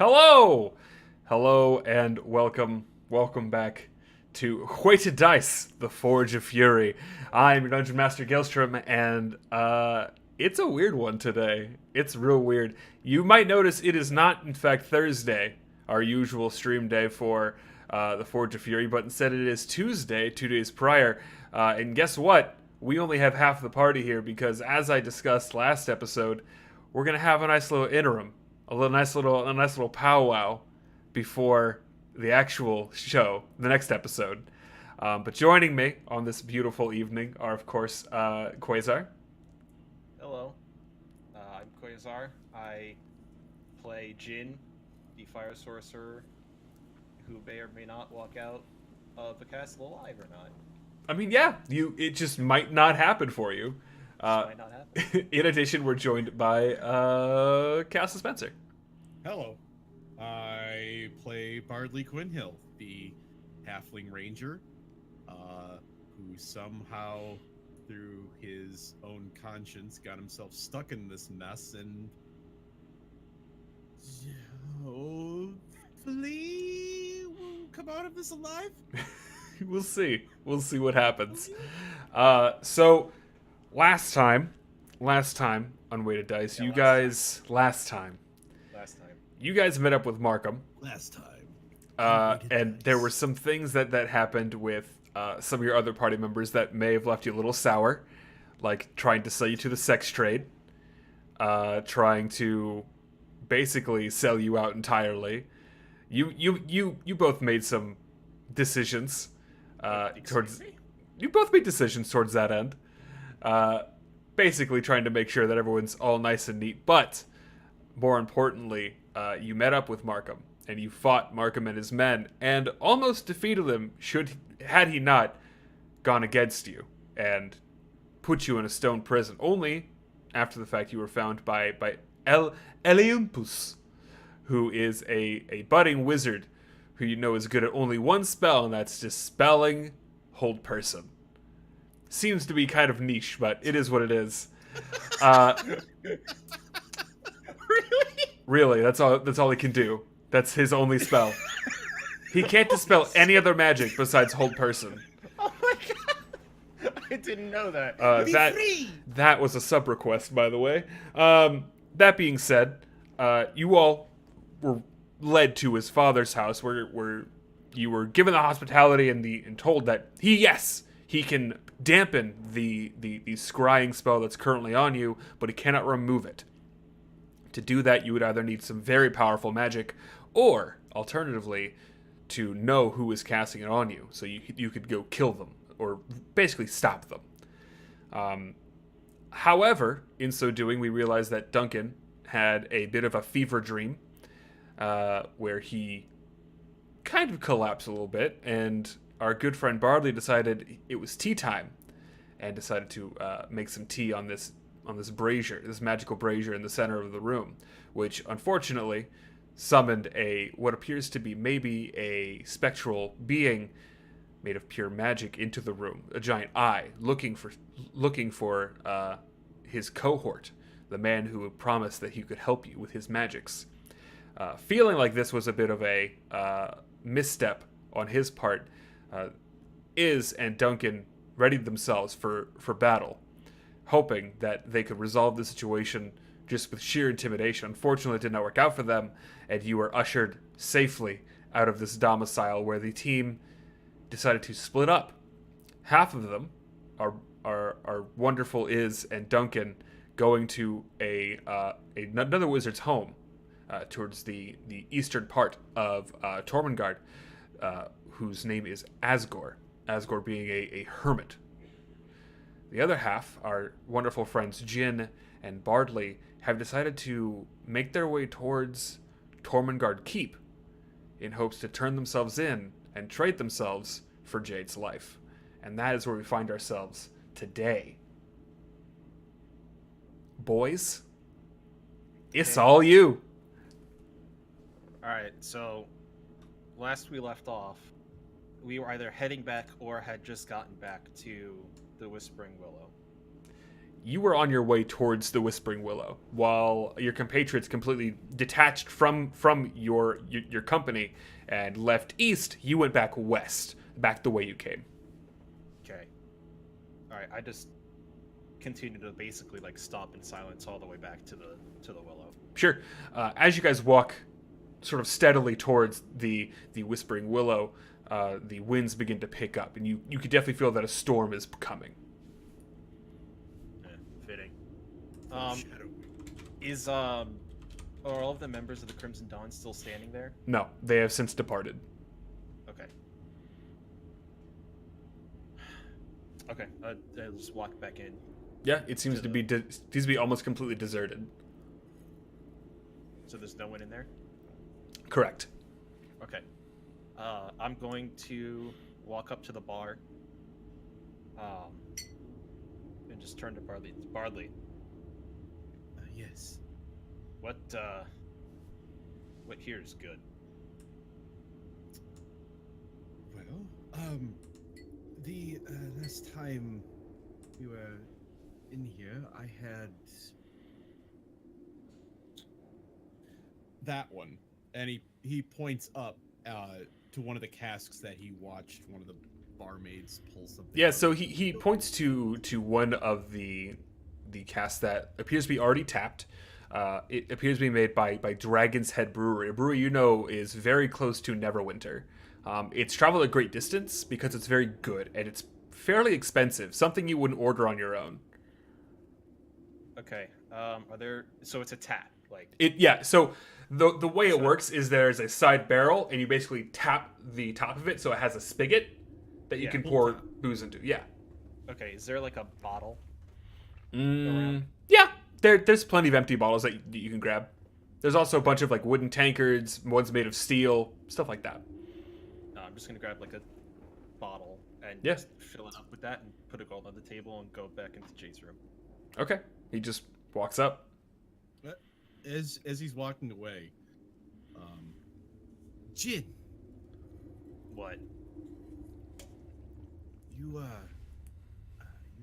Hello! Hello and welcome. Welcome back to Weighted Dice, the Forge of Fury. I'm your Dungeon Master Gilstrom, and it's a weird one today. It's real weird. You might notice it is not, in fact, Thursday, our usual stream day for the Forge of Fury, but instead it is Tuesday, 2 days prior. And guess what? We only have half the party here because, as I discussed last episode, we're gonna have a nice little interim, a nice little powwow before the actual show, the next episode. But joining me on this beautiful evening are, of course, Quasar. Hello, I'm Quasar. I play Jin, the fire sorcerer, who may or may not walk out of the castle alive or not. I mean, yeah, it just might not happen for you. This might not happen. In addition, we're joined by Castle Spencer. Hello. I play Bardley Quinhill, the halfling ranger, who somehow, through his own conscience, got himself stuck in this mess and hopefully will come out of this alive. We'll see. We'll see what happens. So, last time on Weighted Dice, Yeah, you last guys, last time, you guys met up with Markham. Last time. And there were some things that happened with some of your other party members that may have left you a little sour, like trying to sell you to the sex trade, trying to basically sell you out entirely. You both made some decisions towards. You both made decisions towards that end. Basically trying to make sure that everyone's all nice and neat, but more importantly, you met up with Markham. And you fought Markham and his men, and almost defeated him had he not gone against you and put you in a stone prison. Only after the fact you were found by Eliumpus, who is a budding wizard who you know is good at only one spell, and that's dispelling hold person. Seems to be kind of niche, but it is what it is. Really, that's all he can do. That's his only spell. He can't dispel any other magic besides hold person. Oh my god! I didn't know that. That was a sub request, by the way. That being said, you all were led to his father's house, where you were given the hospitality and told that he can dampen the scrying spell that's currently on you, but he cannot remove it. To do that, you would either need some very powerful magic, or, alternatively, to know who is casting it on you, so you could go kill them, or basically stop them. However, in so doing, we realized that Duncan had a bit of a fever dream, where he kind of collapsed a little bit, and our good friend Bardley decided it was tea time, and decided to make some tea on this brazier, this magical brazier in the center of the room, which unfortunately summoned what appears to be maybe a spectral being made of pure magic into the room, a giant eye looking for his cohort, the man who had promised that he could help you with his magics. Feeling like this was a bit of a misstep on his part, Iz and Duncan readied themselves for battle, hoping that they could resolve the situation just with sheer intimidation. Unfortunately, it did not work out for them, and you were ushered safely out of this domicile, where the team decided to split up. Half of them are wonderful Iz and Duncan going to another wizard's home towards the eastern part of Tormengard, whose name is Asgore. Asgore being a hermit. The other half, our wonderful friends Jin and Bardley, have decided to make their way towards Tormengard Keep in hopes to turn themselves in and trade themselves for Jade's life. And that is where we find ourselves today. Boys, it's all you. Alright, so last we left off, we were either heading back or had just gotten back to the Whispering Willow. you were on your way towards the Whispering Willow, while your compatriots completely detached from your company and left east. You went back west, back the way you came. Okay. All right. I just continue to basically like stomp in silence all the way back to the willow. Sure. As you guys walk sort of steadily towards the Whispering Willow, the winds begin to pick up, and you could definitely feel that a storm is coming. Fitting. Shadow. Are all of the members of the Crimson Dawn still standing there? No, they have since departed. Okay. Okay. I'll just walk back in. Yeah, it seems to be almost completely deserted. So there's no one in there? Correct. Okay. I'm going to walk up to the bar. And just turn to Bardley. Bardley, Yes. what here is good? Well, the last time you were in here, I had that one, and he points up to one of the casks that he watched one of the barmaids pull something. Yeah, out so of. he points to one of the casks that appears to be already tapped. It appears to be made by Dragon's Head Brewery, a brewery you know is very close to Neverwinter. It's traveled a great distance because it's very good, and it's fairly expensive, something you wouldn't order on your own. Okay. So it's a tap, like. So the way it works is there's a side barrel, and you basically tap the top of it so it has a spigot that you can pour booze into. Yeah. Okay, is there like a bottle? Yeah. There's plenty of empty bottles that you can grab. There's also a bunch of like wooden tankards, ones made of steel, stuff like that. No, I'm just gonna grab like a bottle and Yeah. just fill it up with that and put it all on the table and go back into Jay's room. Okay. He just walks up. As he's walking away, Jin, What? you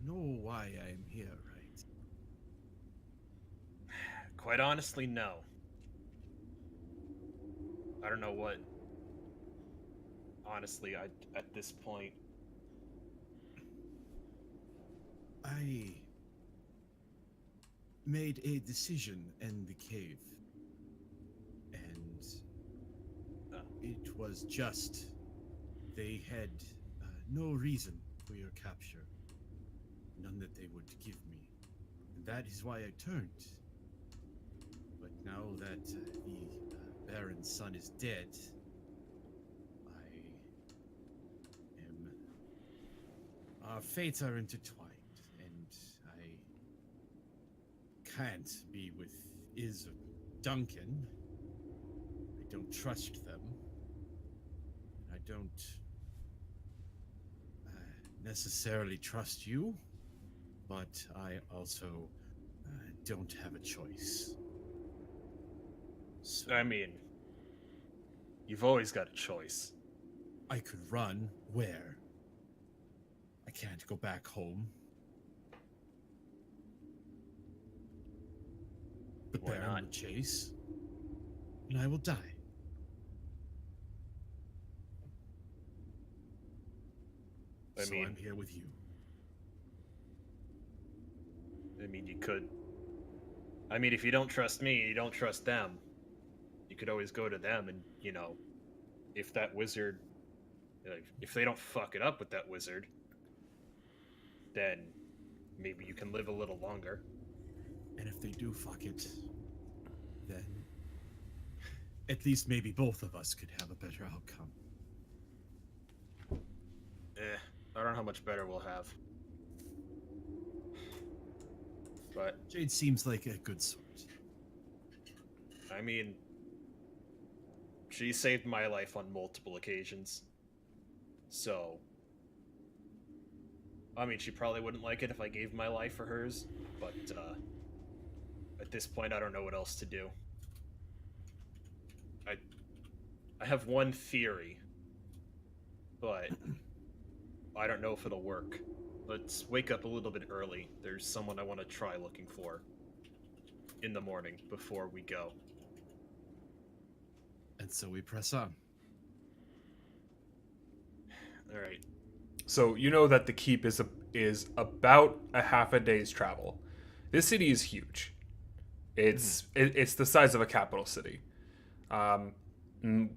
know why I am here, right? Quite honestly, no. I don't know what. Honestly, at this point. I made a decision in the cave, and it was just they had no reason for your capture, none that they would give me, and that is why I turned. But now that the Baron's son is dead, I am. Our fates are intertwined, and I can't be with Iz or Duncan. I don't trust them. I don't necessarily trust you, but I also don't have a choice. So I mean, you've always got a choice. I could run. Where? I can't go back home. The Why Baron not? will chase, and I will die. I So mean- I'm here with you. I mean, you could. I mean, if you don't trust me, you don't trust them. You could always go to them, and if that wizard, if they don't fuck it up with that wizard, then maybe you can live a little longer. And if they do fuck it, then at least maybe both of us could have a better outcome. I don't know how much better we'll have. But Jade seems like a good sort. I mean, she saved my life on multiple occasions. So, I mean, she probably wouldn't like it if I gave my life for hers, but at this point, I don't know what else to do. I have one theory, but I don't know if it'll work. Let's wake up a little bit early. There's someone I want to try looking for in the morning before we go. And so we press on. All right. So you know that the keep is about a half a day's travel. This city is huge. It's the size of a capital city.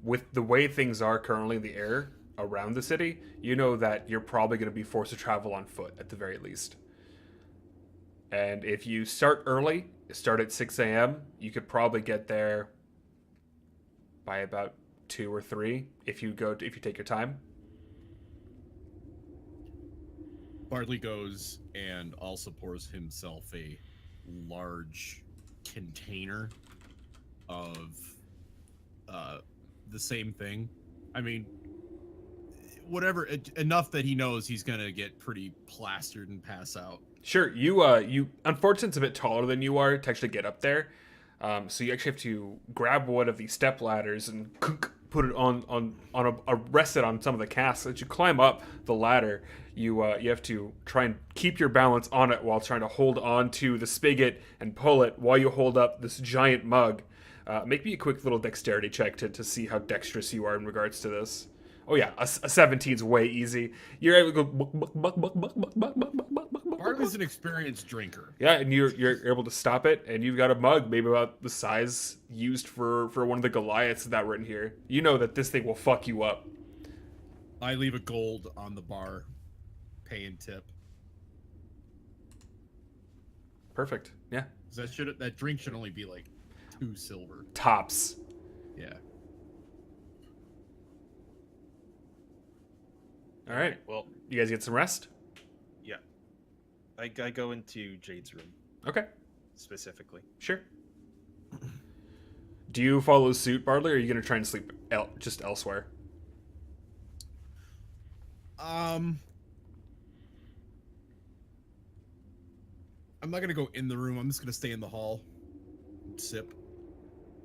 With the way things are currently in the air around the city, you know that you're probably going to be forced to travel on foot at the very least. And if you start early, start at 6 a.m., you could probably get there by about 2 or 3 if you take your time. Bardley goes and also pours himself a large container of the same thing. I mean, whatever, enough that he knows he's gonna get pretty plastered and pass out. Sure, you unfortunately it's a bit taller than you are to actually get up there. So you actually have to grab one of these step ladders and put it on rest it on some of the casks. As you climb up the ladder, you have to try and keep your balance on it while trying to hold on to the spigot and pull it while you hold up this giant mug. Make me a quick little dexterity check to see how dexterous you are in regards to this. Oh yeah, a 17 is way easy. You're able to go. Bardley's an experienced drinker. Yeah, and you're able to stop it, and you've got a mug maybe about the size used for one of the Goliaths that were in here. You know that this thing will fuck you up. I leave a gold on the bar, pay and tip. Perfect. Yeah. That drink should only be like 2 silver. Tops. Yeah. All right. Well, You guys get some rest? yeah. I go into Jade's room Okay. specifically. Sure. Do you follow suit, Bardley, or are you going to try and sleep just elsewhere? I'm not gonna go in the room. I'm just gonna stay in the hall. Sip.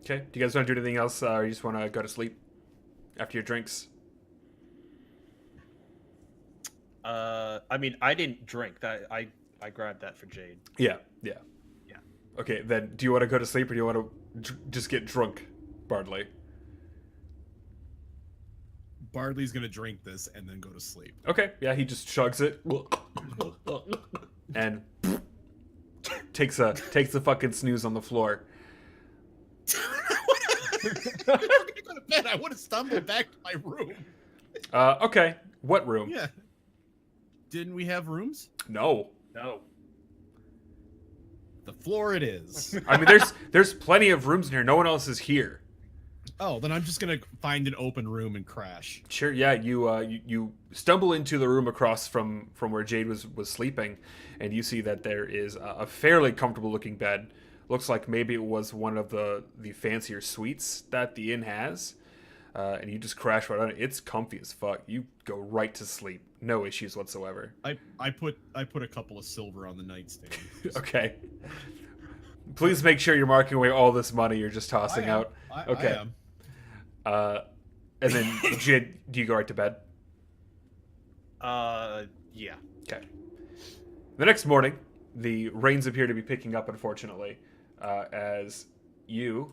Okay. Do you guys want to do anything else, or you just want to go to sleep after your drinks? I mean, I didn't drink that. I grabbed that for Jade. Yeah. Yeah. Okay, then do you want to go to sleep, or do you want to just get drunk, Bardley? Bardley's gonna drink this and then go to sleep. Okay, yeah, he just chugs it and takes a fucking snooze on the floor. I go to bed. I would have stumbled back to my room. Okay, what room? Yeah. Didn't we have rooms? No. No. The floor it is. I mean, there's plenty of rooms in here. No one else is here. Oh, then I'm just gonna find an open room and crash. Sure, yeah. You stumble into the room across from where Jade was sleeping, and you see that there is a fairly comfortable looking bed. Looks like maybe it was one of the fancier suites that the inn has. And you just crash right on it. It's comfy as fuck. You go right to sleep. No issues whatsoever. I put a couple of silver on the nightstand. Okay. Please make sure you're marking away all this money you're just tossing out. Okay. I am. And then, Jid, do you go right to bed? Yeah. Okay. The next morning, the rains appear to be picking up, unfortunately, as you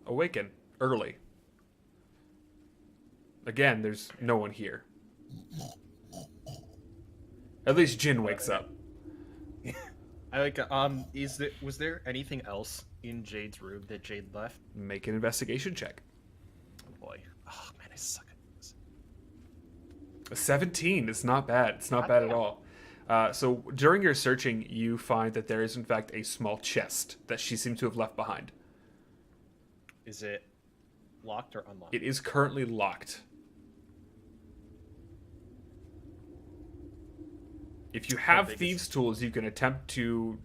awaken early. Again, there's no one here. At least Jin wakes up. I like. Was there anything else in Jade's room that Jade left? Make an investigation check. Oh boy. Oh man, I suck at this. A 17 is not bad. It's not bad at all. So during your searching, you find that there is in fact a small chest that she seems to have left behind. Is it locked or unlocked? It is currently locked. If you have big is thieves' tools, you can attempt to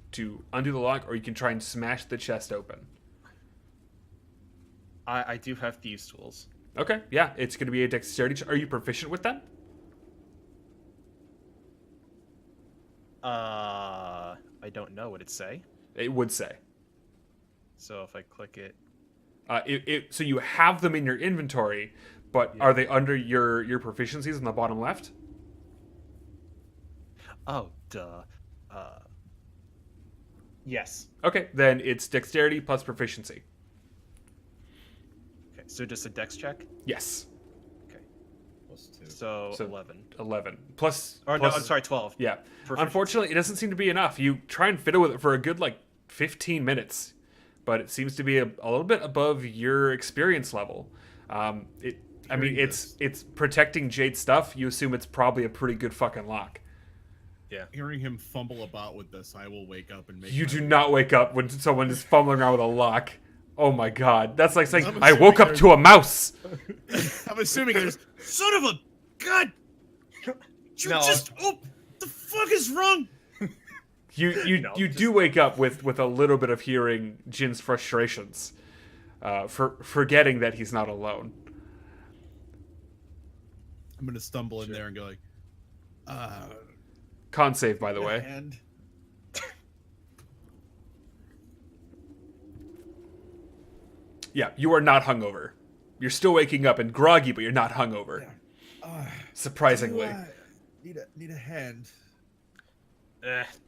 undo the lock, or you can try and smash the chest open. I do have thieves' tools. Okay, yeah, it's going to be a dexterity. Are you proficient with them? I don't know what it say. It would say. So if I click it, So you have them in your inventory, but Yeah. are they under your proficiencies on the bottom left? Oh, duh. Uh, yes. Okay, then it's dexterity plus proficiency. Okay, so just a dex check? Yes. Okay. +2. So, So 11. 11 plus. Or plus no, I'm sorry, 12. Yeah. Proficiency. Unfortunately, it doesn't seem to be enough. You try and fiddle with it for a good 15 minutes, but it seems to be a little bit above your experience level. I mean, Hearing it's protecting Jade's stuff. You assume it's probably a pretty good fucking lock. Yeah. Hearing him fumble about with this, I will wake up and make. You my do way. not wake up when someone is fumbling around with a lock. Oh my god, that's like saying I'm I woke up assuming to a mouse. I'm assuming there's son of a god. You No. just the fuck is wrong? You No, you just- do wake up with a little bit of hearing Jin's frustrations, for forgetting that he's not alone. I'm gonna stumble in there and go like, Con save, by the way. And Yeah, you are not hungover. You're still waking up and groggy, but you're not hungover. Surprisingly. Need a hand.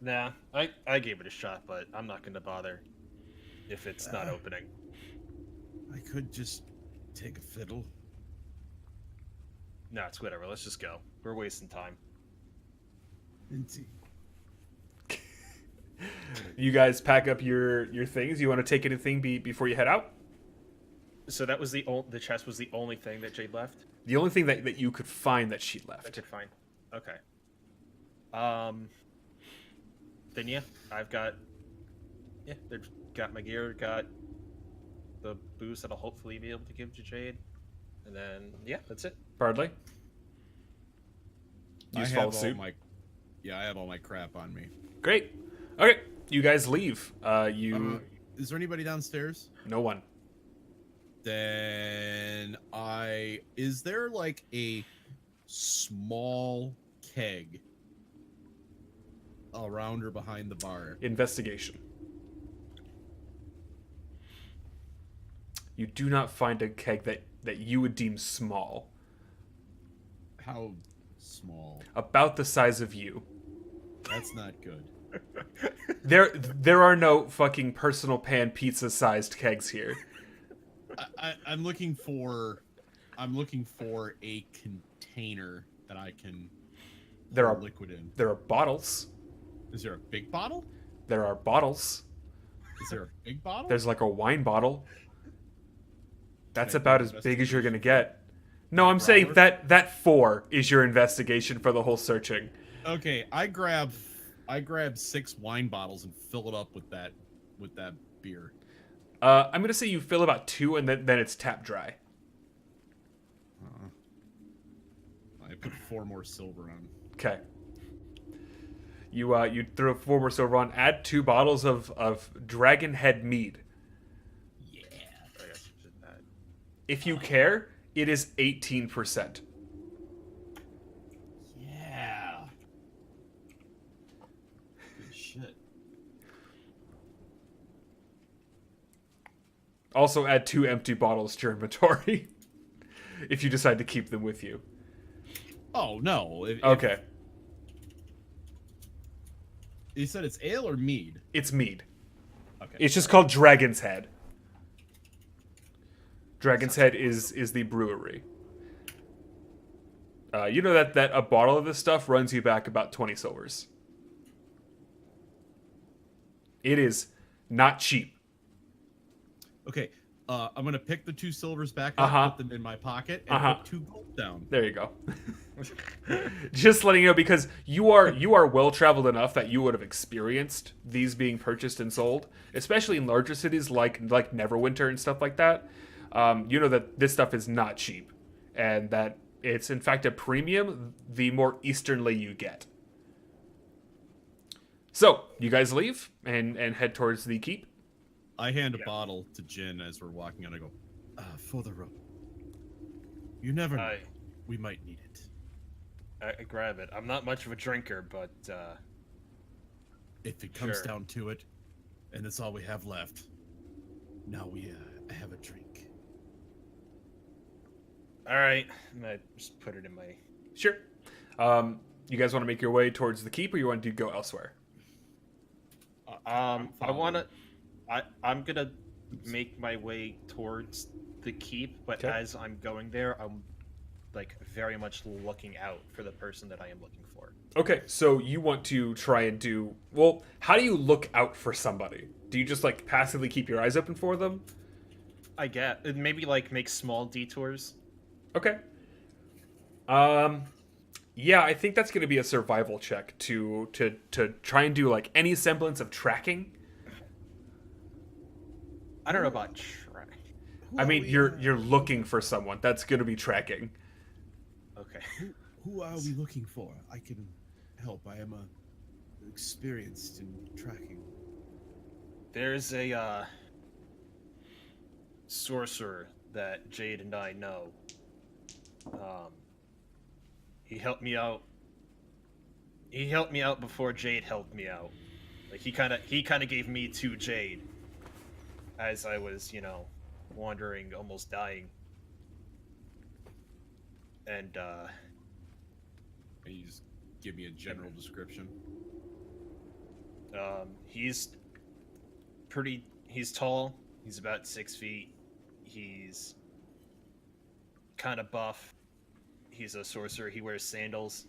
Nah. I gave it a shot, but I'm not going to bother if it's not opening. I could just take a fiddle. No, it's whatever. Let's just go. We're wasting time. Indeed. You guys pack up your things. You want to take anything before you head out? So that was the chest was the only thing that Jade left? The only thing that you could find that she I left. could find. Okay. Then yeah, I've got. Yeah, they've got my gear, got the boost that I'll hopefully be able to give to Jade, and then yeah, that's it. Bardley? You just follow suit? I have all my crap on me. Great. Okay, you guys leave. Is there anybody downstairs? No one. Then is there like a small keg around or behind the bar? Investigation. You do not find a keg that you would deem small. How small? About the size of you. That's not good. There are no fucking personal pan pizza sized kegs here. I'm looking for a container that I can There pour are liquid in. There are bottles. Is there a big bottle? There are bottles. Is there a big bottle? There's like a wine bottle. That's Can I about do as big as you're gonna investigation? get. No, I'm saying Growler? that 4 is your investigation for the whole searching. Okay, I grab 6 wine bottles and fill it up with that beer. I'm gonna say you fill about 2 and then it's tap dry. I put 4 more silver on. Okay. You throw 4 more silver on. Add 2 bottles of Dragon Head mead. Yeah. I guess we did that. If you care, it is 18%. Yeah. Good shit. Also add 2 empty bottles to your inventory. If you decide to keep them with you. Oh no. Okay. You said it's ale or mead? It's mead. Okay. It's just called Dragon's Head. Dragon's Head is the brewery. You know that a bottle of this stuff runs you back about 20 silvers. It is not cheap. Okay. I'm gonna pick the 2 silvers back up, put them in my pocket, and put 2 gold down. There you go. Just letting you know, because you are well traveled enough that you would have experienced these being purchased and sold, especially in larger cities like Neverwinter and stuff like that. You know that this stuff is not cheap, and that it's in fact a premium the more easternly you get. So you guys leave and head towards the keep. I hand a bottle to Jin as we're walking out. I go, for the rope. You never know. We might need it. I grab it. I'm not much of a drinker, but If it comes Sure. down to it, and it's all we have left, now we have a drink. all right. I just put it in my. Sure. You guys want to make your way towards the keep, or you want to go elsewhere? I'm I wanna. following. I'm gonna make my way towards the keep, but Okay. as I'm going there, I'm like very much looking out for the person that I am looking for. Okay, so you want to try and do well. How do you look out for somebody? Do you just like passively keep your eyes open for them? I get maybe like make small detours. Okay. Um, yeah, I think that's going to be a survival check to try and do like any semblance of tracking. I don't know about track. Who I are mean, we, you're looking for someone. That's going to be tracking. Okay. who are we looking for? I can help. I am experienced in tracking. There's a sorcerer that Jade and I know. He helped me out. He helped me out before Jade helped me out. Like he kind of gave me to Jade as I was, wandering, almost dying. And Can you just give me a general description? he's he's tall. He's about 6 feet. He's kind of buff. He's a sorcerer. He wears sandals.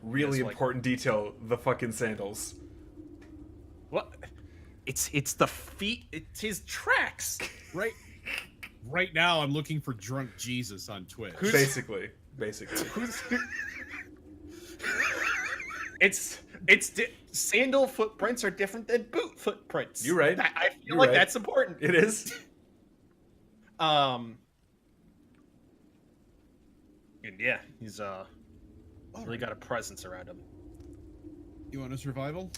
Really Yes, like- important detail. The fucking sandals. What? It's the feet. It's his tracks. Right now, I'm looking for drunk Jesus on Twitch. Basically. Who's? Sandal footprints are different than boot footprints. You're right. I feel You're like right. that's important. It is. And yeah, he's All really right. got a presence around him. You want a survival?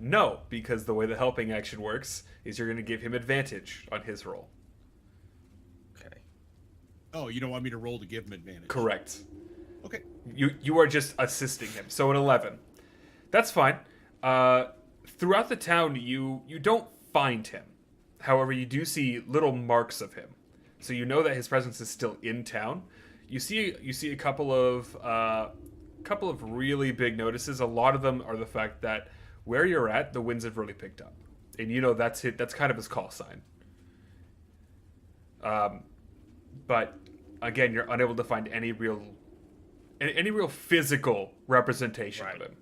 No, because the way the helping action works is you're going to give him advantage on his roll. Okay. Oh, you don't want me to roll to give him advantage? Correct. Okay. You are just assisting him. So an 11. That's fine. Throughout the town, you don't find him. However, you do see little marks of him. So you know that his presence is still in town. You see a couple of really big notices. A lot of them are the fact that where you're at, the winds have really picked up, and you know that's kind of his call sign. But again, you're unable to find any real physical representation Right. of him.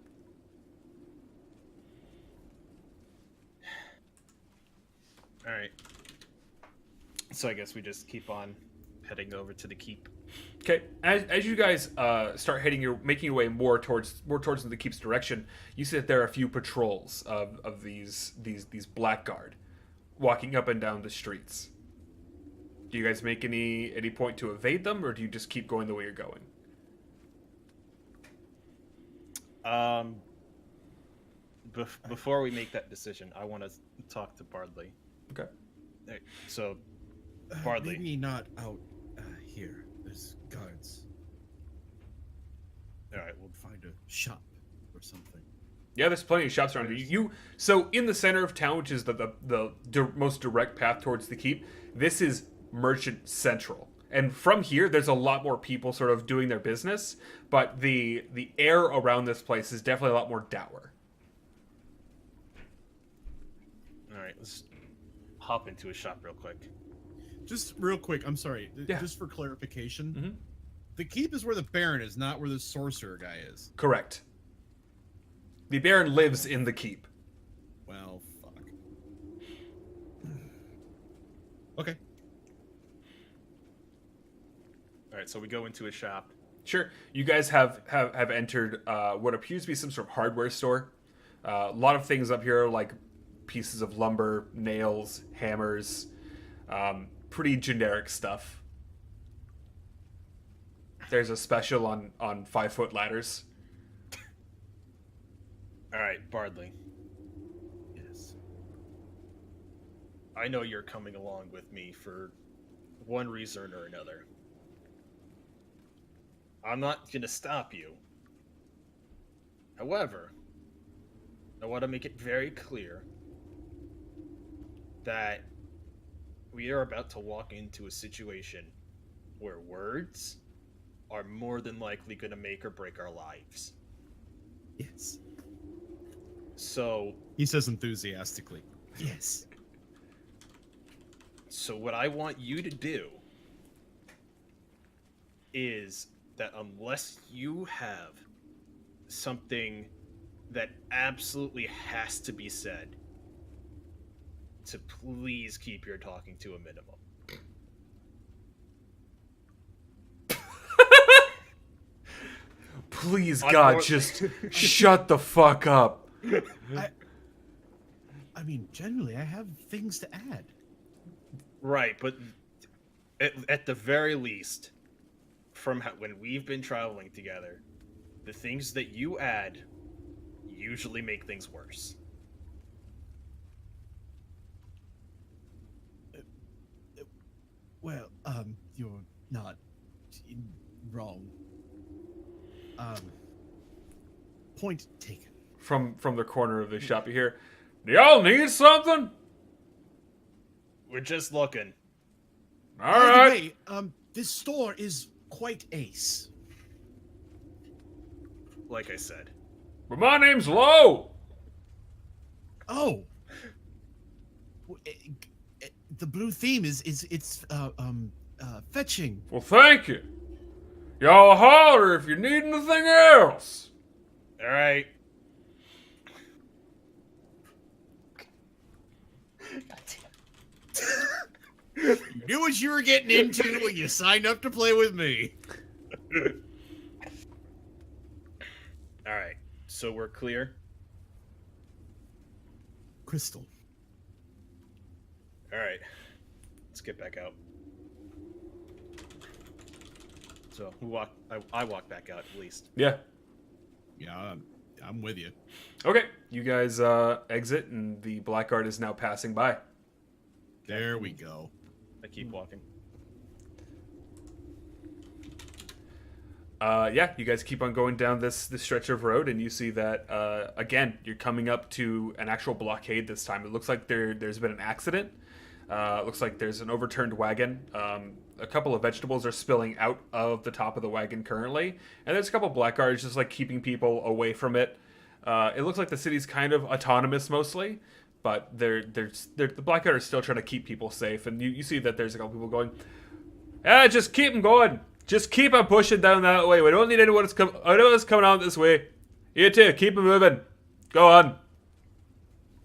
All right. So I guess we just keep on heading over to the keep. Okay, as you guys start making your way more towards the keep's direction, you see that there are a few patrols of these blackguard walking up and down the streets. Do you guys make any point to evade them, or do you just keep going the way you're going? Before we make that decision, I want to talk to Bardley. Okay. Alright, so, Bardley. Maybe not out here. There's guards. All right. We'll find a shop or something. Yeah, there's plenty of shops around you. So in the center of town, which is the most direct path towards the keep, this is Merchant Central. And from here, there's a lot more people sort of doing their business, but the air around this place is definitely a lot more dour. All right. Let's hop into a shop real quick. Just real quick, I'm sorry. Yeah. Just for clarification, Mhm. the keep is where the Baron is, not where the sorcerer guy is. Correct. The Baron lives in the keep. Well, fuck. Okay. All right. So we go into a shop. Sure. You guys have entered what appears to be some sort of hardware store. A lot of things up here, like pieces of lumber, nails, hammers, pretty generic stuff. There's a special on 5-foot ladders. All right, Bardley. Yes. I know you're coming along with me for one reason or another. I'm not going to stop you. However, I want to make it very clear that we are about to walk into a situation where words are more than likely going to make or break our lives. Yes. So, He says enthusiastically. Yes. so what I want you to do is that unless you have something that absolutely has to be said, to please keep your talking to a minimum. Please, God, just shut the fuck up. I mean, generally, I have things to add. Right, but at the very least, from when we've been traveling together, the things that you add usually make things worse. Well, you're not wrong. Point taken. From the corner of the shop, you hear, "Do y'all need something?" We're just looking. All By the right. way, this store is quite ace. Like I said. But my name's Lo. Oh, the blue theme is fetching. Well, thank you. Y'all holler if you need anything else. All right. You knew what you were getting into when you signed up to play with me. All right. So we're clear. Crystal. All right. Let's get back out. So we walk. I walk back out at least. Yeah. Yeah, I'm with you. Okay. You guys exit, and the blackguard is now passing by. There we go. I keep walking. Yeah, you guys keep on going down this stretch of road, and you see that again, you're coming up to an actual blockade this time. It looks like there's been an accident. It looks like there's an overturned wagon. A couple of vegetables are spilling out of the top of the wagon currently, and there's a couple of blackguards just like keeping people away from it. It looks like the city's kind of autonomous mostly, but the blackguard are still trying to keep people safe, and you see that there's a couple people going, just keep them going. Just keep on pushing down that way. We don't need anyone else coming out this way. You too, keep them moving. Go on.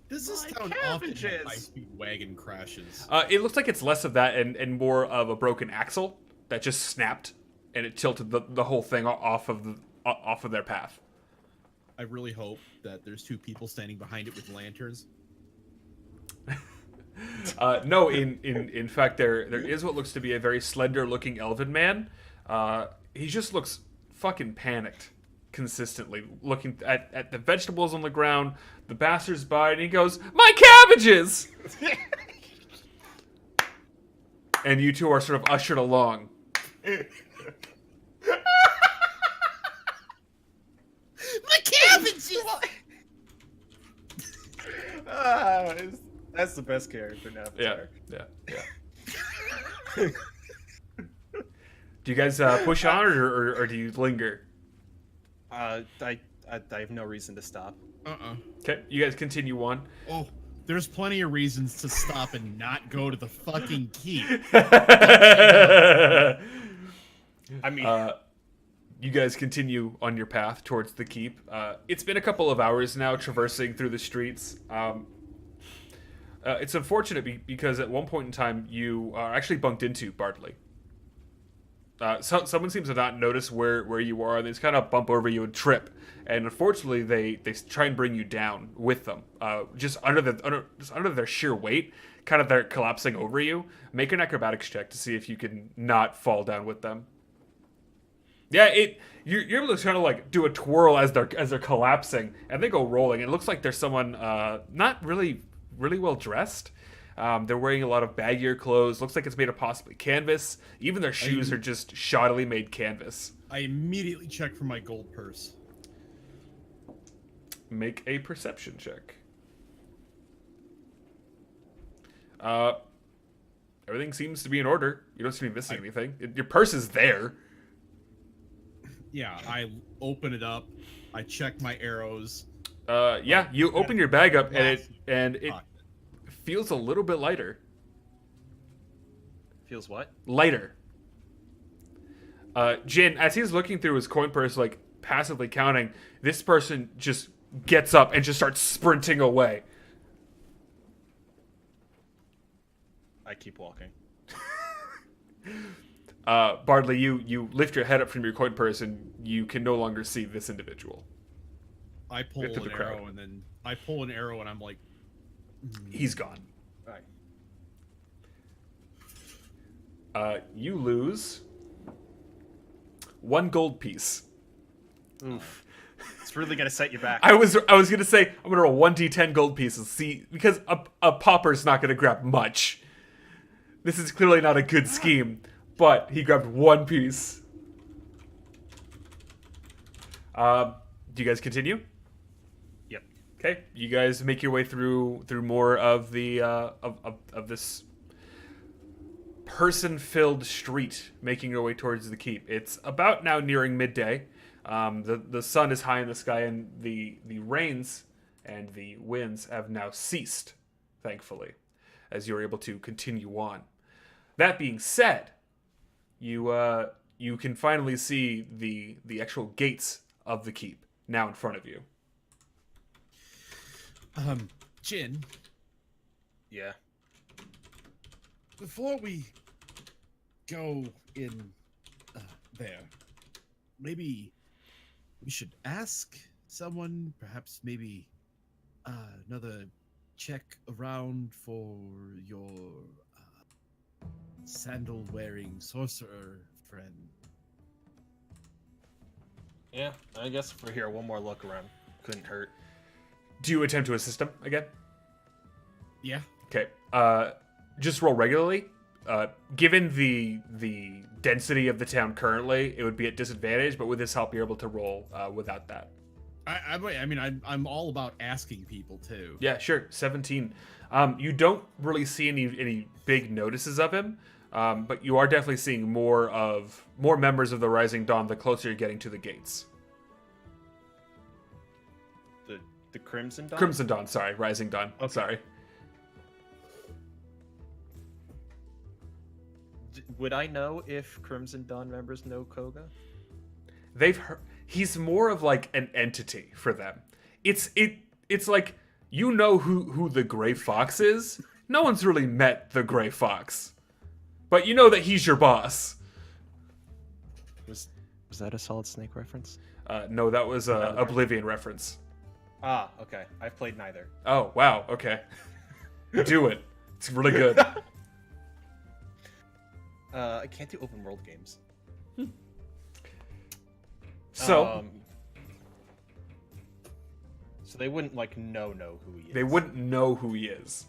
Does this My town often have cabbages. high-speed wagon crashes? It looks like it's less of that and more of a broken axle that just snapped, and it tilted the whole thing off of their path. I really hope that there's two people standing behind it with lanterns. No, in fact, there is what looks to be a very slender-looking elven man. He just looks fucking panicked consistently, looking at the vegetables on the ground, the passersby, and he goes, "My cabbages!" And you two are sort of ushered along. My cabbages! That's the best character in Avatar. Yeah. Do you guys push on, or do you linger? I have no reason to stop. Okay, you guys continue on. Oh, there's plenty of reasons to stop and not go to the fucking keep. I mean, You guys continue on your path towards the keep. It's been a couple of hours now traversing through the streets. It's unfortunate because at one point in time you actually bumped into Bardley. Someone seems to not notice where you are, and they just kind of bump over you and trip. And unfortunately, they try and bring you down with them, just under their sheer weight. Kind of they're collapsing over you. Make an acrobatics check to see if you can not fall down with them. Yeah, you're able to kind of like do a twirl as they're collapsing, and they go rolling. It looks like there's someone not really well dressed. They're wearing a lot of baggier clothes. Looks like it's made of possibly canvas. Even their shoes are just shoddily made canvas. I immediately check for my gold purse. Make a perception check. Everything seems to be in order. You don't seem to be missing anything. Your purse is there. Yeah, I open it up. I check my arrows. Yeah, you open your bag up and Massive it pocket. feels a little bit lighter. Feels what? Lighter. Jin, as he's looking through his coin purse, like passively counting, this person just gets up and just starts sprinting away. I keep walking. Bardley, you lift your head up from your coin purse and you can no longer see this individual. I pull Into the an crowd. arrow, and then I pull an arrow, and I'm like, He's gone. All right. You lose 1 gold piece. Oof. It's really gonna set you back. I was gonna say I'm gonna roll 1d10 gold pieces. See, because a pauper's not gonna grab much. This is clearly not a good scheme, but he grabbed 1 piece. Do you guys continue? Yep. Okay, you guys make your way through more of the of this person-filled street, making your way towards the keep. It's about now nearing midday. The sun is high in the sky, and the rains and the winds have now ceased, thankfully, as you're able to continue on. That being said, you can finally see the actual gates of the keep now in front of you. Jin, Yeah. before we go in there, maybe we should ask someone, perhaps maybe another check around for your sandal-wearing sorcerer friend. Yeah. I guess if we're here, one more look around couldn't hurt. Do you attempt to assist him again? Yeah. Okay. Just roll regularly. Given the density of the town currently, it would be at disadvantage, but with this help, you're able to roll without that. I'm all about asking people too. Yeah, sure. 17. You don't really see any big notices of him, but you are definitely seeing more members of the Rising Dawn the closer you're getting to the gates. The Crimson Dawn? Crimson Dawn, sorry. Rising Dawn. Okay. Sorry. Would I know if Crimson Dawn members know Koga? They've heard, he's more of like an entity for them. It's like, you know who the Gray Fox is. No one's really met the Gray Fox, but you know that he's your boss. Was that a Solid Snake reference? No, that was a Okay. Oblivion reference. Ah, okay. I've played neither. Oh wow, okay. Do it. It's really good. I can't do open world games. So So they wouldn't like know who he is. they wouldn't know who he is.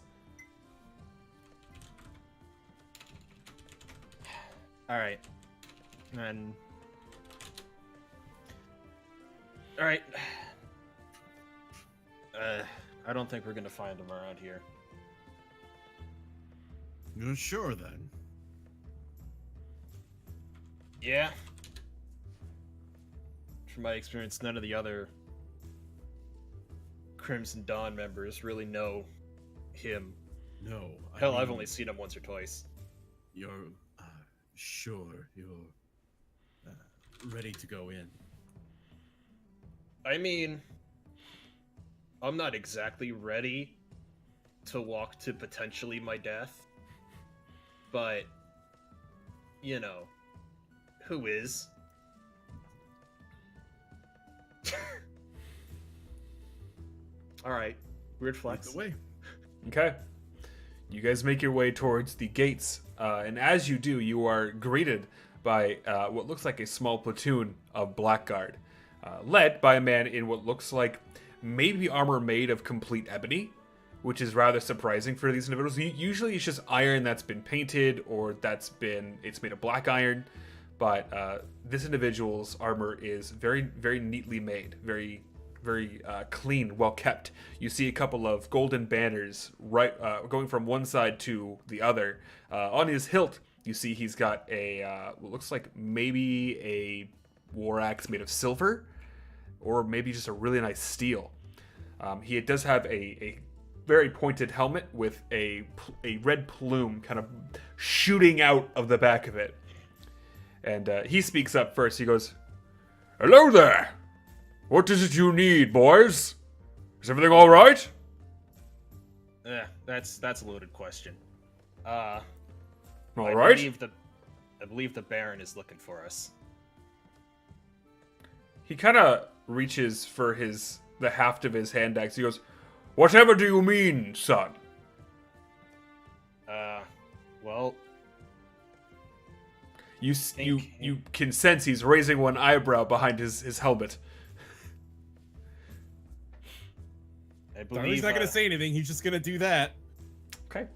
All right. And all right. I don't think we're gonna find him around here. You're sure then? Yeah. From my experience, none of the other Crimson Dawn members really know him. No. Hell, I've only seen him once or twice. You're sure you're ready to go in. I mean, I'm not exactly ready to walk to potentially my death, but, you know, who is? Alright, weird flex. Away. Okay. You guys make your way towards the gates, and as you do, you are greeted by what looks like a small platoon of Blackguard, led by a man in what looks like maybe armor made of complete ebony, which is rather surprising for these individuals. Usually it's just iron that's been painted or it's made of black iron, but this individual's armor is very, very neatly made, very clean, well kept. You see a couple of golden banners going from one side to the other. On his hilt, you see he's got a what looks like maybe a war axe made of silver, or maybe just a really nice steel. He does have a very pointed helmet with a red plume kind of shooting out of the back of it. And he speaks up first. He goes, "Hello there! What is it you need, boys? Is everything all right?" That's a loaded question. All I right. believe the Baron is looking for us. He kind of reaches for the haft of his hand axe. He goes, "Whatever do you mean, son?" Well, You can sense he's raising one eyebrow behind his helmet. I believe He's not gonna say anything. He's just gonna do that. Okay.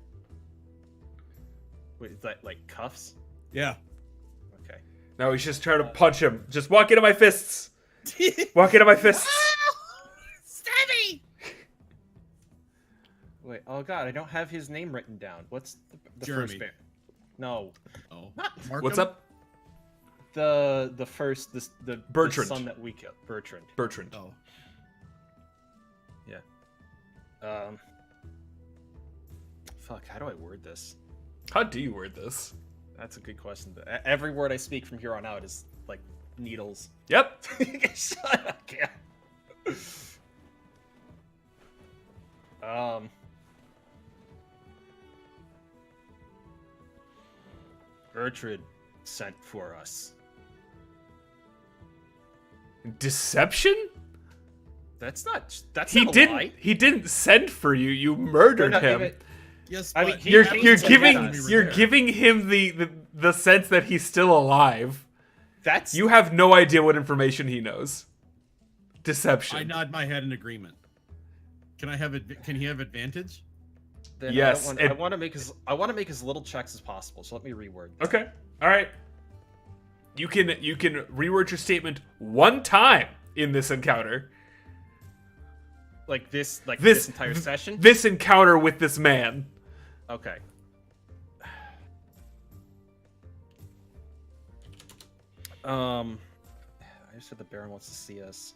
Wait, is that like cuffs? Yeah. Okay. Now he's just trying to punch him. Just walk into my fists. Walk into my fists. Stabby! Wait. Oh God, I don't have his name written down. What's the Jeremy. first Baron? No. Oh. What's up? The first the Bertrand. the son that we killed. Bertrand. Bertrand. Oh. Fuck. How do I word this? How do you word this? That's a good question. Every word I speak from here on out is like needles. Yep. Shut up, Cam. Bertrand sent for us. Deception? That's not a lie. He didn't send for you. You murdered him. Yes, I mean, but he- You're giving him the sense that he's still alive. That's You have no idea what information he knows. Deception. I nod my head in agreement. Can he have advantage? then Yes, I want to make as little checks as possible. So let me reword. This. Okay. All right. You can reword your statement one time in this encounter. Like this This entire session. This encounter with this man. Okay. I just said the Baron wants to see us.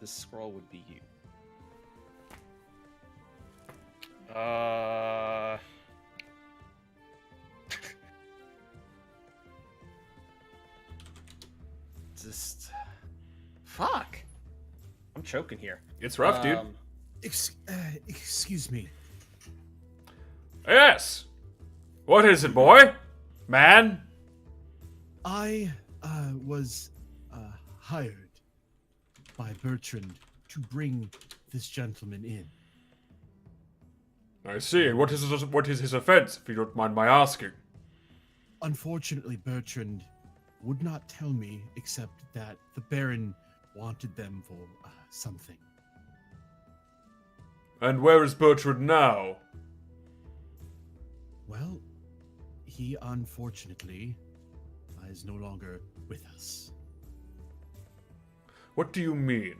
This scroll would be you. Just fuck. I'm choking here. It's rough, dude. Excuse me. Yes. What is it, boy? Man? I was hired by Bertrand to bring this gentleman in. I see. And what is his offense, if you don't mind my asking? Unfortunately, Bertrand would not tell me except that the Baron wanted them for something. And where is Bertrand now? Well, he unfortunately is no longer with us. What do you mean?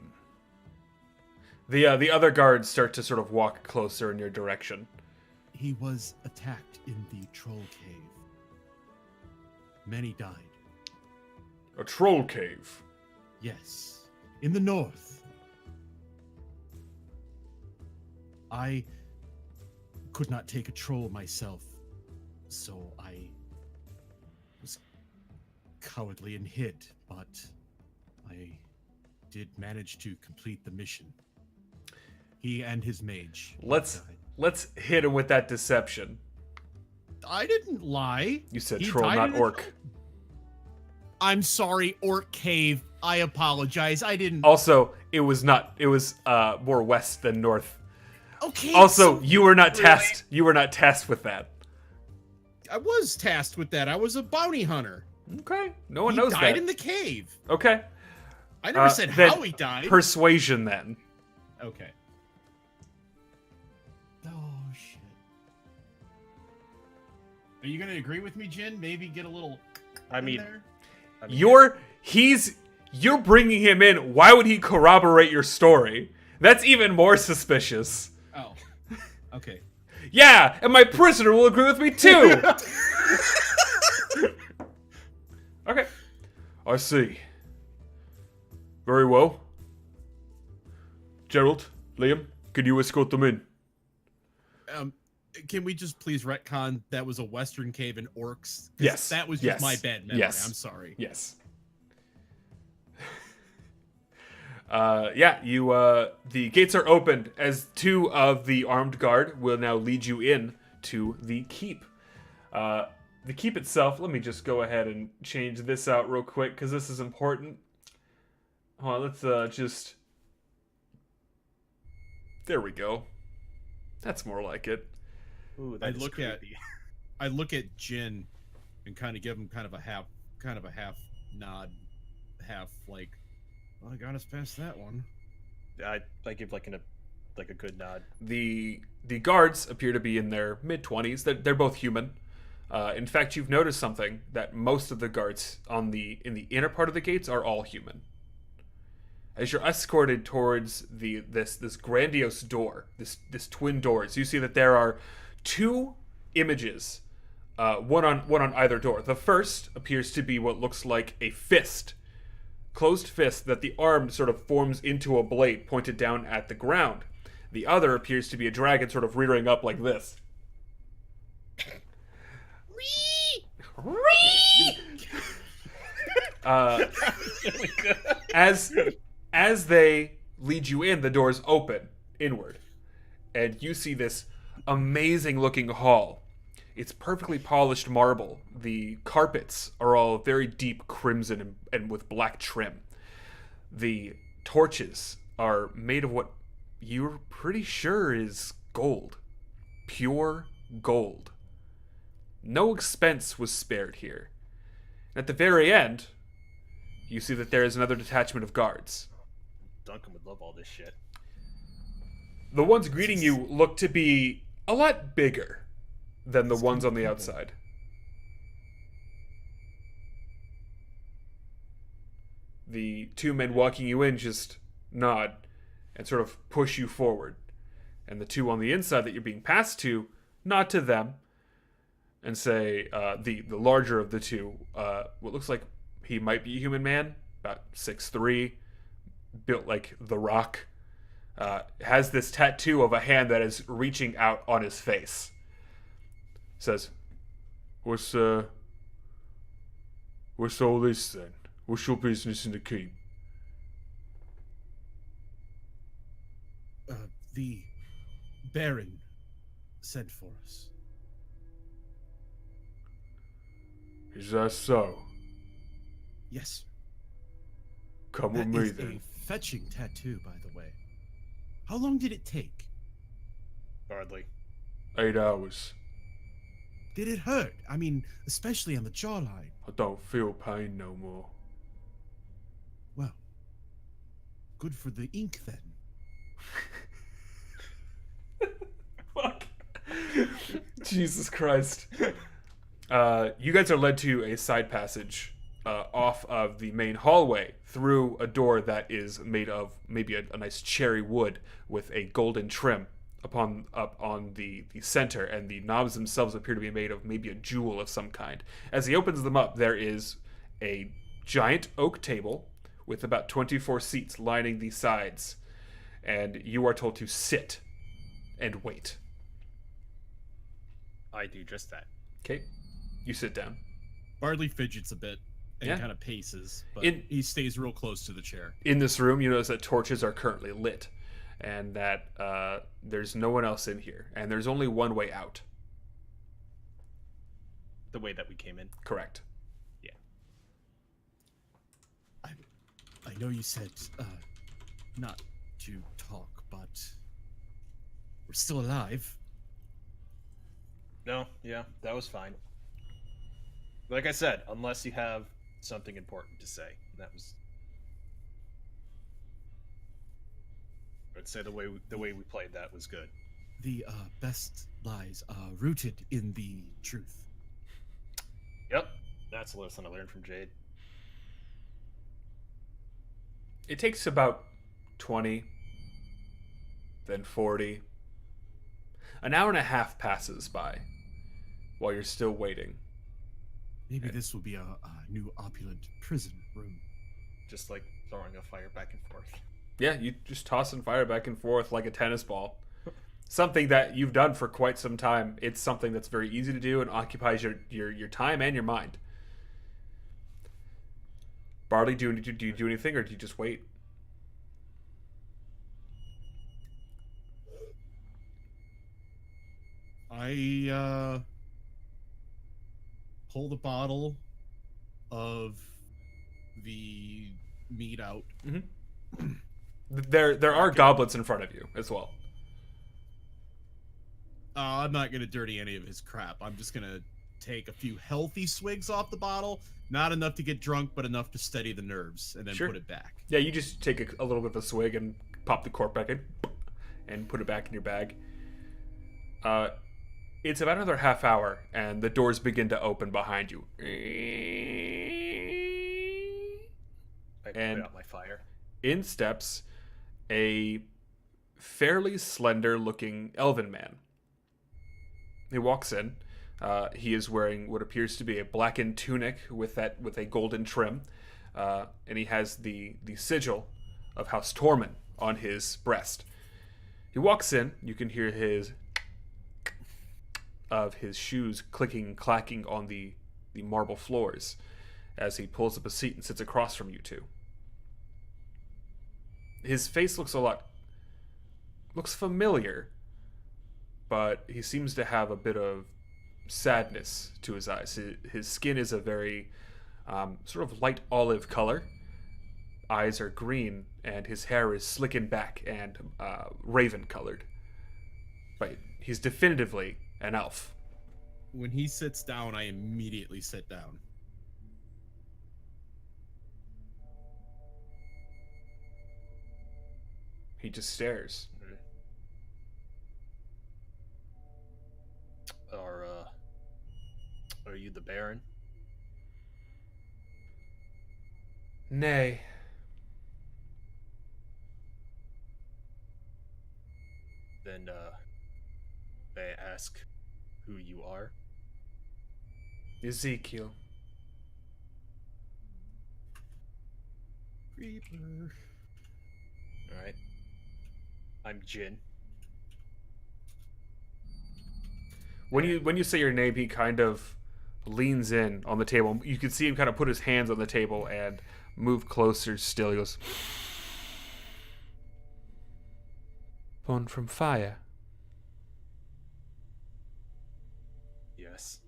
The other guards start to sort of walk closer in your direction. He was attacked in the Troll Cave. Many died. A troll cave. Yes, in the north. I could not take a troll myself, so I was cowardly and hid, but I did manage to complete the mission. He and his mage Let's died. hit him with that deception. I didn't lie. You said He troll, died not in a orc. troll- I'm sorry, Orc Cave. I apologize. I didn't. Also, it was more west than north. Okay. Also, so you were not really- tasked. You were not tasked with that. I was tasked with that. I was a bounty hunter. Okay, no one He knows died that. in the cave. Okay, I never said then how he died. persuasion then. Okay. Oh shit. Are you gonna agree with me, Jin? Maybe get a little. I in mean, there? You're bringing him in. Why would he corroborate your story? That's even more suspicious. Oh. Okay. Yeah, and my prisoner will agree with me too. Okay. I see. Very well. Gerald, Liam, can you escort them in? Can we just please retcon that was a Western cave in orcs? 'Cause Yes. that was Yes. just my bad memory. Yes. I'm sorry. Yes. The gates are opened as 2 of the armed guard will now lead you in to the keep. The keep itself, let me just go ahead and change this out real quick because this is important. Hold on, let's just... There we go. That's more like it. Ooh, that is creepy. I look at Jin and kind of give him kind of a half nod, half like, well, I got us past that one. I give like a good nod. The guards appear to be in their mid-20s. They're both human. In fact, you've noticed something, that most of the guards in the inner part of the gates are all human. As you're escorted towards this grandiose door, this twin doors, you see that there are 2 images, one on either door. The first appears to be what looks like a fist, closed fist that the arm sort of forms into a blade pointed down at the ground. The other appears to be a dragon sort of rearing up like this. As they lead you in, the doors open inward, and you see this amazing looking hall. It's perfectly polished marble. The carpets are all very deep crimson and with black trim. The torches are made of what you're pretty sure is gold. Pure gold. No expense was spared here. At the very end, you see that there is another detachment of guards. Duncan would love all this shit. The ones greeting you look to be a lot bigger than the ones on the outside. The 2 men walking you in just nod and sort of push you forward. And the 2 on the inside that you're being passed to nod to them and say, the larger of the 2, what looks like he might be a human man, about 6'3", built like The Rock, has this tattoo of a hand that is reaching out on his face. Says, what's all this then? What's your business in the keep? The Baron sent for us. Is that so? Yes. Come That with me is then. a fetching tattoo, by the way. How long did it take? Bardley. 8 hours. Did it hurt? I mean, especially on the jawline. I don't feel pain no more. Well, good for the ink then. Fuck. Jesus Christ. You guys are led to a side passage off of the main hallway through a door that is made of maybe a nice cherry wood with a golden trim up on the center, and the knobs themselves appear to be made of maybe a jewel of some kind. As he opens them up, there is a giant oak table with about 24 seats lining the sides, and you are told to sit and wait. I do just that. Okay, you sit down. Bardley fidgets a bit and Yeah. kind of paces, but In- he stays real close to the chair. In this room, you notice that torches are currently lit, and that there's no one else in here, and there's only one way out. The way that we came in. Correct. I know you said not to talk, but we're still alive. No, yeah, that was fine. Like I said, unless you have something important to say. That was. I'd say the way we played that was good. The best lies are rooted in the truth. Yep, that's a lesson I learned from Jade. It takes about 20, then 40. An hour and a half passes by while you're still waiting. Maybe this will be a new opulent prison room. Just like throwing a fire back and forth. Yeah, you just toss and fire back and forth like a tennis ball. Something that you've done for quite some time. It's something that's very easy to do and occupies your time and your mind. Bardley, do you do anything or do you just wait? I pull the bottle of the meat out. Mm-hmm. There are goblets in front of you as well. I'm not gonna dirty any of his crap. I'm just gonna take a few healthy swigs off the bottle. Not enough to get drunk, but enough to steady the nerves, and then Sure. put it back. Yeah, you just take a little bit of a swig and pop the cork back in, and put it back in your bag. It's about another half hour, and the doors begin to open behind you. I And- put out my fire. In steps a fairly slender-looking elven man. He walks in. He is wearing what appears to be a blackened tunic with a golden trim, and he has the sigil of House Tormund on his breast. He walks in. You can hear his shoes clicking and clacking on the marble floors as he pulls up a seat and sits across from you two. His face looks familiar, but he seems to have a bit of sadness to his eyes. His skin is a very sort of light olive color. Eyes are green, and his hair is slickened back and raven colored. But he's definitively an elf. When he sits down, I immediately sit down. He just stares. Are you the Baron? Nay. Then, may I ask who you are? Ezekiel. Creeper. Alright. I'm Jin. When you say your name, he kind of leans in on the table. You can see him kind of put his hands on the table and move closer still. He goes, "Born from fire." Yes.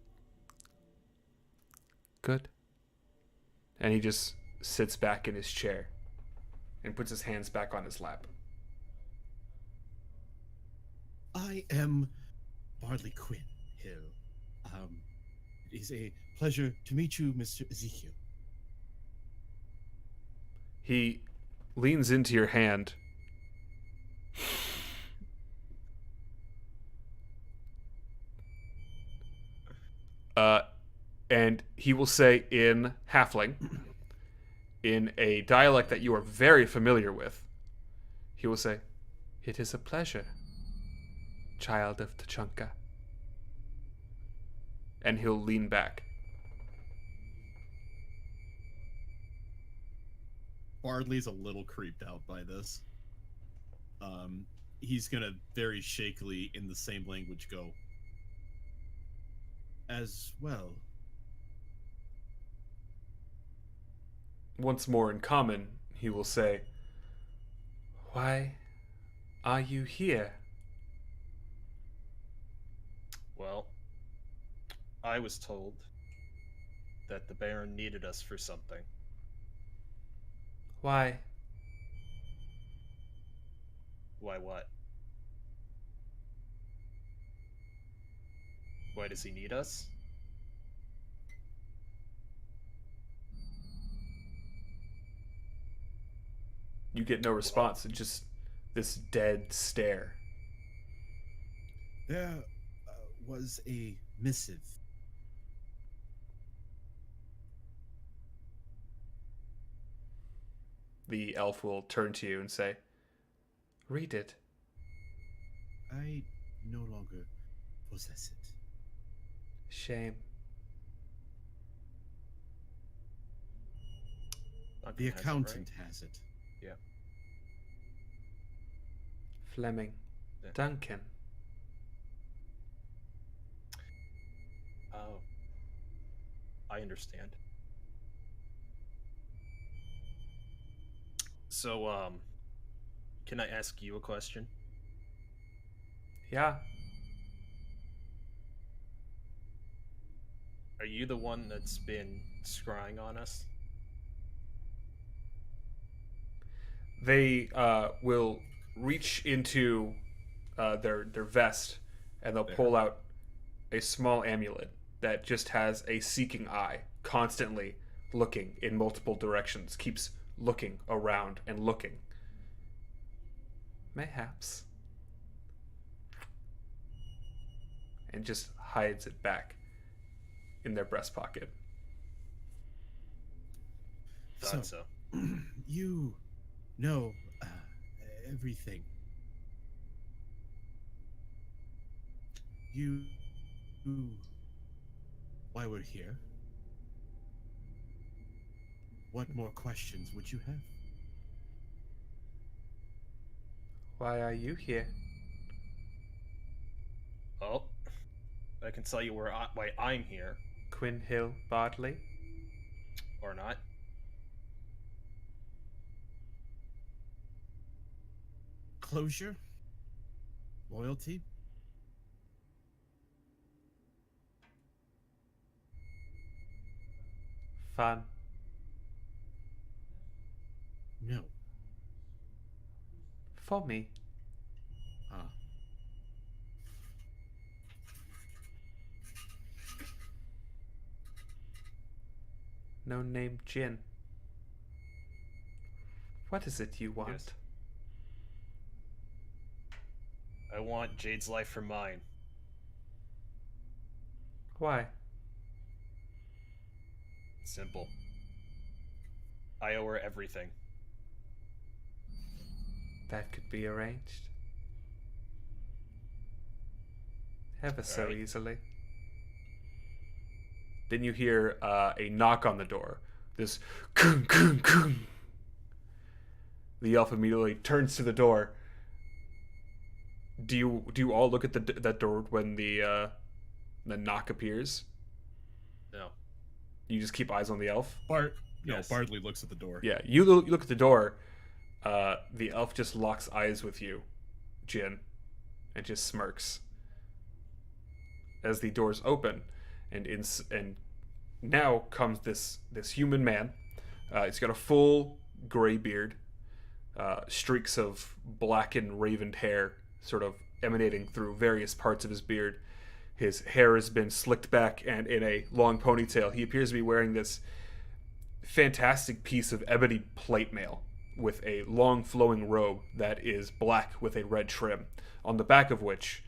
Good. And he just sits back in his chair and puts his hands back on his lap. I am Bardley Quinn Hill. It is a pleasure to meet you, Mr. Ezekiel. He leans into your hand. And he will say in Halfling, in a dialect that you are very familiar with, he will say, "It is a pleasure, child of Tachanka." And he'll lean back. Bardley's a little creeped out by this. He's gonna very shakily, in the same language, go, "As well." Once more in common, he will say, "Why are you here?" Well, I was told that the Baron needed us for something. Why? Why what? Why does he need us? You get no response. It's just this dead stare. There was a missive. The elf will turn to you and say, "Read it." I no longer possess it. Shame. Duncan The has it, right? accountant has it. Yeah. Fleming. Yeah. Duncan. Oh, I understand. So, can I ask you a question? Yeah. Are you the one that's been scrying on us? They will reach into their vest and they'll pull out a small amulet that just has a seeking eye, constantly looking in multiple directions, keeps looking around and looking. Mayhaps. And just hides it back in their breast pocket. Thought so. You know everything. You. Why we're here? What more questions would you have? Why are you here? Oh, I can tell you why I'm here, Quinn Hill Bardley? or not. Closure? Loyalty? Fun. No. For me. Ah. No name Jin. What is it you want? Yes. I want Jade's life for mine. Why? Simple. I owe her everything. That could be arranged. Ever so Alright. easily. Then you hear a knock on the door. This kung kung kung. The elf immediately turns to the door. Do you all look at that door when the knock appears? No. You just keep eyes on the elf. Yes. Bardley looks at the door. Yeah, you look at the door. The elf just locks eyes with you, Jin, and just smirks as the doors open, and now comes this human man. He's got a full gray beard, streaks of black and ravened hair sort of emanating through various parts of his beard. His hair has been slicked back and in a long ponytail. He appears to be wearing this fantastic piece of ebony plate mail with a long flowing robe that is black with a red trim, on the back of which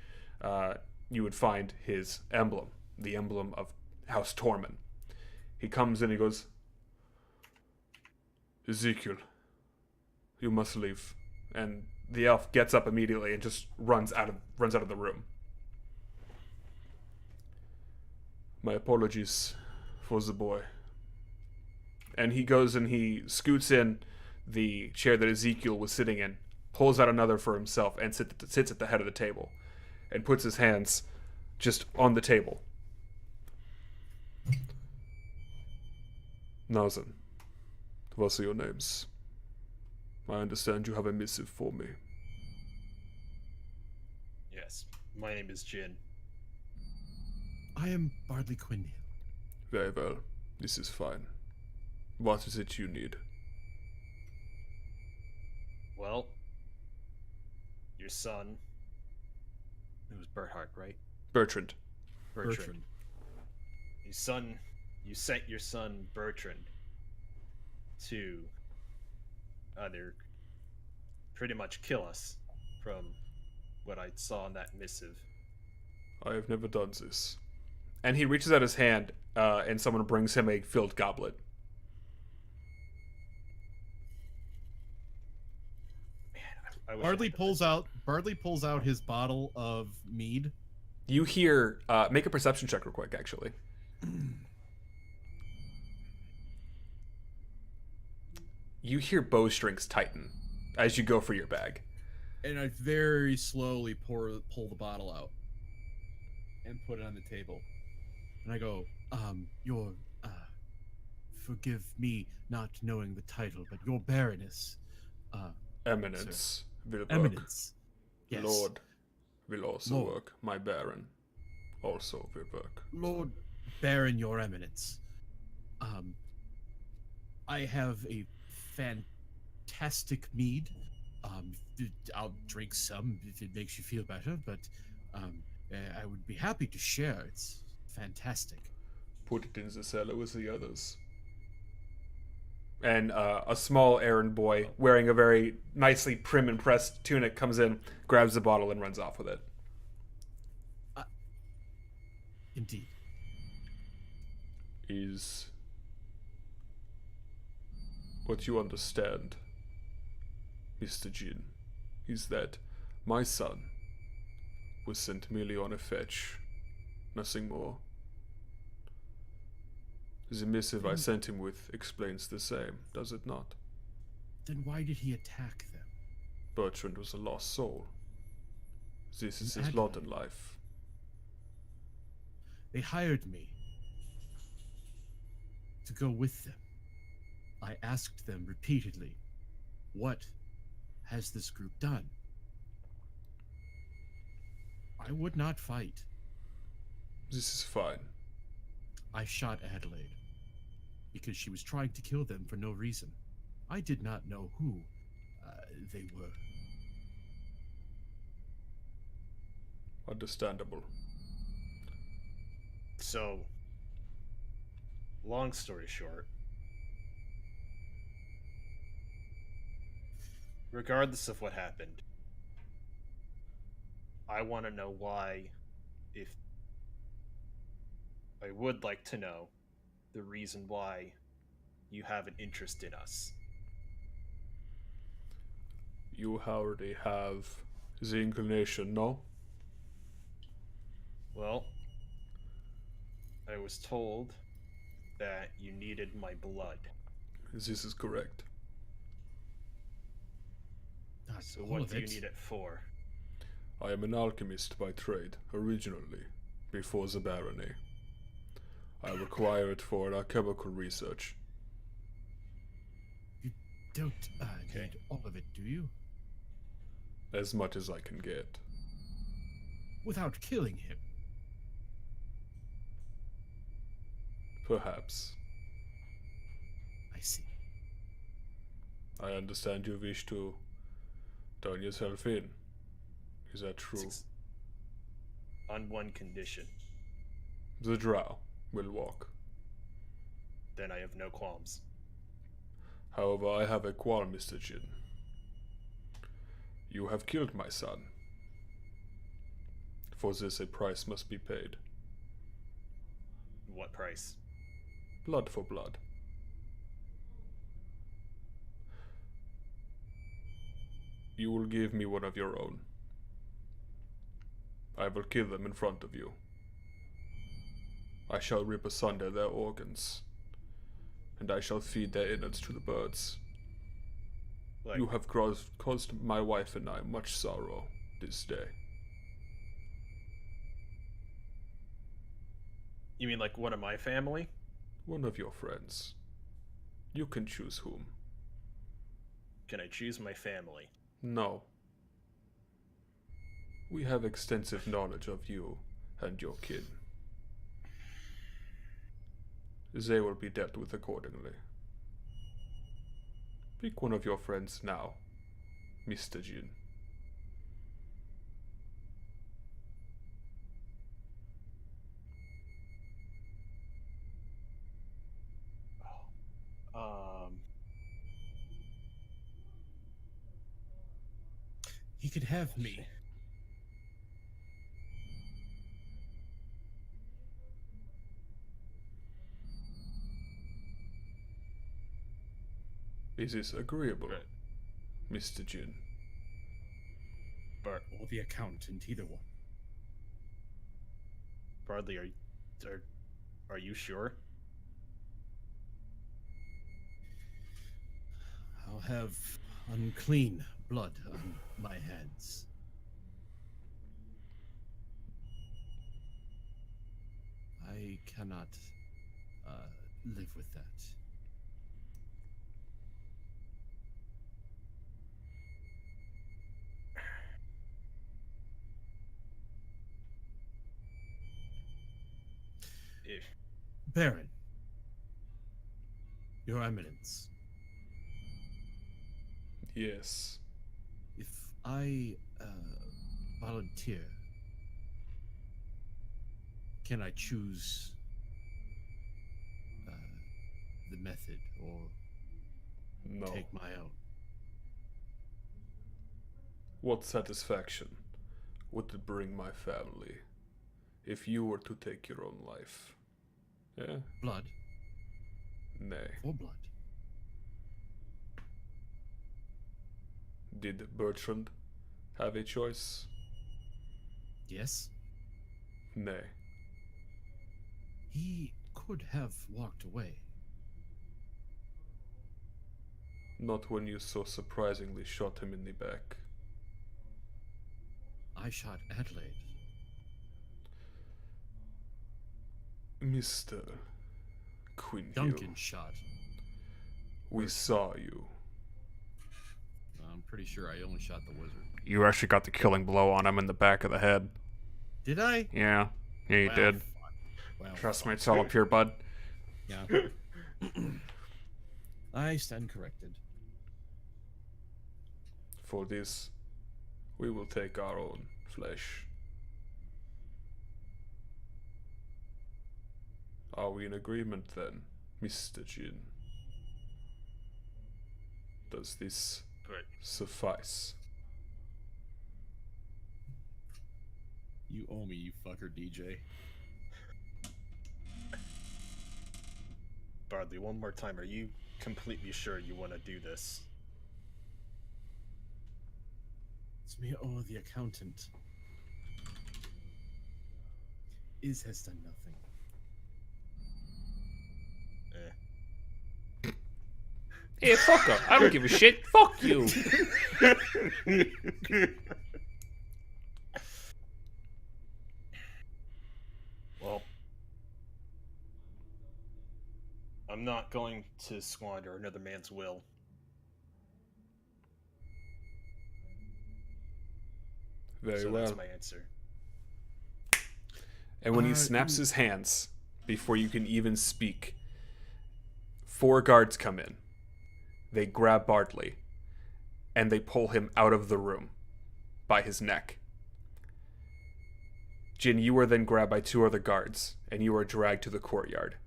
you would find his emblem, the emblem of House Tormund. He comes in and he goes, Ezekiel, you must leave. And the elf gets up immediately and just runs out of the room. My apologies for the boy. And he goes and he scoots in the chair that Ezekiel was sitting in, pulls out another for himself, and sits at the head of the table, and puts his hands just on the table. Now then, what are your names? I understand you have a missive for me. Yes. My name is Jin. I am Bardley Quinn. Very well. This is fine. What is it you need? Well, your son. It was Berthard, right? Bertrand. Bertrand. Your son. You sent your son Bertrand to either pretty much kill us, from what I saw in that missive. I have never done this. And he reaches out his hand, and someone brings him a filled goblet. Man, I wish I Bardley had the pulls out his bottle of mead. You hear, make a perception check real quick, actually. you hear bowstrings tighten as you go for your bag. And I very slowly pull the bottle out and put it on the table. And I go, your, forgive me not knowing the title, but your Baroness, Eminence will work. Eminence. Yes. Lord will also Lord. work. My Baron also will work. Lord Baron, your Eminence. I have a fantastic mead. I'll drink some if it makes you feel better, but I would be happy to share. It's fantastic. Put it in the cellar with the others. And a small errand boy wearing a very nicely prim and pressed tunic comes in, grabs the bottle, and runs off with it. Indeed. Is what you understand, Mr. Jin, is that my son was sent merely on a fetch, nothing more. The missive I sent him with explains the same, does it not? Then why did he attack them? Bertrand was a lost soul. This is An his lot in Adelaide. life. They hired me to go with them. I asked them repeatedly, what has this group done? I would not fight. This is fine. I shot Adelaide because she was trying to kill them for no reason. I did not know who they were. Understandable. So, long story short, regardless of what happened, I want to know why, if I would like to know the reason why you have an interest in us. You already have the inclination, no? Well, I was told that you needed my blood. This is correct. Not So all what of do you it. need it for? I am an alchemist by trade, originally, before the barony. I require it for alchemical research. You don't Okay. need all of it, do you? As much as I can get. Without killing him. Perhaps. I see. I understand you wish to turn yourself in. Is that true? On one condition. The drow will walk. Then I have no qualms. However, I have a qualm, Mr. Jin. You have killed my son. For this a price must be paid. What price? Blood for blood. You will give me one of your own. I will kill them in front of you. I shall rip asunder their organs, and I shall feed their innards to the birds. Like, You have caused my wife and I much sorrow this day. you mean like one of my family? One of your friends. You can choose whom. Can I choose my family? No. We have extensive knowledge of you and your kin. They will be dealt with accordingly. Pick one of your friends now, Mr. Jin. He could have me. Is this agreeable, Right. Mr. Jin? Bar- Or the accountant, either one. Bardley, are you sure? I'll have unclean blood on my hands. I cannot live with that. If Baron, Your Eminence, Yes. if I volunteer, can I choose the method or No. take my own? What satisfaction would it bring my family if you were to take your own life? Yeah? Blood Nay. for blood. Did Bertrand have a choice? Yes, Nay. he could have walked away. Not when you so surprisingly shot him in the back. I shot Adelaide. Mr. Quinhill, Duncan shot. we saw you. I'm pretty sure I only shot the wizard. You actually got the killing blow on him in the back of the head. Did I? Yeah. Yeah, you Well, did. fuck. Well, Trust me, fuck. it's all up here, bud. Yeah. I stand corrected. For this, we will take our own flesh. Are we in agreement then, Mr. Jin? Does this Good. suffice? You owe me, you fucker, DJ. Bardley, one more time. Are you completely sure you want to do this? It's me or the accountant. Is has done nothing. Hey, fuck her. I don't give a shit. Fuck you. Well, I'm not going to squander another man's will. Very So well. that's my answer. And when he snaps his hands, before you can even speak, 4 guards come in. They grab Bardley, and they pull him out of the room by his neck. Jin, you are then grabbed by 2 other guards, and you are dragged to the courtyard.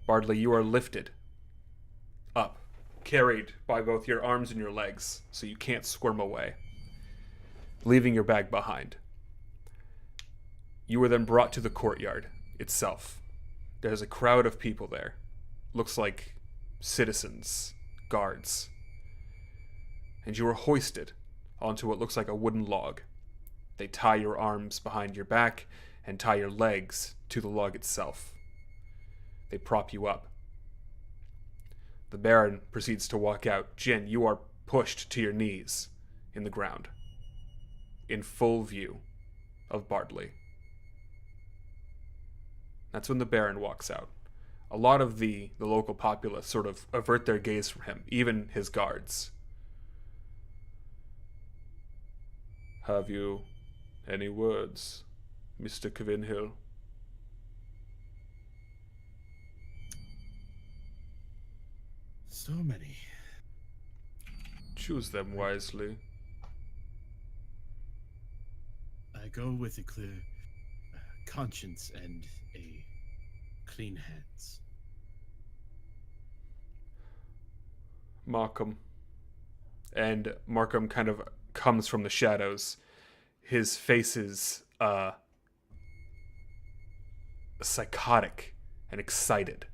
Bardley, you are lifted up, carried by both your arms and your legs, so you can't squirm away, leaving your bag behind. You were then brought to the courtyard itself. There's a crowd of people there. Looks like citizens, guards. And you are hoisted onto what looks like a wooden log. They tie your arms behind your back and tie your legs to the log itself. They prop you up. The Baron proceeds to walk out. Jin, you are pushed to your knees in the ground, in full view of Bardley. That's when the Baron walks out. A lot of the local populace sort of avert their gaze from him, even his guards. Have you any words, Mr. Quinhill? So many. Choose them wisely. I go with a clear conscience and a clean hands. Markham. And Markham kind of comes from the shadows. His face is psychotic and excited.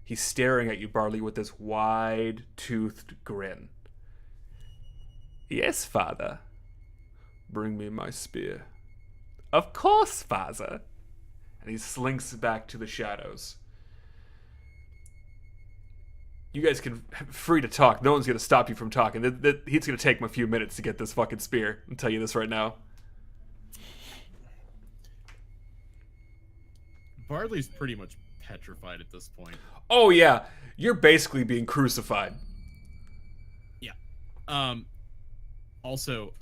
He's staring at you, Bardley, with this wide-toothed grin. Yes, father. Bring me my spear. Of course, father. And he slinks back to the shadows. you guys can free to talk. No one's gonna stop you from talking. He's gonna take him a few minutes to get this fucking spear. I'll tell you this right now. Bardley's pretty much petrified at this point. Oh yeah, you're basically being crucified. Yeah. Also,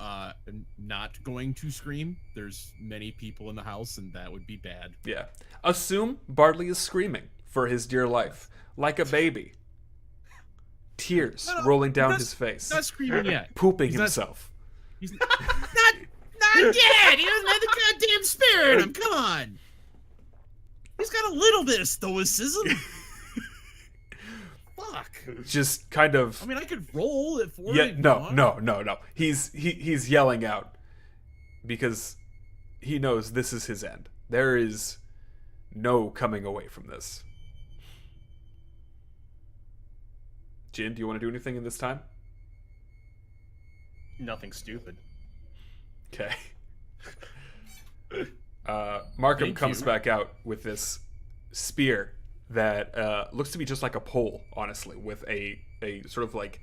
not going to scream. There's many people in the house, and that would be bad. Yeah. Assume Bardley is screaming for his dear life, like a baby. Tears rolling down his face. Not screaming yet. Pooping He's not- himself. He's not dead. He doesn't have the goddamn spirit in him. Come on. He's got a little bit of stoicism. Fuck. Just kind of. I mean, I could roll it for Yeah. you. No. He's yelling out because he knows this is his end. There is no coming away from this. Jin, do you want to do anything in this time? Nothing stupid. Okay. Markham Thank comes you. back out with this spear that looks to be just like a pole, honestly, with a sort of like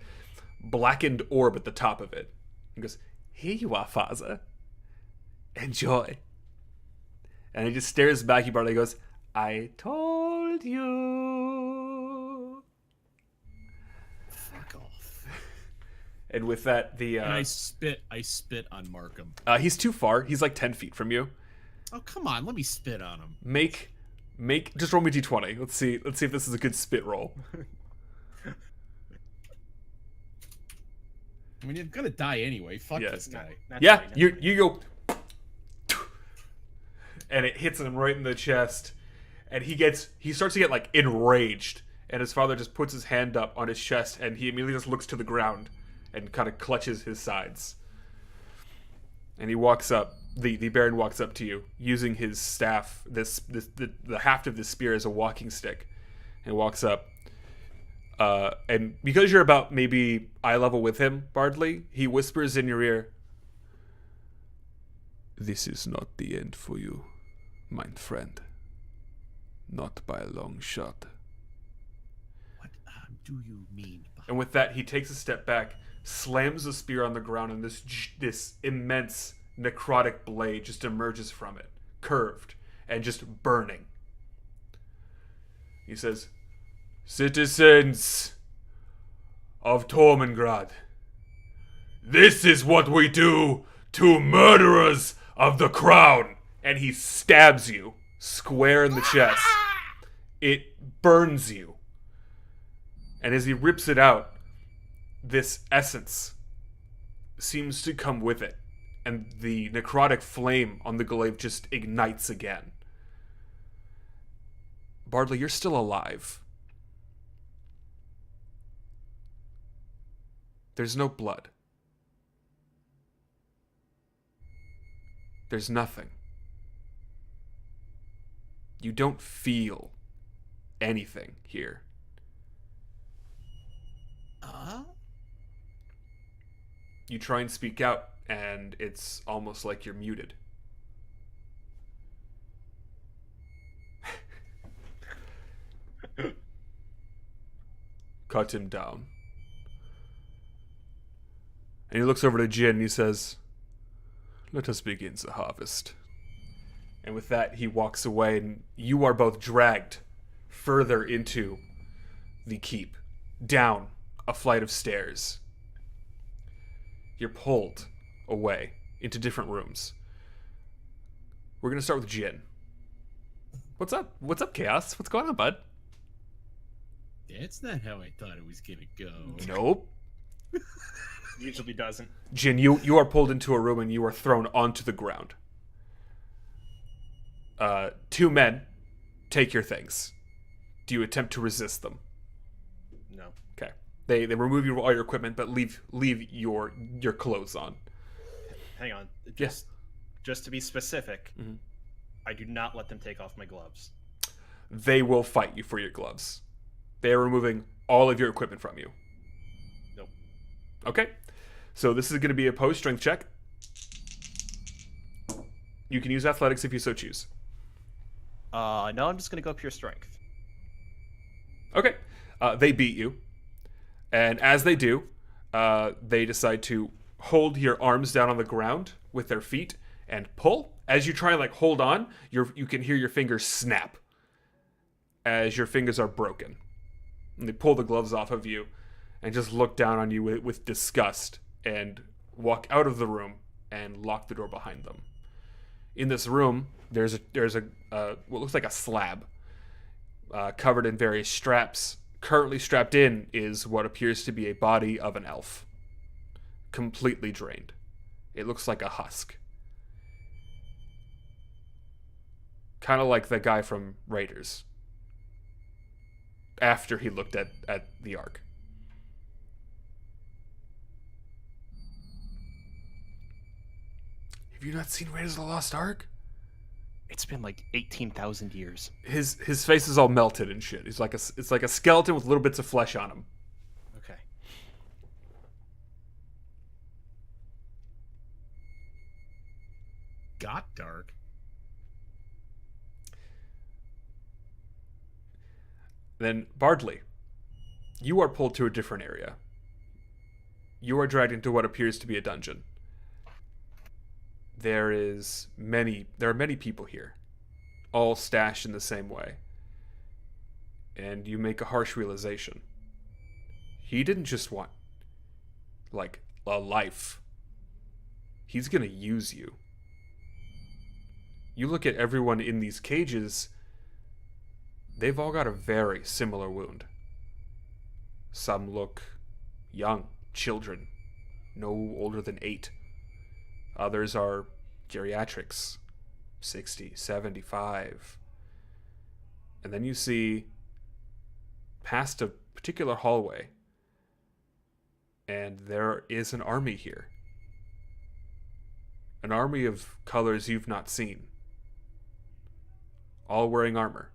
blackened orb at the top of it. He goes, "Here you are, father. Enjoy." And he just stares back at Barley and goes, "I told you." Fuck off. And with that, And I spit on Markham. he's too far. He's like 10 feet from you. Oh, come on. Let me spit on him. Make just roll me d20. Let's see if this is a good spit roll. I mean, you're gonna die anyway. Fuck Yeah. this guy. Yeah, you go, and it hits him right in the chest, and he starts to get like enraged, and his father just puts his hand up on his chest, and he immediately just looks to the ground and kind of clutches his sides, and he walks up. The Baron walks up to you using his staff, the haft of this spear as a walking stick, and walks up. And because you're about maybe eye level with him, Bardley, he whispers in your ear, "This is not the end for you, mein friend. Not by a long shot." What do you mean? And with that, he takes a step back, slams the spear on the ground, and this immense necrotic blade just emerges from it, curved and just burning. He says, "Citizens of Tormengrad, this is what we do to murderers of the crown." And he stabs you square in the chest. It burns you. And as he rips it out, this essence seems to come with it. And the necrotic flame on the glaive just ignites again. Bardley, you're still alive. There's no blood. There's nothing. You don't feel anything here. You try and speak out, and it's almost like you're muted. Cut him down. And he looks over to Jin and he says, "Let us begin the harvest." And with that, he walks away, and you are both dragged further into the keep, down a flight of stairs. You're pulled away into different rooms. We're going to start with Jin. What's up? What's up, Chaos? What's going on, bud? That's not how I thought it was gonna go. Nope. Usually doesn't. Jin, you are pulled into a room and you are thrown onto the ground. Two men take your things. Do you attempt to resist them? No. Okay. They remove all your equipment, but leave your clothes on. Hang on. Yes. Just to be specific, Mhm. I do not let them take off my gloves. They will fight you for your gloves. They are removing all of your equipment from you. Nope. Okay. So this is going to be a opposed strength check. You can use athletics if you so choose. No, I'm just gonna go pure strength. Okay. They beat you. And as they do, they decide to hold your arms down on the ground with their feet and pull. As you try and like hold on, you can hear your fingers snap as your fingers are broken. And they pull the gloves off of you and just look down on you with disgust and walk out of the room and lock the door behind them. In this room, there's a what looks like a slab covered in various straps. Currently strapped in is what appears to be a body of an elf, completely drained. It looks like a husk, kind of like the guy from Raiders after he looked at the Ark. Have you not seen Raiders of the Lost Ark? It's been like 18,000 years. His face is all melted and shit. It's like a skeleton with little bits of flesh on him. Okay. Got dark. Then Bardley, you are pulled to a different area. You are dragged into what appears to be a dungeon. There are many people here, all stashed in the same way. And you make a harsh realization. He didn't just want, like, a life. He's gonna use you. You look at everyone in these cages, they've all got a very similar wound. Some look young, children, no older than 8. Others are geriatrics, 60, 75. And then you see past a particular hallway, and there is an army here. An army of colors you've not seen. All wearing armor.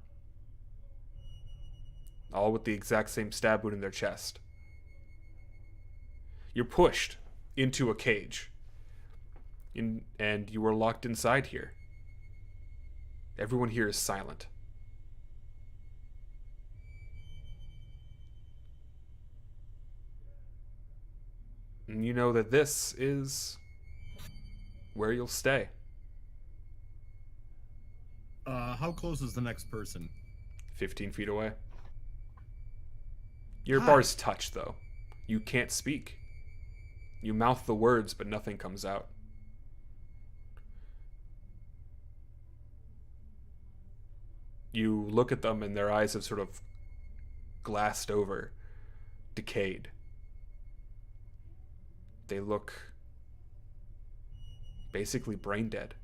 All with the exact same stab wound in their chest. You're pushed into a cage. And you are locked inside here. Everyone here is silent. And you know that this is where you'll stay. How close is the next person? 15 feet away. Your Hi. bars touch, though. You can't speak. You mouth the words, but nothing comes out. You look at them and their eyes have sort of glassed over, decayed. They look basically brain dead.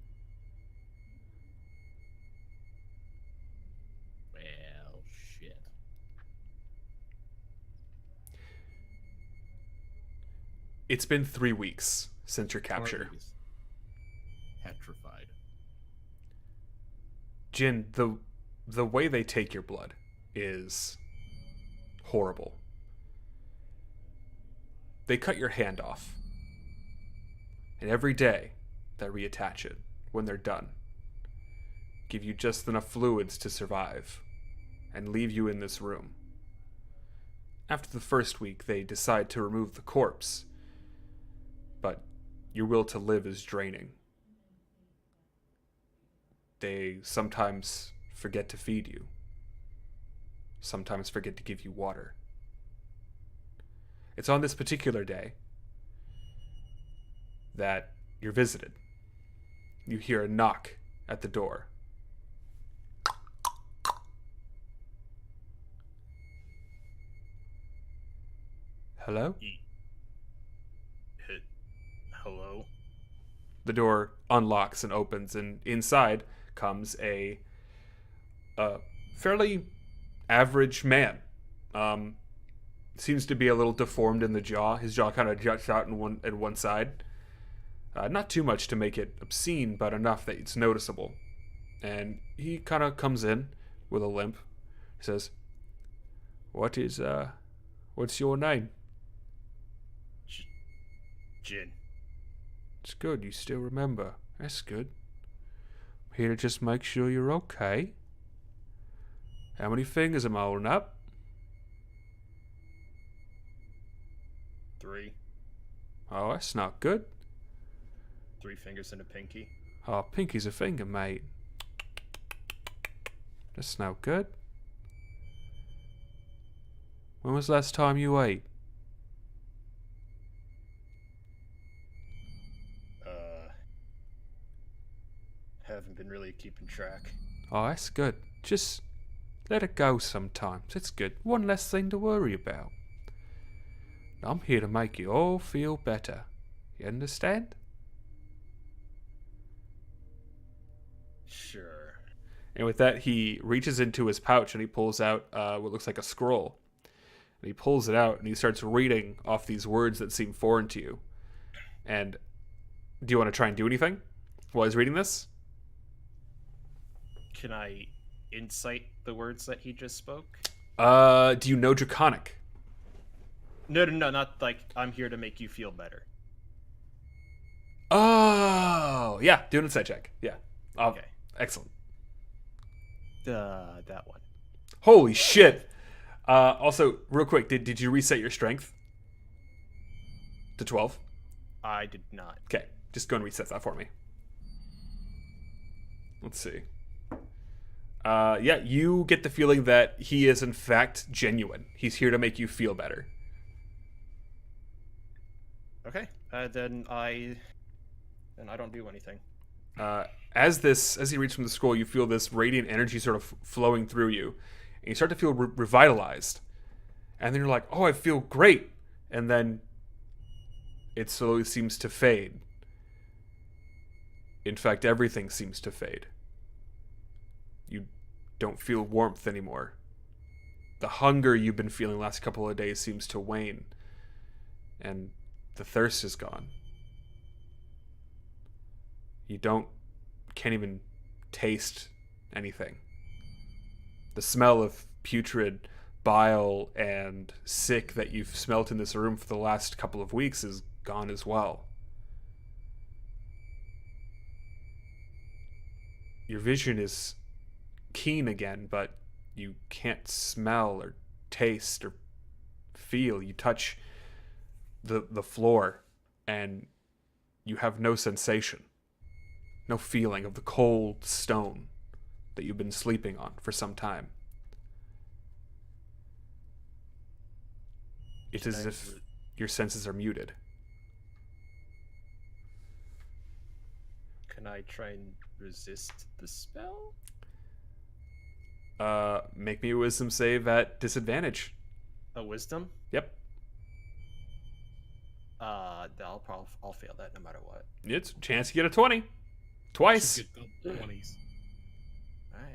Well, shit. It's been 3 weeks since your capture. Parties. Petrified. Jin, the way they take your blood is horrible. They cut your hand off. And every day they reattach it when they're done. Give you just enough fluids to survive and leave you in this room. After the first week, they decide to remove the corpse. But your will to live is draining. They sometimes forget to feed you. Sometimes forget to give you water. It's on this particular day that you're visited. You hear a knock at the door. Hello? Hello? The door unlocks and opens, and inside comes a fairly average man. Seems to be a little deformed in the jaw. His jaw kind of juts out in one side. Not too much to make it obscene, but enough that it's noticeable. And he kind of comes in with a limp. He says, what's your name? Jin. It's good, you still remember. That's good. Here to just make sure you're okay. How many fingers am I holding up? Oh, that's not good. 3 fingers and a pinky. Oh, pinky's a finger, mate. That's not good. When was the last time you ate? Haven't been really keeping track. Oh, that's good. Just let it go sometimes. It's good. One less thing to worry about. I'm here to make you all feel better. You understand? Sure. And with that, he reaches into his pouch and he pulls out what looks like a scroll. And he pulls it out and he starts reading off these words that seem foreign to you. And do you want to try and do anything while he's reading this? Can I insight the words that he just spoke? Do you know Draconic? No, not like I'm here to make you feel better. Oh, yeah. Do an insight check. Yeah. Okay. Excellent. That one. Holy shit. Also, real quick, did you reset your strength to 12? I did not. Okay, just go and reset that for me. Let's see. Yeah, you get the feeling that he is in fact genuine. He's here to make you feel better. Okay. Then I don't do anything. As he reads from the scroll, you feel this radiant energy sort of flowing through you, and you start to feel revitalized. And then you're like, "Oh, I feel great," and then it slowly seems to fade. In fact, everything seems to fade. You don't feel warmth anymore. The hunger you've been feeling the last couple of days seems to wane, and the thirst is gone. You can't even taste anything. The smell of putrid bile and sick that you've smelt in this room for the last couple of weeks is gone as well. Your vision is keen again, but you can't smell or taste or feel. You touch the floor and you have no sensation, no feeling of the cold stone that you've been sleeping on for some time. It's as if your senses are muted. Can I try and resist the spell? Make me a wisdom save at disadvantage. A wisdom? Yep. I'll fail that no matter what. It's a chance you get a 20. Twice. Should get double 20s. Alright.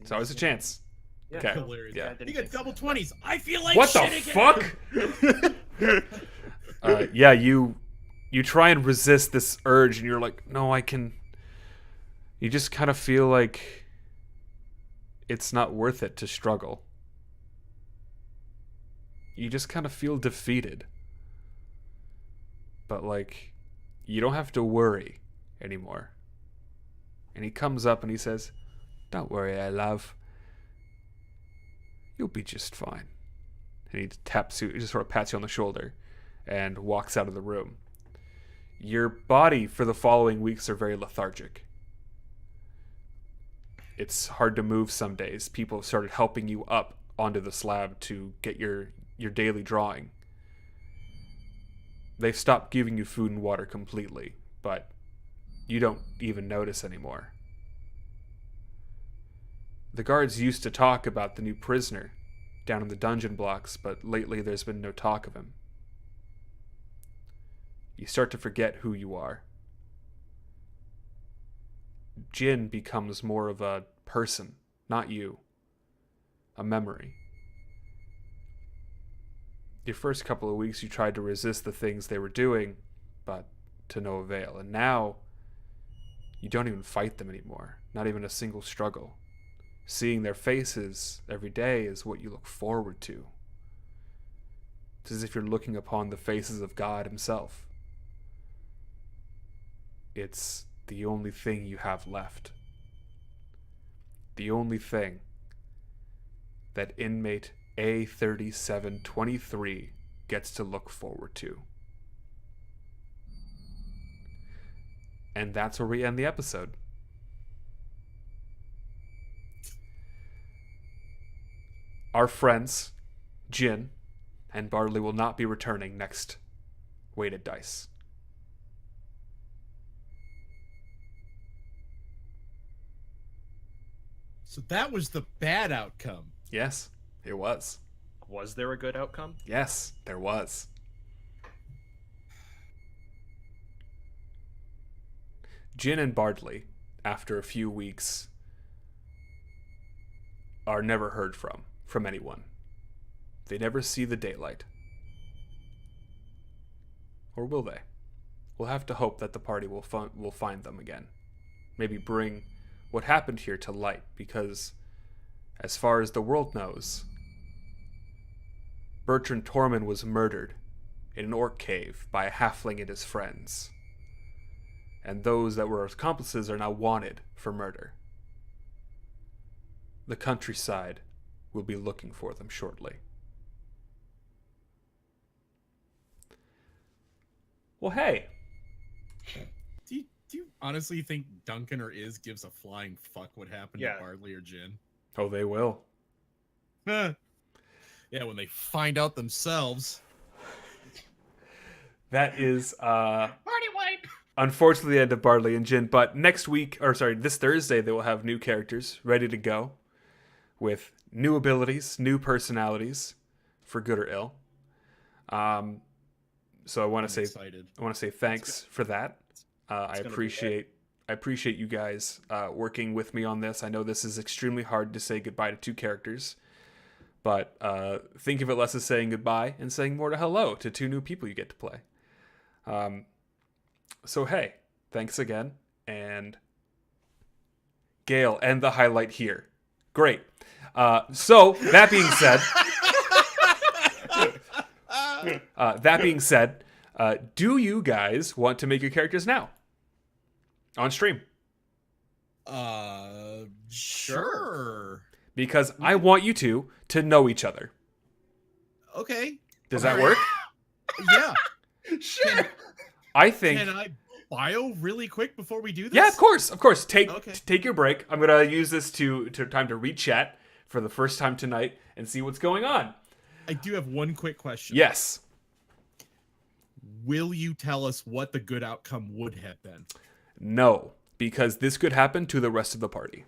It's always a chance. Yeah, Okay. Hilarious. Yeah. I didn't You get think double that. 20s. I feel like What the shit again. fuck? Yeah, you try and resist this urge, and you're like, no, I can. You just kind of feel like it's not worth it to struggle. You just kind of feel defeated. But, like, you don't have to worry anymore. And he comes up and he says, "Don't worry, I love. You'll be just fine." And he taps you, he just sort of pats you on the shoulder and walks out of the room. Your body for the following weeks are very lethargic. It's hard to move some days. People have started helping you up onto the slab to get your daily drawing. They've stopped giving you food and water completely, but you don't even notice anymore. The guards used to talk about the new prisoner down in the dungeon blocks, but lately there's been no talk of him. You start to forget who you are. Jin becomes more of a person, not you. A memory. Your first couple of weeks you tried to resist the things they were doing, but to no avail. And now, you don't even fight them anymore. Not even a single struggle. Seeing their faces every day is what you look forward to. It's as if you're looking upon the faces of God himself. It's the only thing you have left. The only thing that inmate A3723 gets to look forward to. And that's where we end the episode. Our friends, Jin and Bardley, will not be returning next Weighted Dice. So that was the bad outcome. Yes, it was. Was there a good outcome? Yes, there was. Jin and Bardley, after a few weeks, are never heard from anyone. They never see the daylight. Or will they? We'll have to hope that the party will find them again. Maybe bring what happened here to light, because as far as the world knows, Bertrand Tormund was murdered in an orc cave by a halfling and his friends. And those that were accomplices are now wanted for murder. The countryside will be looking for them shortly. Well, hey. Do you honestly think Duncan or Iz gives a flying fuck what happened Yeah. to Bardley or Jin? Oh, they will. Yeah, when they find out themselves. That is, Party wipe! unfortunately, the end of Bardley and Jin. But this Thursday, they will have new characters ready to go with new abilities, new personalities, for good or ill. So I want to say thanks for that. I appreciate you guys working with me on this. I know this is extremely hard to say goodbye to two characters, but think of it less as saying goodbye and saying more to hello to two new people you get to play. So hey, thanks again, and Gale, end the highlight here. Great. So that being said, do you guys want to make your characters now on stream? Sure. Because I want you two to know each other. Okay. Does that work? Yeah. Sure! I think. Can I bio really quick before we do this? Yeah, of course. Okay. Take your break. I'm gonna use this to time to read chat for the first time tonight and see what's going on. I do have one quick question. Yes. Will you tell us what the good outcome would have been? No, because this could happen to the rest of the party.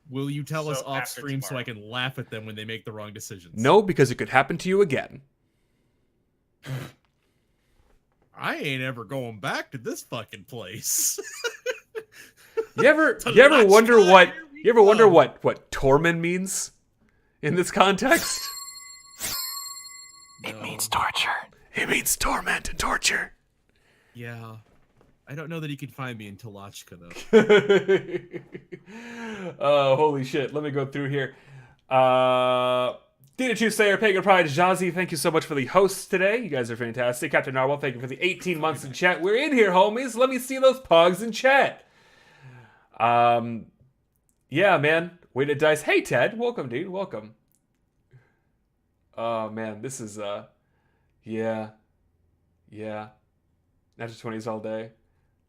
Will you tell us So off after stream so tomorrow. I can laugh at them when they make the wrong decisions? No, because it could happen to you again. I ain't ever going back to this fucking place. You ever The wonder last time what Tormund means in this context? It means torture. It means torment and torture. Yeah. I don't know that he could find me in Talachka, though. Oh, holy shit. Let me go through here. Dina Tusayer, Pagan Pride, Jazzy, thank you so much for the hosts today. You guys are fantastic. Captain Narwhal, thank you for the 18 months in chat. We're in here, homies. Let me see those pogs in chat. Yeah, man. Weighted Dice. Hey, Ted. Welcome, dude. Welcome. Oh, man. This is, yeah. Natural 20s all day.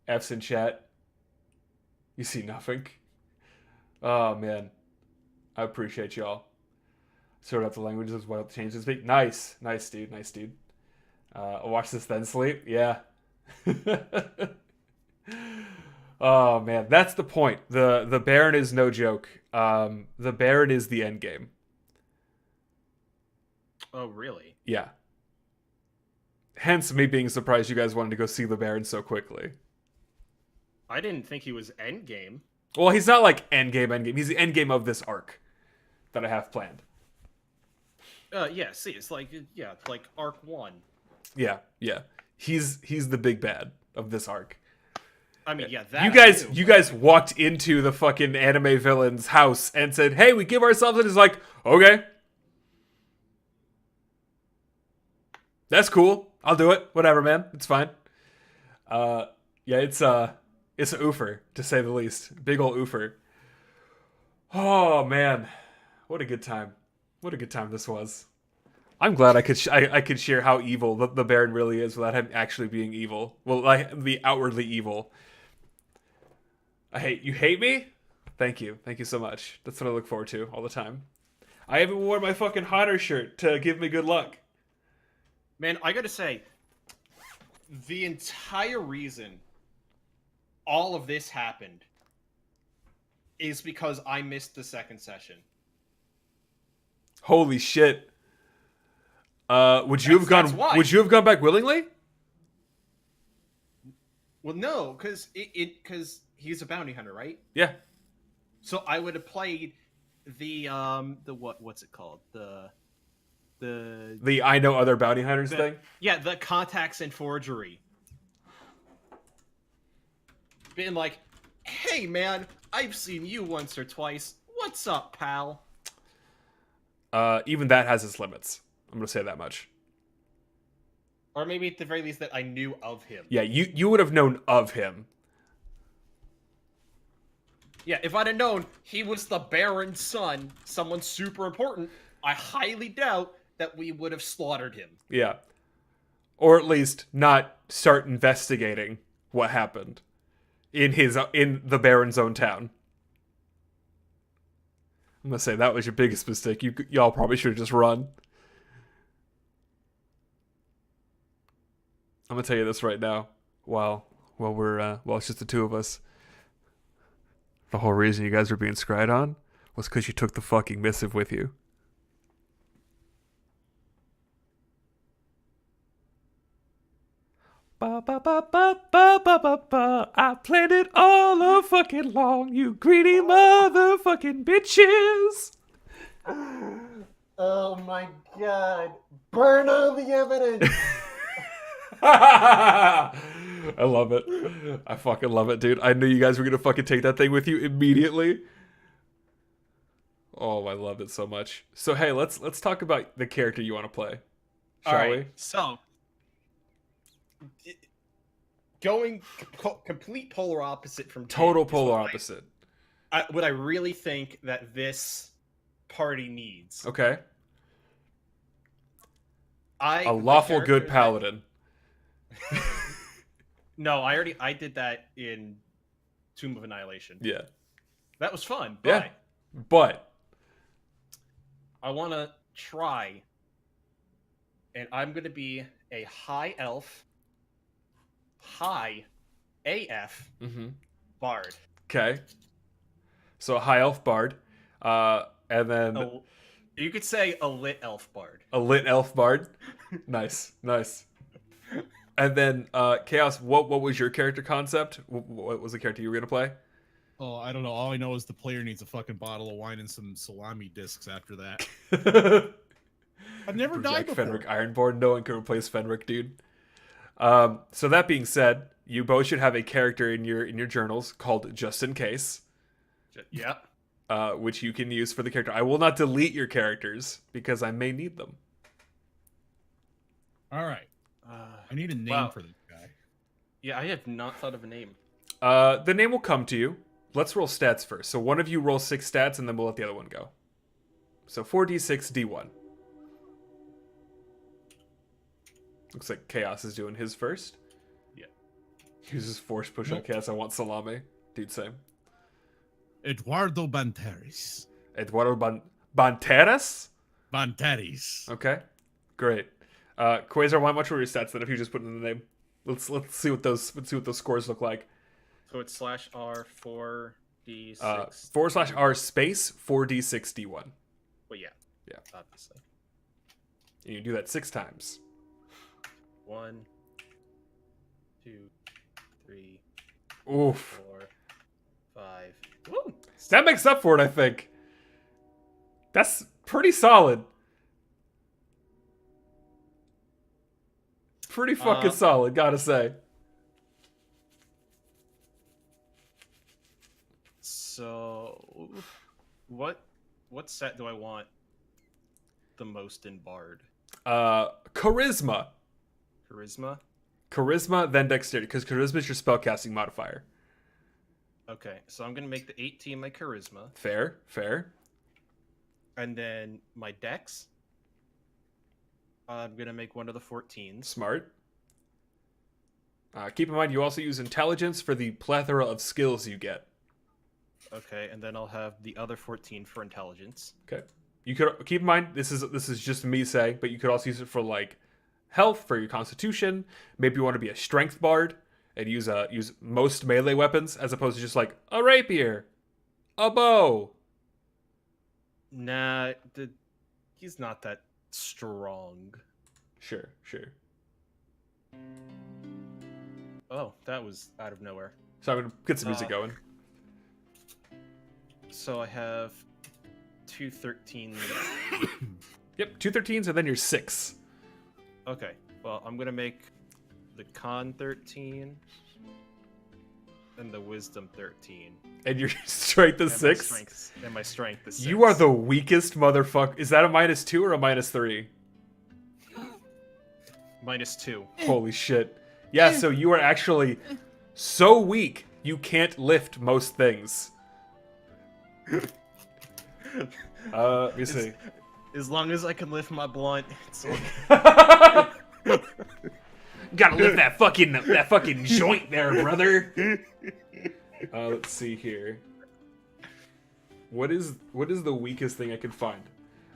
F's in chat. You see nothing. Oh, man. I appreciate y'all. Sort out the languages as well to change to speak. Nice, dude. Watch this then sleep. Yeah. Oh man, that's the point. The Baron is no joke. The Baron is the end game. Oh, really? Yeah. Hence me being surprised you guys wanted to go see the Baron so quickly. I didn't think he was endgame. Well, he's not like end game. He's the end game of this arc that I have planned. Yeah, see, it's like arc 1. Yeah. He's the big bad of this arc. I mean, yeah, that You guys walked into the fucking anime villain's house and said, "Hey, we give ourselves," and it's like, okay, that's cool. I'll do it. Whatever, man. It's fine. Yeah, it's a oofer, to say the least. Big ol' oofer. Oh man, what a good time. What a good time this was. I'm glad I could share how evil the Baron really is without him actually being evil. Well, like, be outwardly evil. You hate me? Thank you. Thank you so much. That's what I look forward to all the time. I even wore my fucking Hunter shirt to give me good luck. Man, I gotta say, the entire reason all of this happened is because I missed the second session. Holy shit. Would you That's why. Would you have gone back willingly? Well, no, because because he's a bounty hunter, right? Yeah. So I would have played the what's it called? The I know other bounty hunters thing? Yeah, the contacts and forgery. Being like, hey man, I've seen you once or twice. What's up, pal? Even that has its limits. I'm gonna say that much. Or maybe at the very least that I knew of him. Yeah, you would have known of him. Yeah, if I'd have known he was the Baron's son, someone super important, I highly doubt that we would have slaughtered him. Yeah. Or at least not start investigating what happened in the Baron's own town. I'm gonna say that was your biggest mistake. Y'all probably should have just run. I'm gonna tell you this right now. While it's just the two of us. The whole reason you guys were being scryed on was because you took the fucking missive with you. Ba ba ba ba ba ba ba ba. I planned it all fucking long, you greedy motherfucking bitches. Oh my god. Burn all the evidence! I love it. I fucking love it, dude. I knew you guys were gonna fucking take that thing with you immediately. Oh, I love it so much. So hey, let's talk about the character you want to play, shall we? So going complete polar opposite from Jin Total is polar what opposite. what I really think that this party needs. Okay. A the lawful character good that- paladin. No, I did that in Tomb of Annihilation. Yeah. That was fun. Yeah. But But I want to try, and I'm going to be a high elf, high AF bard. okay. So a high elf bard, and then You could say a lit elf bard. a lit elf bard. Nice. And then Chaos. What was your character concept? What was the character you were gonna play? Oh, I don't know. All I know is the player needs a fucking bottle of wine and some salami discs after that. I've never died before. Fenric Ironborn. No one can replace Fenric, dude. So that being said, you both should have a character in your journals called Just in Case. Yeah. Which you can use for the character. I will not delete your characters because I may need them. All right. I need a name wow. for this guy. Yeah, I have not thought of a name. The name will come to you. Let's roll stats first. So one of you roll 6 stats, and then we'll let the other one go. So 4d6, d1. Looks like Chaos is doing his first. Yeah. Uses force push on Chaos. I want salami. Dude, same. Eduardo Banteris. Eduardo Banteras? Banteris. Okay. Great. Quasar, why much were your stats then if you just put in the name? Let's see what those scores look like. So it's /R 4d6. /R space 4d6 d1. Well, yeah. Yeah. Obviously. And you do that 6 times. 1, 2, 3, Oof. 4, 5. Woo! That makes up for it, I think. That's pretty solid. Pretty fucking solid, gotta say. So, what set do I want the most in Bard? Charisma. Charisma? Then dexterity, because charisma is your spellcasting modifier. Okay, so I'm gonna make the 18 my charisma, Fair. and then my dex. I'm gonna make one of the 14s. Smart. Keep in mind, you also use intelligence for the plethora of skills you get Okay, and then I'll have the other 14 for intelligence. Okay. You could keep in mind this is just me saying, but you could also use it for like health, for your constitution. Maybe you want to be a strength bard and use most melee weapons as opposed to just like a rapier, a bow. Nah, he's not that strong. Sure. Oh, that was out of nowhere. So I'm gonna get some music going. So I have 213. Yep, 2 13s and then you're 6. Okay, well, I'm gonna make the con 13 and the wisdom 13. And your strength is And 6. My strength is 6. You are the weakest motherfucker. Is that a -2 or a -3? -2. Holy shit. Yeah, so you are actually so weak you can't lift most things. Let me see. As long as I can lift my blunt, it's okay. Gotta lift that fucking joint there, brother. Let's see here. What is the weakest thing I can find?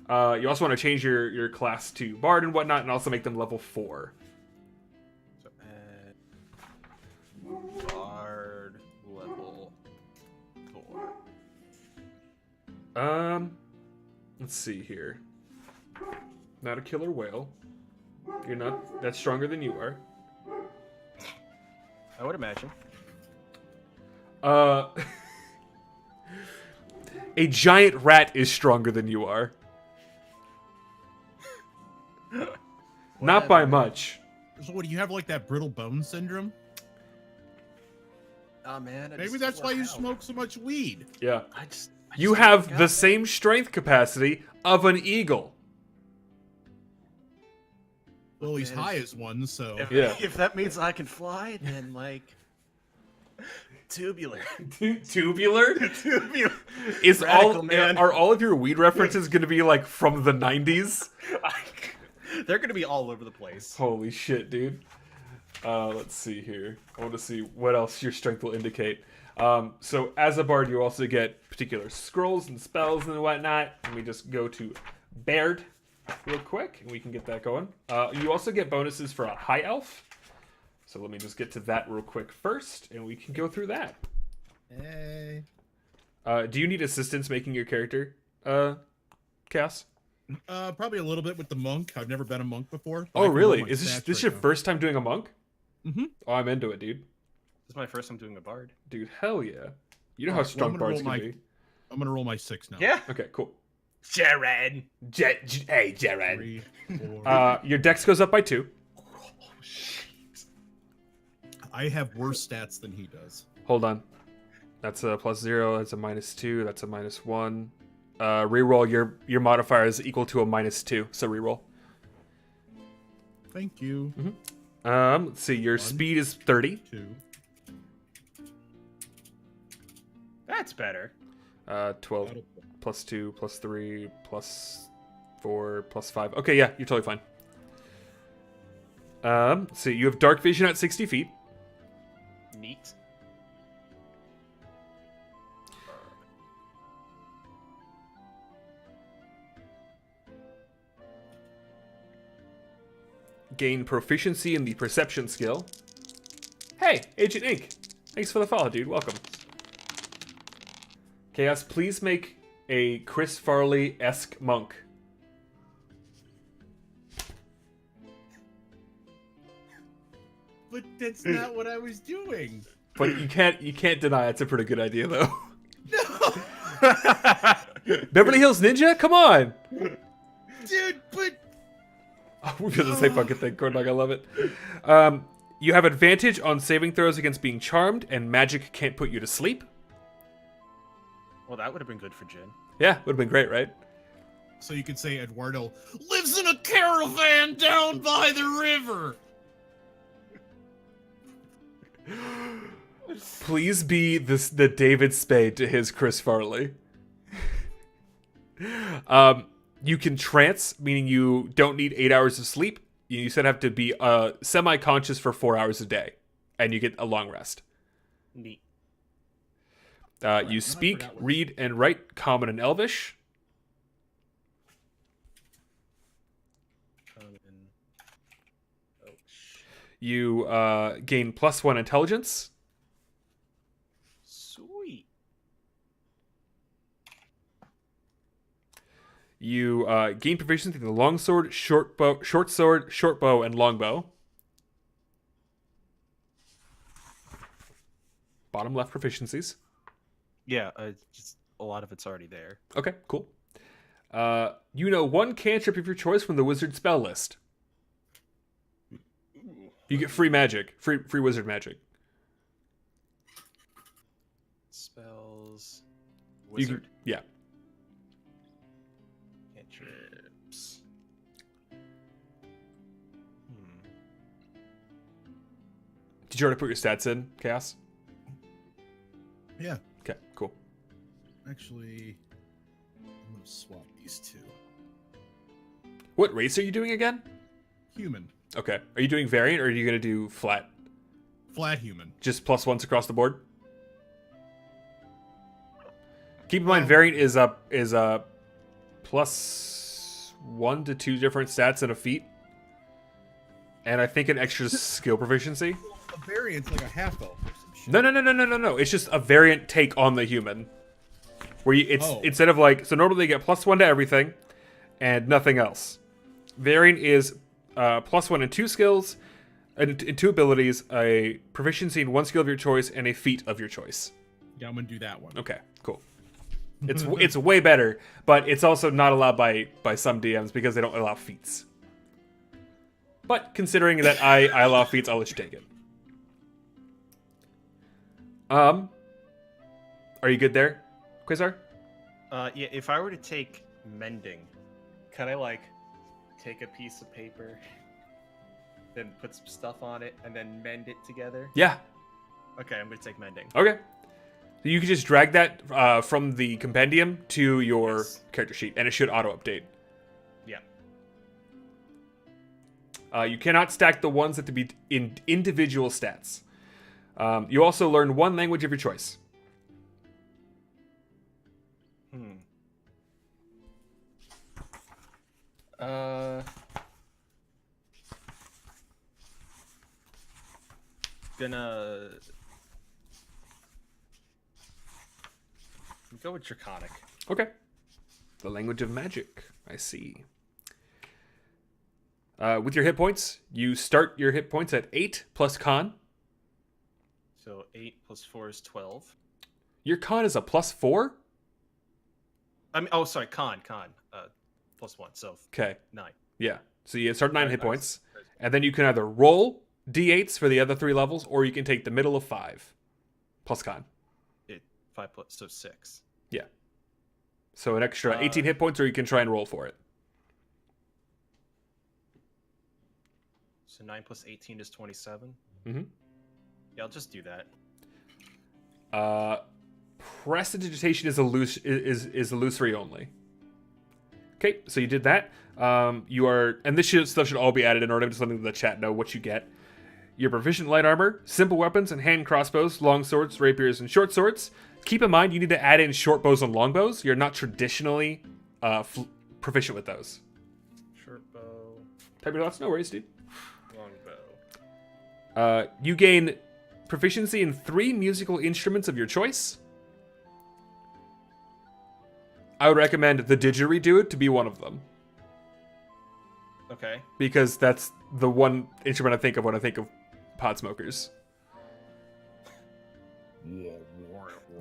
You also want to change your class to bard and whatnot, and also make them level 4. So, bard level 4. Let's see here. Not a killer whale. You're not that stronger than you are. I would imagine. A giant rat is stronger than you are. Not by much. So what, do you have like that brittle bone syndrome? Oh man. Maybe that's why you smoke so much weed. Yeah. I just You have the same strength capacity of an eagle. Well, he's high as one, so... Yeah. If that means I can fly, then like tubular. Tubular? Tubular. Is Radical, all man. Are all of your weed references going to be like from the 90s? They're gonna be all over the place. Holy shit, dude. Let's see here. I want to see what else your strength will indicate. So as a bard, you also get particular scrolls and spells and whatnot. And we just go to Baird real quick, and we can get that going. You also get bonuses for a high elf. So let me just get to that real quick first, and we can go through that. Hey. Do you need assistance making your character, Cass? Probably a little bit with the monk. I've never been a monk before. Oh, really? Is this your first? first time doing a monk? Mm-hmm. Oh, I'm into it, dude. This is my first time doing a bard. Dude, hell yeah. You know how Alright, well, strong I'm gonna bards roll can my- be. I'm gonna roll my 6 now. Yeah. Okay, cool. Jared. Hey, Jared. 3, 4. Your dex goes up by 2. I have worse stats than he does. Hold on. That's a +0. That's a -2. That's a -1. Reroll. Your modifier is equal to a -2. So reroll. Thank you. Let's see. Your speed is 30. 2. That's better. 12 +2 +3 +4 +5. Okay, yeah, you're totally fine. So you have dark vision at 60 feet. Neat. Gain proficiency in the perception skill. Hey, Agent Ink. Thanks for the follow, dude. Welcome. Chaos, please make a Chris Farley-esque monk. But that's not what I was doing. But you can't deny it's a pretty good idea, though. Beverly Hills Ninja? Come on! Dude, but... We're doing the same fucking thing, Corndog. I love it. You have advantage on saving throws against being charmed, and magic can't put you to sleep. Well, that would have been good for Jin. Yeah, would have been great, right? So you could say Eduardo lives in a caravan down by the river. Please be the David Spade to his Chris Farley. You can trance, meaning you don't need 8 hours of sleep. You said have to be semi-conscious for 4 hours a day, and you get a long rest. Neat. You speak, read, and write Common and Elvish. You gain +1 intelligence. Sweet. You gain proficiency in the longsword, short sword, short bow, and longbow. Bottom left proficiencies. Yeah, just a lot of it's already there. Okay, cool. You know one cantrip of your choice from the wizard spell list. You get free magic, free wizard magic. Spells. You Wizard. can, yeah. Cantrips. Did you already put your stats in, Chaos? Yeah. Okay, cool. Actually, I'm gonna swap these two. What race are you doing again? Human. Okay. Are you doing variant or are you going to do flat? Flat human. Just +1s across the board? Keep in mind, variant is a +1 to 2 different stats and a feat. And I think an extra skill proficiency. A variant's like a half elf or some shit. No. It's just a variant take on the human. Where instead of like, so normally you get +1 to everything and nothing else. Variant is +1 in 2 skills, and in 2 abilities, a proficiency in 1 skill of your choice, and a feat of your choice. Yeah, I'm gonna do that one. Okay, cool. It's way better, but it's also not allowed by some DMs because they don't allow feats. But considering that I allow feats, I'll let you take it. Are you good there, Quasar? Yeah, if I were to take mending, can I like take a piece of paper, then put some stuff on it, and then mend it together? Yeah. Okay, I'm gonna take mending. Okay. So you can just drag that from the compendium to your character sheet, and it should auto-update. Yeah. You cannot stack the ones that to be in individual stats. You also learn 1 language of your choice. Gonna go with Draconic. Okay. The language of magic. I see. With your hit points, you start your hit points at 8 plus con. So 8 plus 4 is 12. Your con is a +4? I mean, oh, sorry, con. Plus 1, so Okay. 9. Yeah. So you start 9 Right, hit nice. points. And then you can either roll d8s for the other 3 levels, or you can take the middle of 5 plus con. 5 plus, so 6. Yeah. So an extra 18 hit points, or you can try and roll for it. So 9 plus 18 is 27. Mm-hmm. Yeah, I'll just do that. Prestidigitation is illusory only. Okay, so you did that. You are, and this stuff should all be added in order to letting the chat know what you get. You're proficient in light armor, simple weapons and hand crossbows, long swords, rapiers, and short swords. Keep in mind, you need to add in short bows and long bows. You're not traditionally proficient with those. Short bow, Type your thoughts, no worries, dude. long bow. You gain proficiency in 3 musical instruments of your choice. I would recommend the didgeridoo to be one of them. Okay. Because that's the one instrument I think of when I think of pot smokers.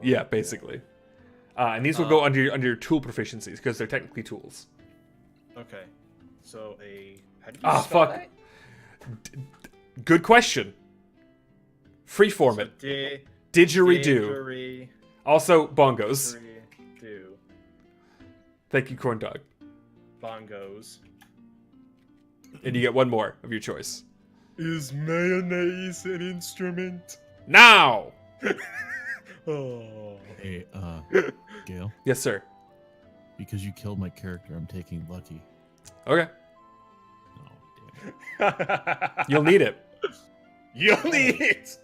Yeah, basically. And these will go under your tool proficiencies because they're technically tools. Okay. So how do you spell Fuck. that? Good question. Freeform it. Didgeridoo. Also bongos. Didgeridoo. Thank you, Corn Dog. Bongos. And you get 1 more of your choice. Is mayonnaise an instrument? Now! Oh. Hey, Gale, Yes, sir. because you killed my character, I'm taking Lucky. Okay. Oh, damn it. You'll need it. You'll need it.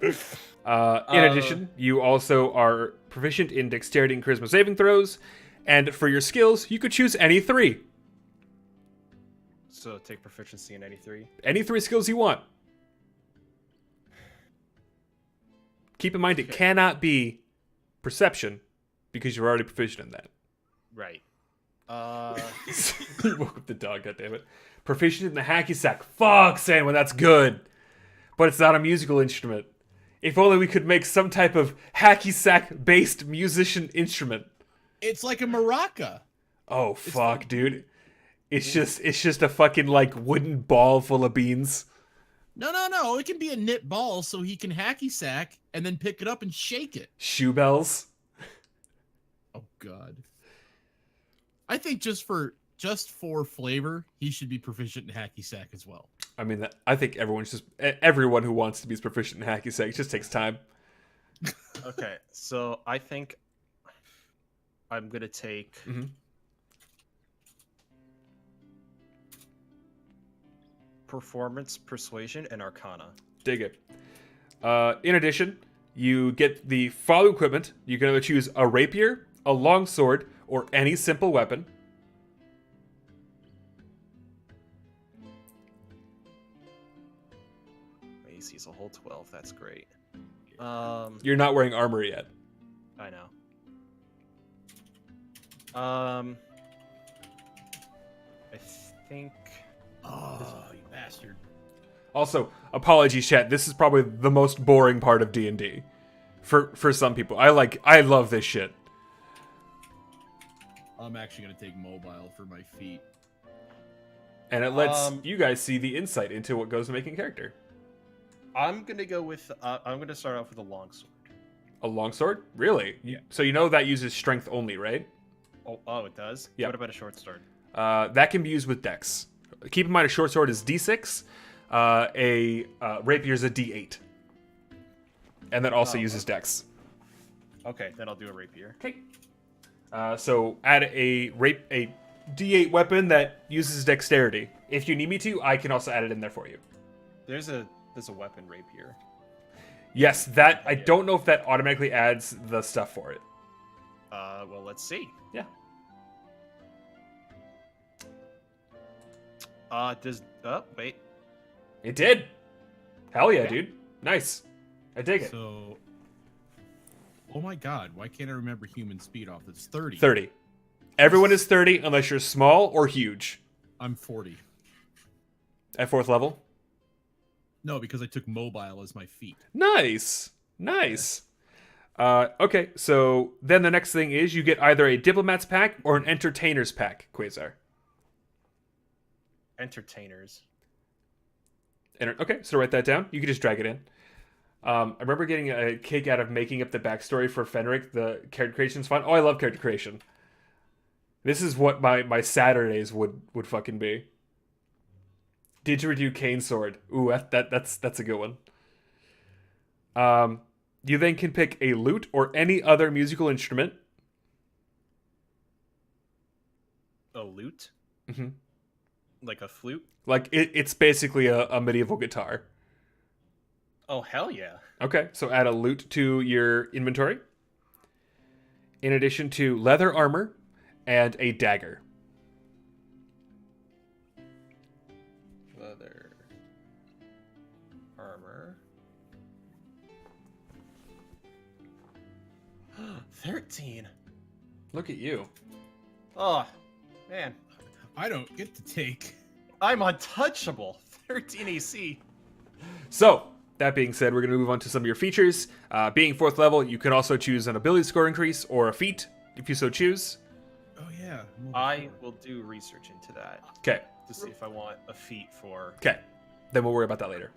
In addition, you also are proficient in dexterity and charisma saving throws, and for your skills, you could choose any 3. So take proficiency in any 3. Any 3 skills you want. Keep in mind, it cannot be perception, because you're already proficient in that. Right. You woke up the dog, goddammit. Proficient in the hacky sack. Fuck, Sandwin, that's good. But it's not a musical instrument. If only we could make some type of hacky sack based musician instrument. It's like a maraca. Oh fuck, dude. It's just a fucking like wooden ball full of beans. No. It can be a knit ball so he can hacky sack and then pick it up and shake it. Shoe bells. Oh god. I think just for flavor, he should be proficient in hacky sack as well. I mean, I think everyone who wants to be proficient in hacky sack, it just takes time. Okay, so I think I'm gonna take performance, persuasion, and arcana. Dig it. In addition, you get the following equipment. You can either choose a rapier, a longsword, or any simple weapon. AC's a whole 12. That's great. You're not wearing armor yet. I know. I think. Oh, you bastard. Also, apologies, chat. This is probably the most boring part of D&D for some people. I love this shit. I'm actually gonna take mobile for my feet. And it lets you guys see the insight into what goes to making a character. I'm gonna go with. I'm gonna start off with a longsword. A longsword? Really? Yeah. So you know that uses strength only, right? Oh, it does. Yeah. What about a short sword? That can be used with dex. Keep in mind, a short sword is D6. A rapier is a D8. And that also uses dex. Okay, then I'll do a rapier. Okay. So add a D8 weapon that uses dexterity. If you need me to, I can also add it in there for you. There's a weapon rapier. Yes, that I don't know if that automatically adds the stuff for it. Well, let's see. Yeah. Wait. It did. Hell yeah, Okay. dude. Nice. I dig it. So, oh my god, why can't I remember human speed off? It's 30. 30. Everyone is 30 unless you're small or huge. I'm 40. At 4th level. No, because I took mobile as my feet. Nice. Okay, so then the next thing is you get either a diplomat's pack or an entertainer's pack, Quasar. Entertainers. Okay, so write that down. You can just drag it in. I remember getting a kick out of making up the backstory for Fenric. The character creation's fun. Oh, I love character creation. This is what my Saturdays would fucking be. Didgeridoo cane sword. Ooh, that's a good one. You then can pick a lute or any other musical instrument. A lute? Mm-hmm. Like a flute? Like it's basically a medieval guitar. Oh, hell yeah. Okay, so add a lute to your inventory. In addition to leather armor and a dagger. Leather armor. 13. Look at you. Oh, man. I don't get to take. I'm untouchable. 13 AC. So, that being said, we're going to move on to some of your features. Being 4th level, you can also choose an ability score increase or a feat, if you so choose. Oh yeah. I will do research into that Okay, to see if I want a feat for. okay. Then we'll worry about that later.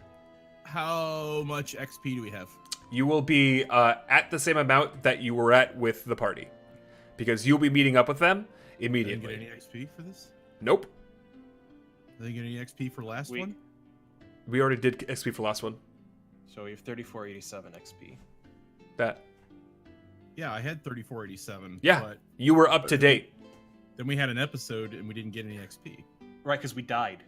How much XP do we have? You will be at the same amount that you were at with the party. Because you'll be meeting up with them Did I immediately. get any XP for this? Nope. Did I get any XP for last one? We already did XP for last one. So we have 3487 XP. That. Yeah, I had 3487. Yeah. But You were up to date. then we had an episode and we didn't get any XP. Right, because we died.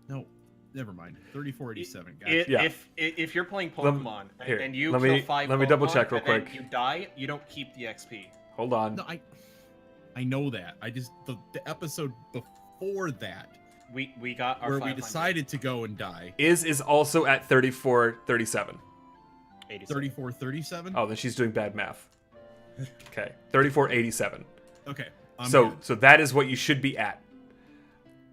No. Never mind. 3487. Gotcha. If you're playing Lem- Pokemon here, and you let kill me- 5 let me double Pokemon check real and then quick. you die, you don't keep the XP. Hold on. No, I know that. I just the episode before that We got our where 500. we decided to go and die. Is also at 3437. 87. 3437. Oh, then she's doing bad math. Okay, 3487. Okay. I'm So good. that is what you should be at.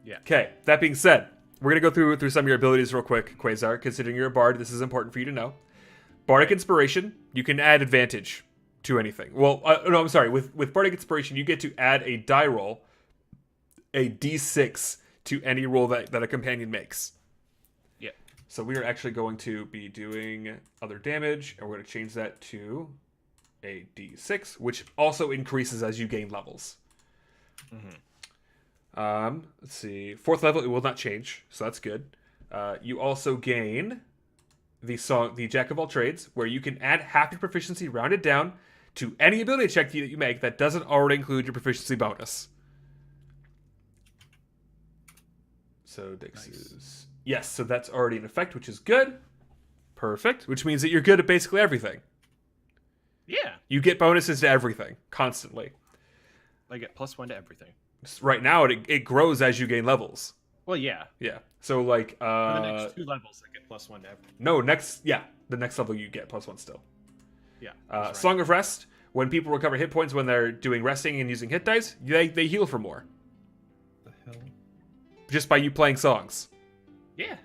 Yeah. Okay. That being said, we're gonna go through some of your abilities real quick, Quasar. Considering you're a bard, this is important for you to know. Bardic Inspiration, you can add advantage to anything. Well, no, I'm sorry. With Bardic Inspiration, you get to add a die roll, a d6 to any roll that a companion makes. Yeah. So we are actually going to be doing other damage, and we're going to change that to a d6, which also increases as you gain levels. Let's see. 4th level, it will not change, so that's good. You also gain the Jack of all trades, where you can add half your proficiency rounded down to any ability check that you make that doesn't already include your proficiency bonus. So Dex is... Yes, so that's already in effect, which is good. Perfect. Which means that you're good at basically everything. Yeah. You get bonuses to everything, constantly. I get +1 to everything. Right now, it grows as you gain levels. Well, yeah. Yeah. So, like... For the next 2 levels, I get +1 to everything. No, the next level you get +1 still. Yeah. that's right. Song of Rest, when people recover hit points when they're doing resting and using hit dice, they heal for more. The hell? Just by you playing songs. Yeah.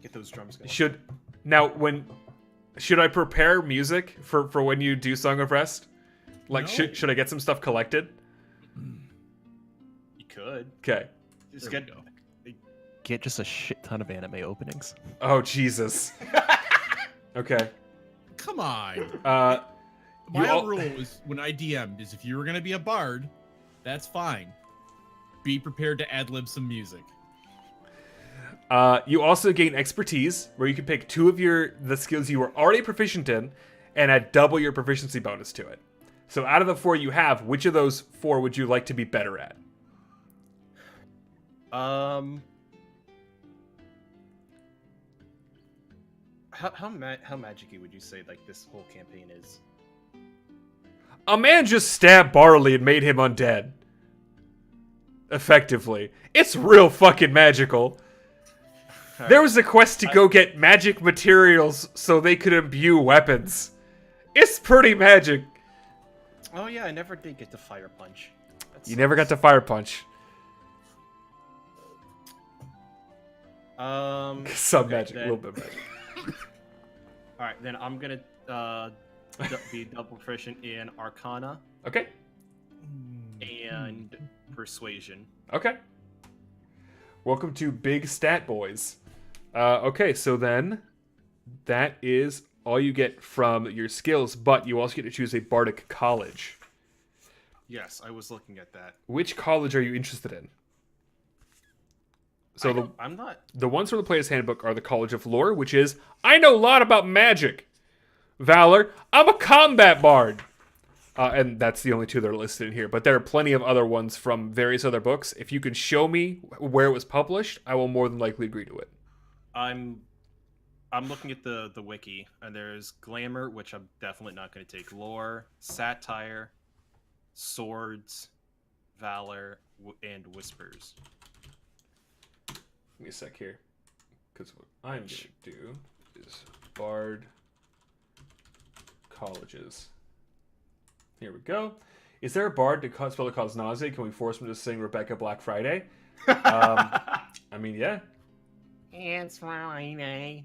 Get those drums going. Should I prepare music for when you do Song of Rest? Like, No. should I get some stuff collected? You could. Okay. Just There we get... go. Get just a shit ton of anime openings. Oh, Jesus. Okay. Come on. My My rule is when I DM'd is if you were gonna be a bard, that's fine. Be prepared to ad-lib some music. You also gain expertise, where you can pick 2 of the skills you were already proficient in, and add double your proficiency bonus to it. So out of the 4 you have, which of those 4 would you like to be better at? How magic-y would you say like this whole campaign is? A man just stabbed Barley and made him undead. Effectively. It's real fucking magical. There was a quest to go get magic materials so they could imbue weapons. It's pretty magic. Oh yeah, I never did get to Fire Punch. You never got to Fire Punch. Some okay, magic, a then- little bit of magic. All right, then I'm gonna be double proficient in Arcana Okay. and Persuasion. Okay. Welcome to Big Stat Boys. Okay, so then that is all you get from your skills, but you also get to choose a Bardic College. Yes, I was looking at that. Which college are you interested in? So I'm not. the ones from the Player's Handbook are the College of Lore, which is, I know a lot about magic. Valor, I'm a combat bard. And that's the only 2 that are listed in here. But there are plenty of other ones from various other books. If you can show me where it was published, I will more than likely agree to it. I'm looking at the wiki, and there's Glamour, which I'm definitely not going to take. Lore, Satire, Swords, Valor, and Whispers. Give me a sec here. Because what I'm going to do is Bard Colleges. Here we go. Is there a bard to spell that cause nausea? Can we force him to sing Rebecca Black Friday? I mean, yeah. It's Friday.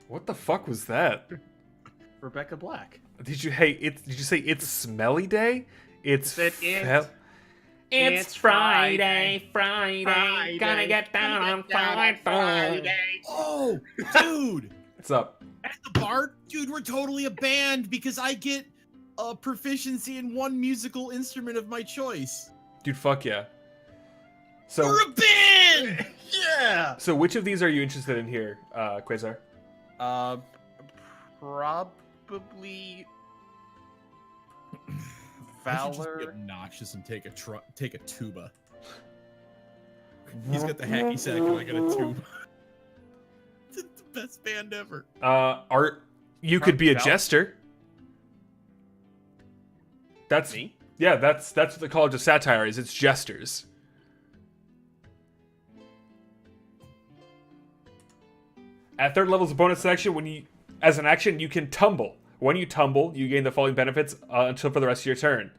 What the fuck was that? Rebecca Black. Did you say it's smelly day? It's Said it. It's Friday, gonna get down on Friday. Oh, dude! What's up? At the bard, dude, we're totally a band because I get a proficiency in 1 musical instrument of my choice. Dude, fuck yeah. So We're a band! Yeah. So which of these are you interested in here, Quasar? Probably I should just be Valor. obnoxious and take a tuba. He's got the hacky sack and I got a tube. It's the best band ever. You could be a Val? jester. That's Me? Yeah, that's what the College of Satire is. It's jesters. At third level's bonus action, as an action, you can tumble. When you tumble, you gain the following benefits until for the rest of your turn.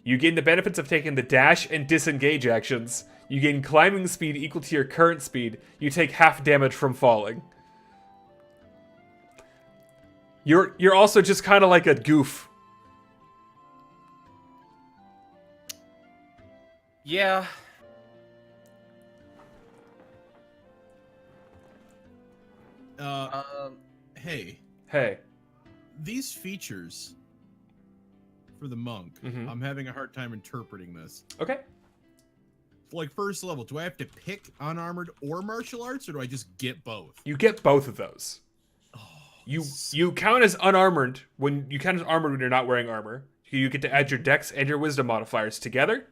You gain the benefits of taking the dash and disengage actions. You gain climbing speed equal to your current speed. You take half damage from falling. You're also just kind of like a goof. Yeah. Hey, Hey. these features for the monk, Mhm. I'm having a hard time interpreting this. Okay. Like first level, do I have to pick unarmored or martial arts, or do I just get both? You get both of those. Oh, You count as unarmored when you're not wearing armor. You get to add your dex and your wisdom modifiers together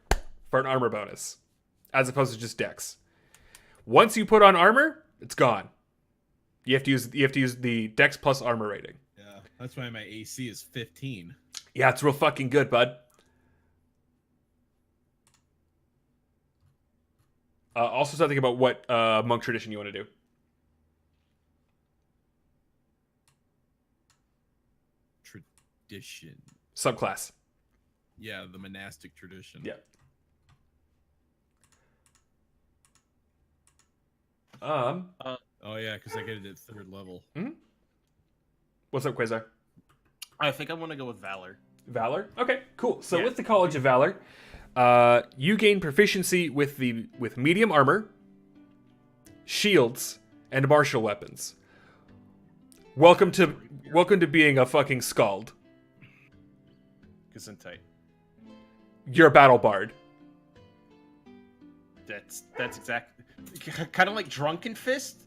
for an armor bonus, as opposed to just dex. Once you put on armor, it's gone. You have to use the dex plus armor rating. yeah, that's why my AC is 15. Yeah, it's real fucking good, bud. Also, something about what monk tradition you want to do. Tradition. Subclass. Yeah, the monastic tradition. Yeah. Um. Oh yeah, because I get it at third level. What's up, Quasar? I think I want to go with Valor. Valor. Okay, cool. So Yeah. with the College of Valor, you gain proficiency with medium armor, shields, and martial weapons. Welcome to being a fucking skald. Gesundheit. You're a battle bard. That's exactly kind of like Drunken Fist,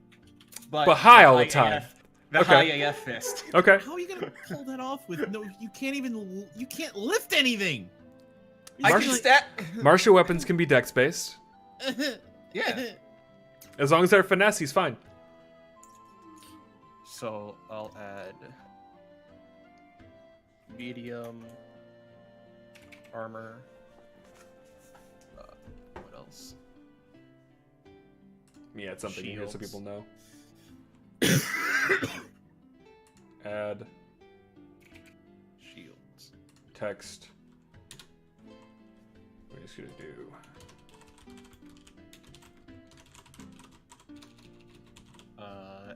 But high all the time. The Okay. high AF fist. Okay. How are you gonna pull that off with no? You can't lift anything. I Martial- can stat. Martial weapons can be dex based. Yeah. As long as they're finesse, he's fine. So I'll add medium armor. What else? Yeah, it's something here so Shields. people know. Add Shields. text. What are you gonna do?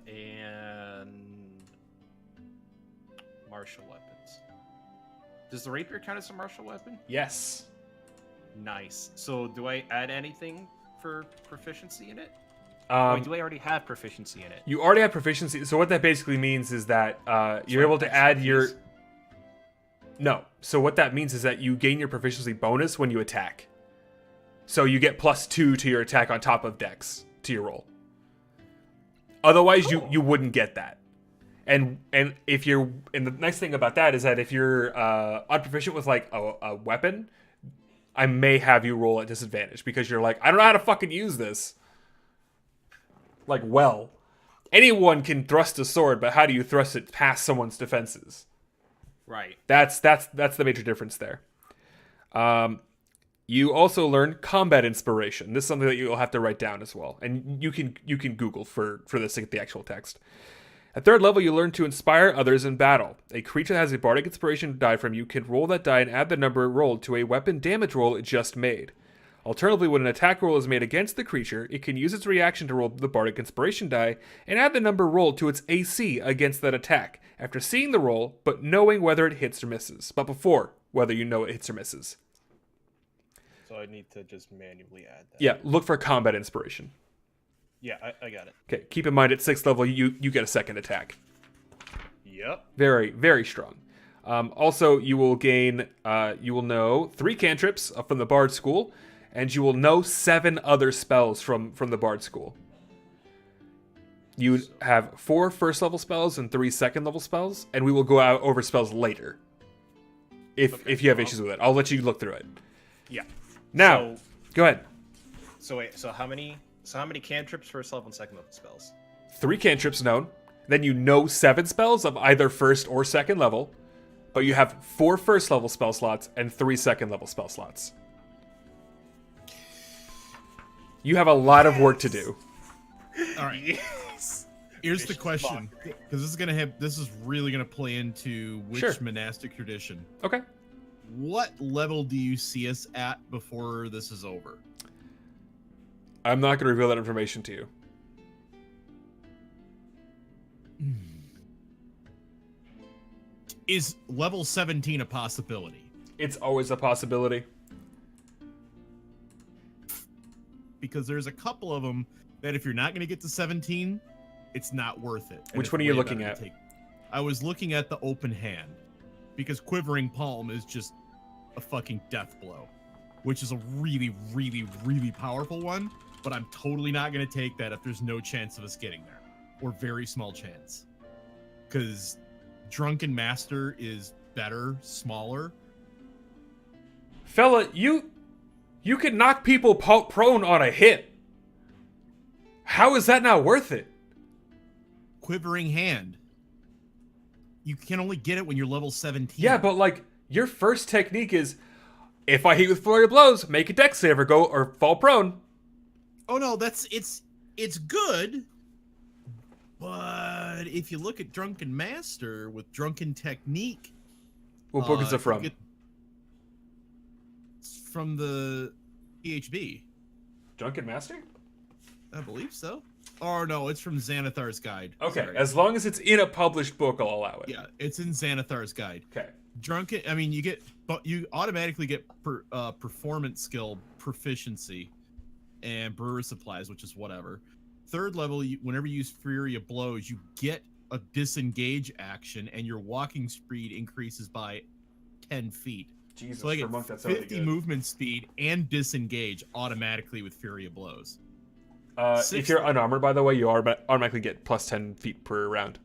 And martial weapons. Does the rapier count as a martial weapon? Yes. Nice. So do I add anything for proficiency in it? Um, Wait, do I already have proficiency in it? You already have proficiency. So what that basically means is that you're So able to extra add your. piece? No. So what that means is that you gain your proficiency bonus when you attack. So you get +2 to your attack on top of dex to your roll. Otherwise, Cool. you wouldn't get that. And if you're and the nice thing about that is that if you're unproficient with like a weapon, I may have you roll at disadvantage because you're like, I don't know how to fucking use this. Like, well, anyone can thrust a sword, but how do you thrust it past someone's defenses? Right. That's the major difference there. You also learn combat inspiration. This is something that you'll have to write down as well, and you can Google for this to get the actual text. At third level, you learn to inspire others in battle. A creature that has a bardic inspiration die from you can roll that die and add the number rolled to a weapon damage roll it just made. Alternatively, when an attack roll is made against the creature, it can use its reaction to roll the bardic inspiration die and add the number rolled to its AC against that attack, after seeing the roll, but knowing whether it hits or misses. But before whether you know it hits or misses. So I need to just manually add that. Yeah, look for combat inspiration. Yeah, I got it. Okay, keep in mind at 6th level, you get a second attack. Yep. Very, very strong. Also, you will gain, you will know 3 cantrips from the Bard School, and you will know 7 other spells from the Bard School. You have 4 first level spells and 3 second level spells, and we will go out over spells later. If you have issues with it, I'll let you look through it. Yeah. Now, go ahead. So wait. So how many So how many cantrips, first level and second level spells? 3 cantrips known. Then you know 7 spells of either first or second level. But you have 4 first level spell slots and 3 second level spell slots. You have a lot of work to do. All right. Yes. Here's the Vicious question, mockery. because this is really gonna play into which Sure. monastic tradition. Okay. What level do you see us at before this is over? I'm not going to reveal that information to you. Is level 17 a possibility? It's always a possibility. Because there's a couple of them that if you're not going to get to 17, it's not worth it. And Which it's one are you way looking better to at? I was looking at the open hand, because Quivering Palm is just a fucking death blow, which is a really, really, really powerful one, but I'm totally not going to take that if there's no chance of us getting there, or very small chance. Because Drunken Master is better, smaller. Fella, you can knock people prone on a hit. How is that not worth it? Quivering Hand. You can only get it when you're level 17. Yeah, but like your first technique is if I hit with flurry of blows, make a dex save or go or fall prone. Oh no, it's good. But if you look at Drunken Master with Drunken Technique, What book is you it from? it's from the PHB, Drunken Master? I believe so. Or no, it's from Xanathar's Guide. Okay, Sorry. as long as it's in a published book, I'll allow it. Yeah, it's in Xanathar's Guide. Okay. Drunken. I mean, you automatically get performance skill proficiency and brewer supplies, which is whatever. Third level, whenever you use Fury of Blows, you get a disengage action, and your walking speed increases by 10 feet. Jesus, So I for get a monk, that's 50 already good. movement speed and disengage automatically with Fury of Blows. If Sixth- you're unarmored, by the way, you automatically get plus 10 feet per round.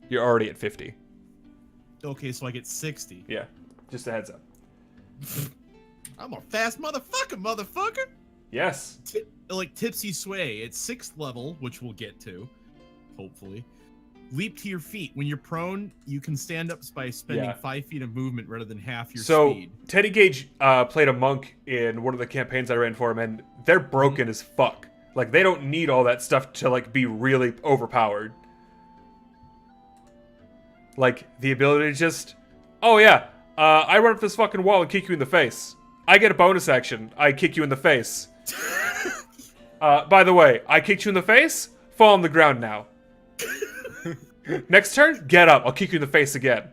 You're already at 50. Okay, so I get 60. Yeah, just a heads up. I'm a fast motherfucker. Yes. Like Tipsy Sway at 6th level, which we'll get to, hopefully. Leap to your feet. When you're prone, you can stand up by spending Yeah. 5 feet of movement rather than half your So speed. Teddy Gage played a monk in one of the campaigns I ran for him, and they're broken as fuck. Like they don't need all that stuff to like be really overpowered. Like the ability to just, oh yeah, I run up this fucking wall and kick you in the face. I get a bonus action. I kick you in the face. By the way, I kicked you in the face. Fall on the ground now. Next turn, get up. I'll kick you in the face again.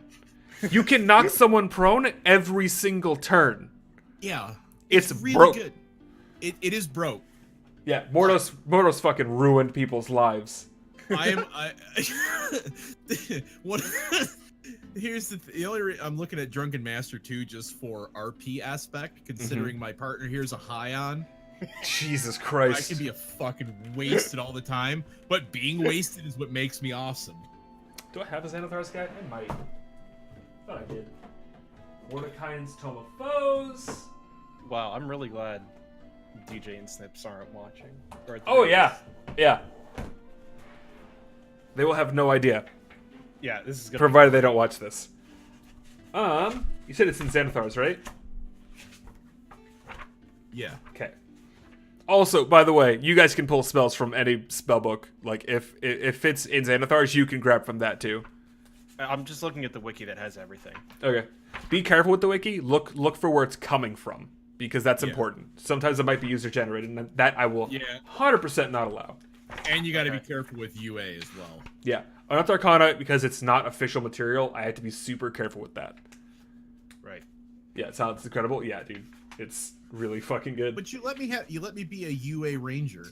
You can knock someone prone every single turn. Yeah. It's really broke. good. It is broke. Yeah, Mordos fucking ruined people's lives. What? Here's the only I'm looking at Drunken Master 2 just for RP aspect, considering my partner here's a high on. Jesus I Christ. can be a fucking wasted all the time, but being wasted is what makes me awesome. Do I have a Xanathar's guide? I might. Thought I did. Mordecai's Tome of Foes. Wow, I'm really glad DJ and Snips aren't watching. Or Oh yeah, yeah. They will have no idea, Yeah, this is gonna provided they don't watch this. You said it's in Xanathar's, right? Yeah. Okay. Also, by the way, you guys can pull spells from any spell book. Like, if it's in Xanathar's, you can grab from that too. I'm just looking at the wiki that has everything. Okay. Be careful with the wiki. Look for where it's coming from, because that's important. Sometimes it might be user generated, and that I will 100% not allow. And you got to be careful with UA as well. Yeah. Unearthed Arcana, because it's not official material, I have to be super careful with that. Right. Yeah, it sounds incredible. Yeah, dude. It's really fucking good. But you let me be a UA ranger.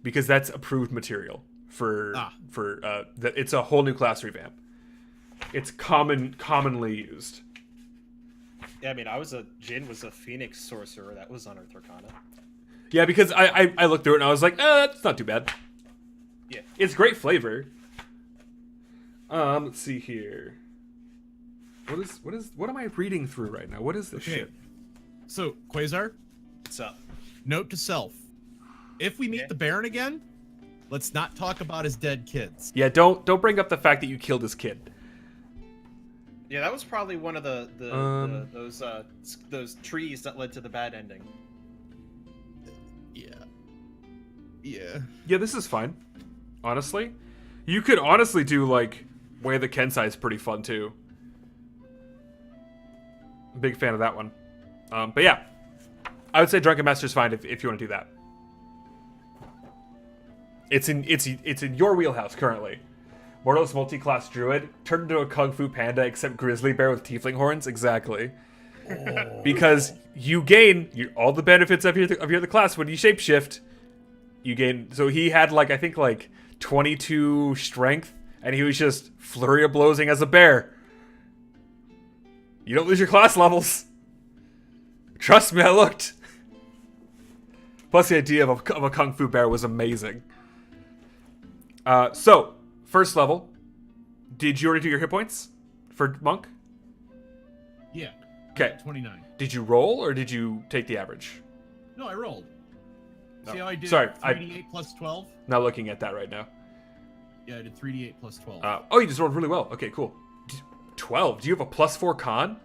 Because that's approved material it's a whole new class revamp. It's commonly used. Yeah, I mean, Jin was a Phoenix sorcerer that was Unearthed Arcana. Yeah, because I looked through it and I was like, that's not too bad. Yeah. It's great flavor. Let's see here. What am I reading through right now? What is this shit? So, Quasar, What's up? note to self. If we meet Okay. the Baron again, let's not talk about his dead kids. Yeah, don't bring up the fact that you killed his kid. Yeah, that was probably one of those trees that led to the bad ending. Yeah. Yeah. Yeah, this is fine. Honestly, you could honestly do like Way of the Kensai is pretty fun too. Big fan of that one. But yeah, I would say Drunken Master is fine if you want to do that. It's in your wheelhouse currently. Mortalist multi-class druid turned into a kung fu panda except grizzly bear with tiefling horns. Exactly. Because you gain all the benefits of your other class when you shapeshift. You gain. So he had I think 22 strength, and he was just flurry of blowsing as a bear. You don't lose your class levels. Trust me, I looked. Plus, the idea of a kung fu bear was amazing. So, first level. Did you already do your hit points for Monk? Yeah. Okay. 29. Did you roll, or did you take the average? No, I rolled. See how I did Sorry, 3d8 plus 12? Not looking at that right now. Yeah, I did 3d8 plus 12. Oh, you just rolled really well. Okay, cool. 12. Do you have a +4 con?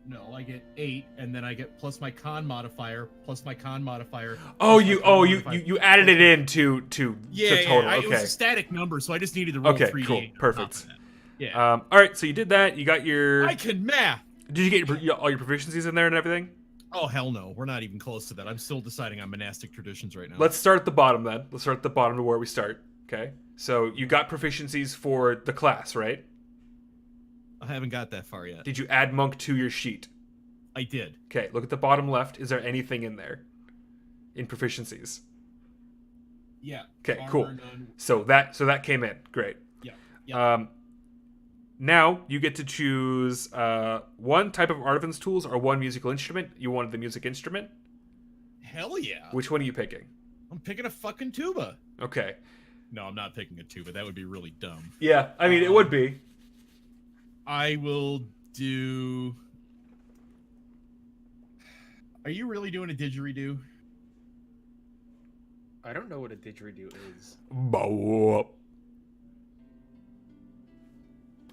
No, I get 8, and then I get plus my con modifier, plus my con modifier. Oh, plus my you con you modifier. you added it in to Yeah, total. yeah, it was Okay. a static number, so I just needed to roll Okay, 3d8. cool, on top perfect. of that. Yeah. All right, so you did that. You got your. I can math! Did you get all your proficiencies in there and everything? Oh, hell no. We're not even close to that. I'm still deciding on monastic traditions right now. Let's start at the bottom then. Let's start at the bottom to where we start. Okay. So you got proficiencies for the class, right? I haven't got that far yet. Did you add monk to your sheet? I did. Okay. Look at the bottom left. Is there anything in there? In proficiencies. Yeah. Okay. Armor, Cool. none. So that came in. Great. Yeah. Yeah. Now you get to choose one type of artisan's tools or one musical instrument. You wanted the music instrument. Hell yeah. Which one are you picking? I'm picking a fucking tuba. Okay. No, I'm not picking a tuba. That would be really dumb. Yeah, I mean it would be. I will do. Are you really doing a didgeridoo? I don't know what a didgeridoo is.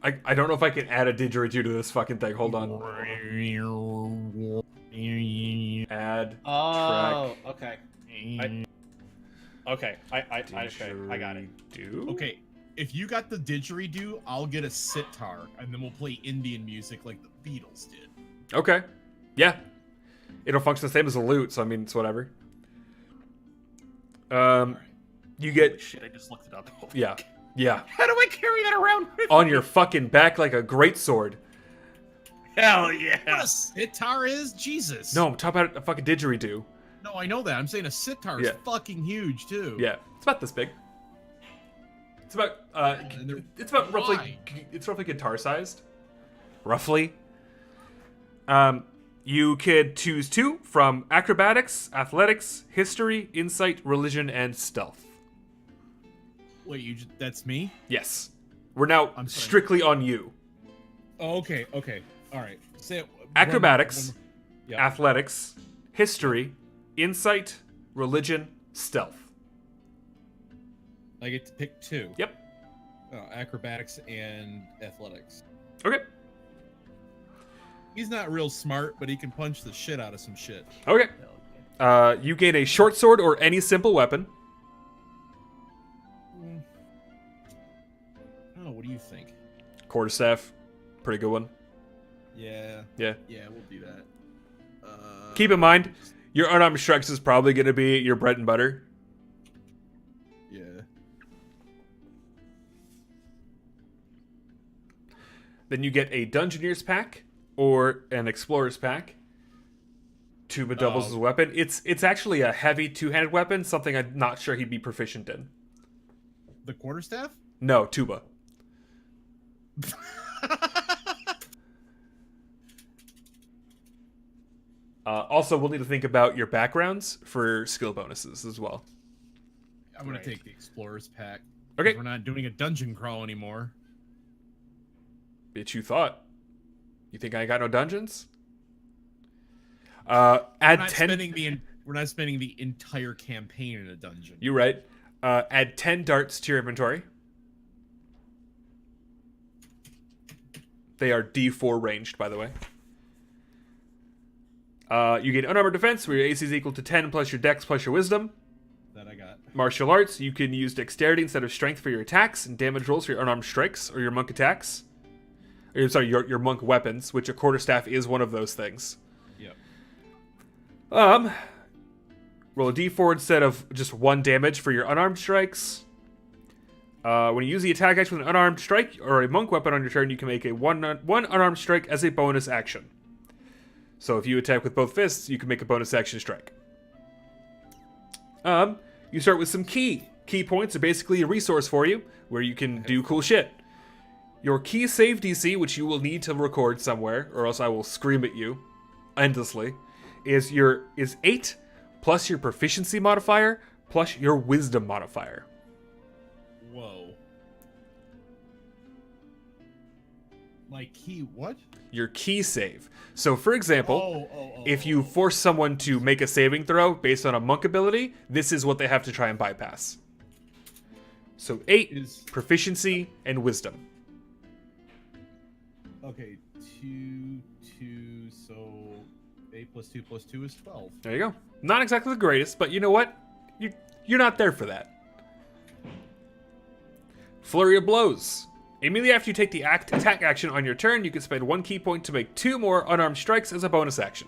I don't know if I can add a didgeridoo to this fucking thing. Hold on. Add Oh, track. okay. Okay, I got it. Didgeridoo? Okay, if you got the didgeridoo, I'll get a sitar, and then we'll play Indian music like the Beatles did. Okay. Yeah. It'll function the same as a lute, so I mean it's whatever. Alright. You Holy get shit, I just looked it up. yeah. Yeah. How do I carry that around with On me? your fucking back like a greatsword. Hell What yeah. a sitar is? Jesus. No, I'm talking about a fucking didgeridoo. No, I know that. I'm saying a sitar is Yeah. fucking huge, too. Yeah. It's about this big. It's about And they're it's about roughly wide. it's roughly guitar sized. Roughly. You could choose two from acrobatics, athletics, history, insight, religion, and stealth. Wait, that's me? Yes. We're now I'm sorry. strictly on you. Oh, okay, okay. All right. Say it. Acrobatics, Yeah. athletics, history, insight, religion, stealth. I get to pick two. Yep. Acrobatics and athletics. Okay. He's not real smart, but he can punch the shit out of some shit. Okay. You gain a short sword or any simple weapon. Oh, what do you think? Quarterstaff. Pretty good one. Yeah. Yeah. Yeah, we'll do that. Keep in mind, your unarmed strikes is probably going to be your bread and butter. Yeah. Then you get a Dungeoneer's pack or an Explorer's pack. Tuba doubles Oh. as a weapon. It's actually a heavy two-handed weapon, something I'm not sure he'd be proficient in. The quarterstaff? No, tuba. Also, we'll need to think about your backgrounds for skill bonuses as well. I'm gonna Right. take the explorer's pack. 'Cause Okay. We're not doing a dungeon crawl anymore. Bitch, you thought. You think I got no dungeons? Add We're not 10. spending the we're not spending the entire campaign in a dungeon. You're right. Add 10 darts to your inventory. They are D4 ranged, by the way. You get unarmored defense, where your AC is equal to 10 plus your dex plus your wisdom. That I got. Martial arts, you can use dexterity instead of strength for your attacks, and damage rolls for your unarmed strikes or your monk attacks. Or, sorry, your monk weapons, which a quarterstaff is one of those things. Yep. Roll a d4 instead of just 1 damage for your unarmed strikes. When you use the attack action with an unarmed strike or a monk weapon on your turn, you can make a one unarmed strike as a bonus action. So if you attack with both fists, you can make a bonus action strike. You start with some key. Key points are basically a resource for you, where you can do cool shit. Your key save DC, which you will need to record somewhere, or else I will scream at you endlessly, is 8 plus your proficiency modifier plus your wisdom modifier. Whoa. My key what? Your key save. So, for example, if you force someone to make a saving throw based on a monk ability, this is what they have to try and bypass. So 8 is proficiency and wisdom. Okay, 2, so 8 plus 2 plus 2 is 12. There you go. Not exactly the greatest, but you know what? You're not there for that. Flurry of blows. Immediately after you take the attack action on your turn, you can spend 1 key point to make 2 more unarmed strikes as a bonus action.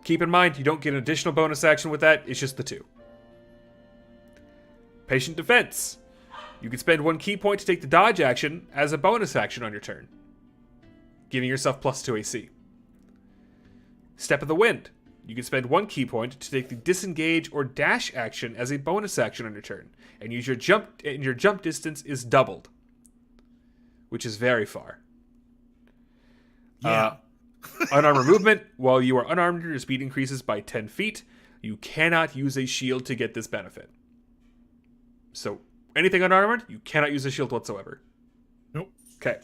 Keep in mind, you don't get an additional bonus action with that, it's just the 2. Patient defense. You can spend 1 key point to take the dodge action as a bonus action on your turn, giving yourself +2 AC. Step of the wind. You can spend 1 key point to take the disengage or dash action as a bonus action on your turn, and use your jump. And your jump distance is doubled, which is very far. Yeah. Unarmed movement. While you are unarmed, your speed increases by 10 feet. You cannot use a shield to get this benefit. So anything unarmored, you cannot use a shield whatsoever. Nope. Okay.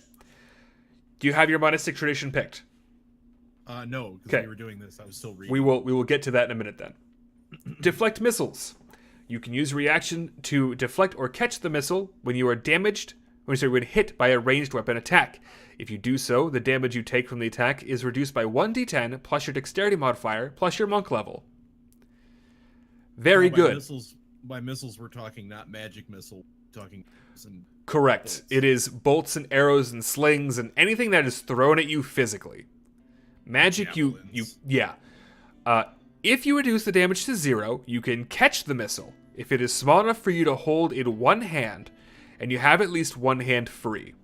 Do you have your monistic tradition picked? No, because Okay. we were doing this. I was still reading. We will get to that in a minute then. Deflect missiles. You can use reaction to deflect or catch the missile when you are when hit by a ranged weapon attack. If you do so, the damage you take from the attack is reduced by 1d10 plus your dexterity modifier plus your monk level. Very good. By missiles, we're talking not magic missile. We're talking some. Correct. Bolts. It is bolts and arrows and slings and anything that is thrown at you physically. Magic, Javelins. If you reduce the damage to 0, you can catch the missile. If it is small enough for you to hold in one hand, and you have at least one hand free.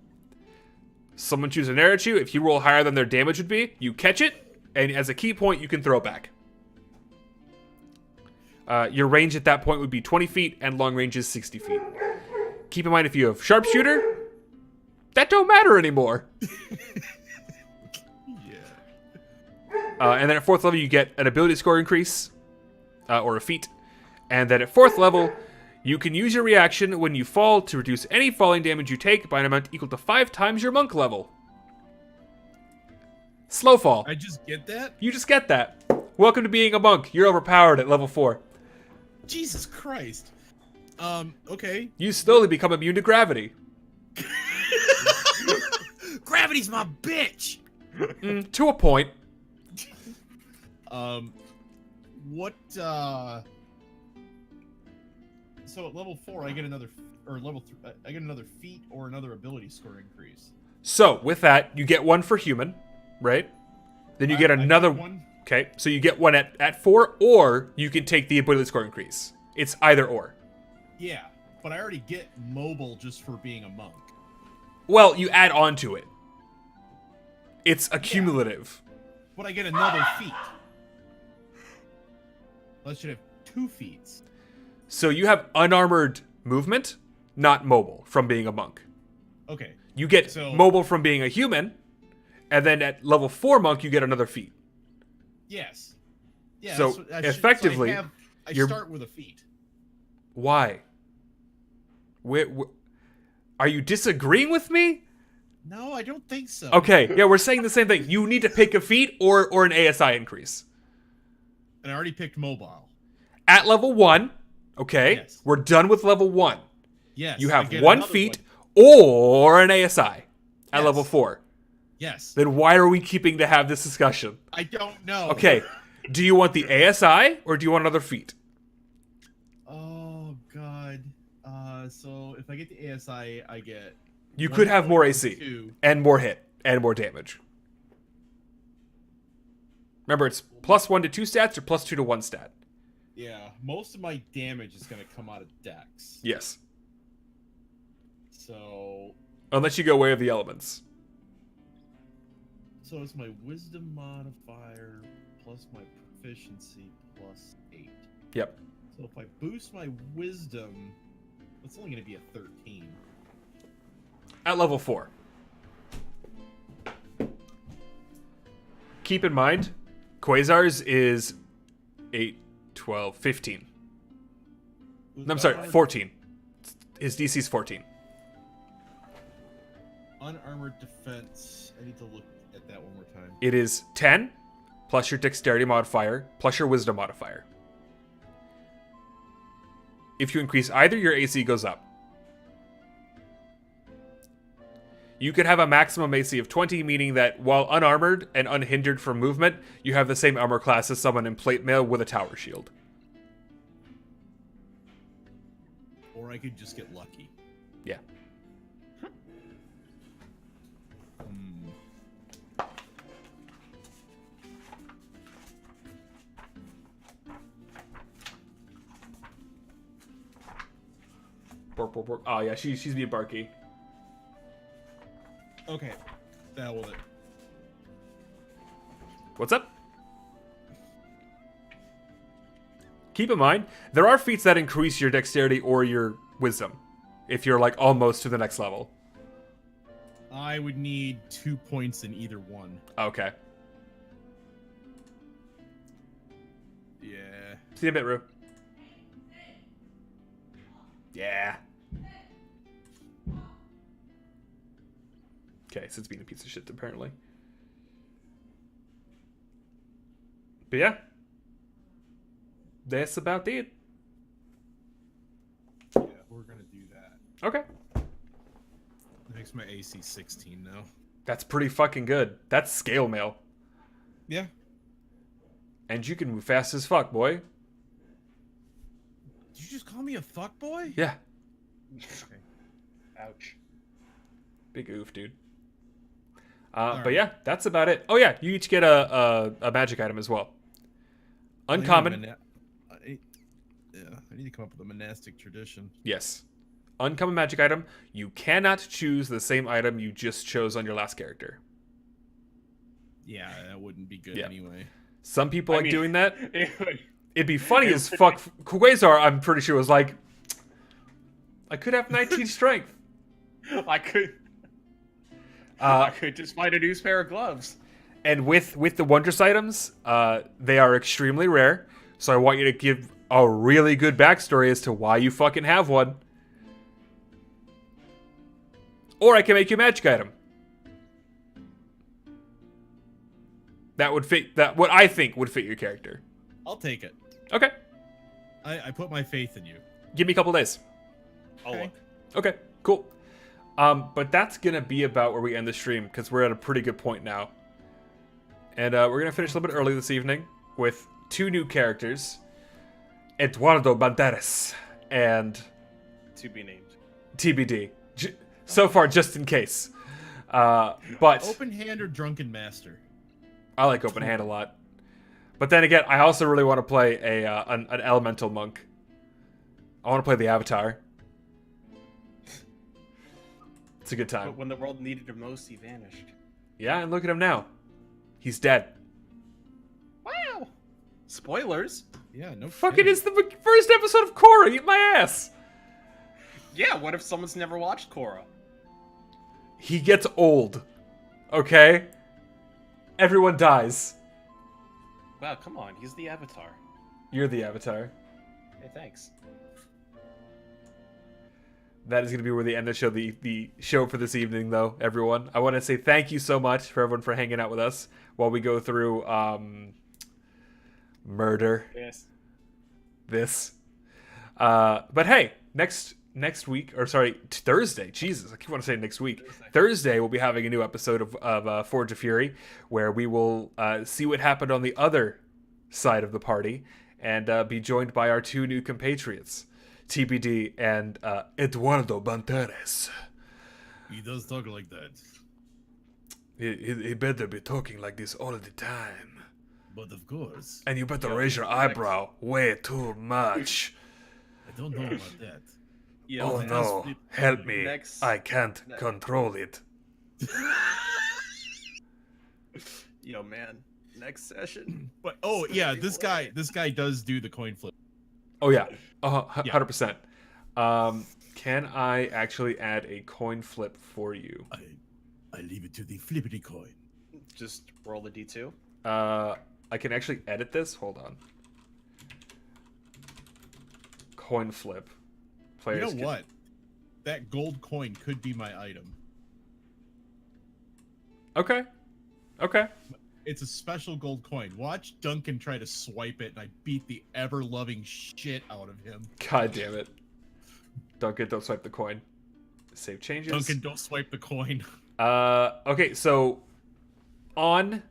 Someone shoots an arrow at you, if you roll higher than their damage would be, you catch it, and as a key point, you can throw back. Your range at that point would be 20 feet, and long range is 60 feet. Keep in mind, if you have sharpshooter, that don't matter anymore. And then at 4th level, you get an ability score increase, or a feat. And then at 4th level, you can use your reaction when you fall to reduce any falling damage you take by an amount equal to 5 times your monk level. Slow fall. I just get that? You just get that. Welcome to being a monk. You're overpowered at level 4. Jesus Christ. Okay. You slowly become immune to gravity. Gravity's my bitch! To a point. What, So at level 4, I get another, or level 3, I get another feat or another ability score increase. So, with that, you get 1 for human, right? Then you get another... I get 1. Okay, so you get 1 at 4, or you can take the ability score increase. It's either or. Yeah, but I already get mobile just for being a monk. Well, you add on to it. It's accumulative. But I get another feat. I should have 2 feats. So you have unarmored movement, not mobile, from being a monk. Okay. You get So- mobile from being a human, and then at level 4 monk, you get another feat. Yes. Yeah. So, that's what- effectively, I you're- start with a feat. Why? Are you disagreeing with me? No, I don't think so. Okay, yeah, we're saying the same thing. You need to pick a feat or an ASI increase. And I already picked mobile. At level 1, okay, Yes. we're done with level 1. Yes. You I have get 1 another feat one. or an ASI at Yes. level 4. Yes. Then why are we keeping to have this discussion? I don't know. Okay, do you want the ASI or do you want another feat? Oh god. So if I get the ASI, I get. You could have more AC 2. and more hit and more damage. Remember, it's +1 to 2 stats or +2 to 1 stat. Yeah, most of my damage is gonna come out of Dex. Yes, So unless you go Way of the Elements. So it's my wisdom modifier plus my proficiency plus 8. Yep. So if I boost my wisdom, it's only going to be a 13. At level 4. Keep in mind, Quasar's is 8, 12, 15. No, I'm sorry, 14. His DC's 14. Unarmored defense. I need to look at that one more time. It is 10 plus your dexterity modifier plus your wisdom modifier. If you increase either, your AC goes up. You could have a maximum AC of 20, meaning that while unarmored and unhindered from movement, you have the same armor class as someone in plate mail with a tower shield. Or I could just get lucky. Yeah. Bork, bork, bork. Oh yeah, she's being barky. Okay. That will it. What's up? Keep in mind, there are feats that increase your dexterity or your wisdom if you're like almost to the next level. I would need 2 points in either one. Okay. Yeah. See you in a bit, Rue. Yeah. Okay, Sid's being a piece of shit, apparently. But yeah. That's about it. Yeah, we're gonna do that. Okay. That makes my AC 16 now. That's pretty fucking good. That's scale mail. Yeah. And you can move fast as fuck, boy. Did you just call me a fuckboy? Yeah. Ouch. Big oof, dude. Alright. But yeah, that's about it. Oh yeah, you each get a magic item as well. Uncommon. I need to come up with a monastic tradition. Yes. Uncommon magic item. You cannot choose the same item you just chose on your last character. Yeah, that wouldn't be good Yeah. anyway. Some people I like mean, doing that. it would- It'd be funny as fuck. Quasar, I'm pretty sure, was like, I could have 19 strength. I could just find a new pair of gloves. And with the Wondrous items, they are extremely rare. So I want you to give a really good backstory as to why you fucking have one. Or I can make you a magic item. That would fit, that what I think would fit your character. I'll take it. Okay. I put my faith in you. Give me a couple days. I'll Okay. look. Okay, cool. But that's gonna be about where we end the stream because we're at a pretty good point now. And we're gonna finish a little bit early this evening with 2 new characters, Eduardo Banderas and To be named. TBD. So far, just in case. But Open hand or drunken master? I like open hand a lot. But then again, I also really want to play an elemental monk. I want to play the Avatar. It's a good time. But when the world needed him most, he vanished. Yeah, and look at him now. He's dead. Wow. Spoilers. Yeah, no. Fucking kidding. is the first episode of Korra. Eat my ass. Yeah, what if someone's never watched Korra? He gets old. Okay? Everyone dies. Wow, come on, he's the Avatar. You're the Avatar. Hey, thanks. That is going to be where they end the show, the show for this evening, though, everyone. I want to say thank you so much for everyone for hanging out with us while we go through murder Yes. this. But hey, next week, or sorry, Thursday. Jesus, I keep wanting to say next week. Thursday, we'll be having a new episode of Forge of Fury, where we will see what happened on the other side of the party, and be joined by our two new compatriots, TBD and Eduardo Banderas. He does talk like that. He better be talking like this all the time. But of course, And you better Yo, raise your next- eyebrow way too much. I don't know about that. Yo, Oh man, no, that's- help me. next- I can't ne- control it. Yo, man. Next session. But oh It's yeah, gonna be this guy does do the coin flip. Oh yeah, Yeah. 100%. Can I actually add a coin flip for you? I leave it to the flippity coin. Just roll the d2. I can actually edit this. Hold on. Coin flip. You Players know can- what? That gold coin could be my item. Okay. Okay. It's a special gold coin. Watch Duncan try to swipe it, and I beat the ever-loving shit out of him. God damn it. Duncan, don't swipe the coin. Save changes. Duncan, don't swipe the coin. Okay, so on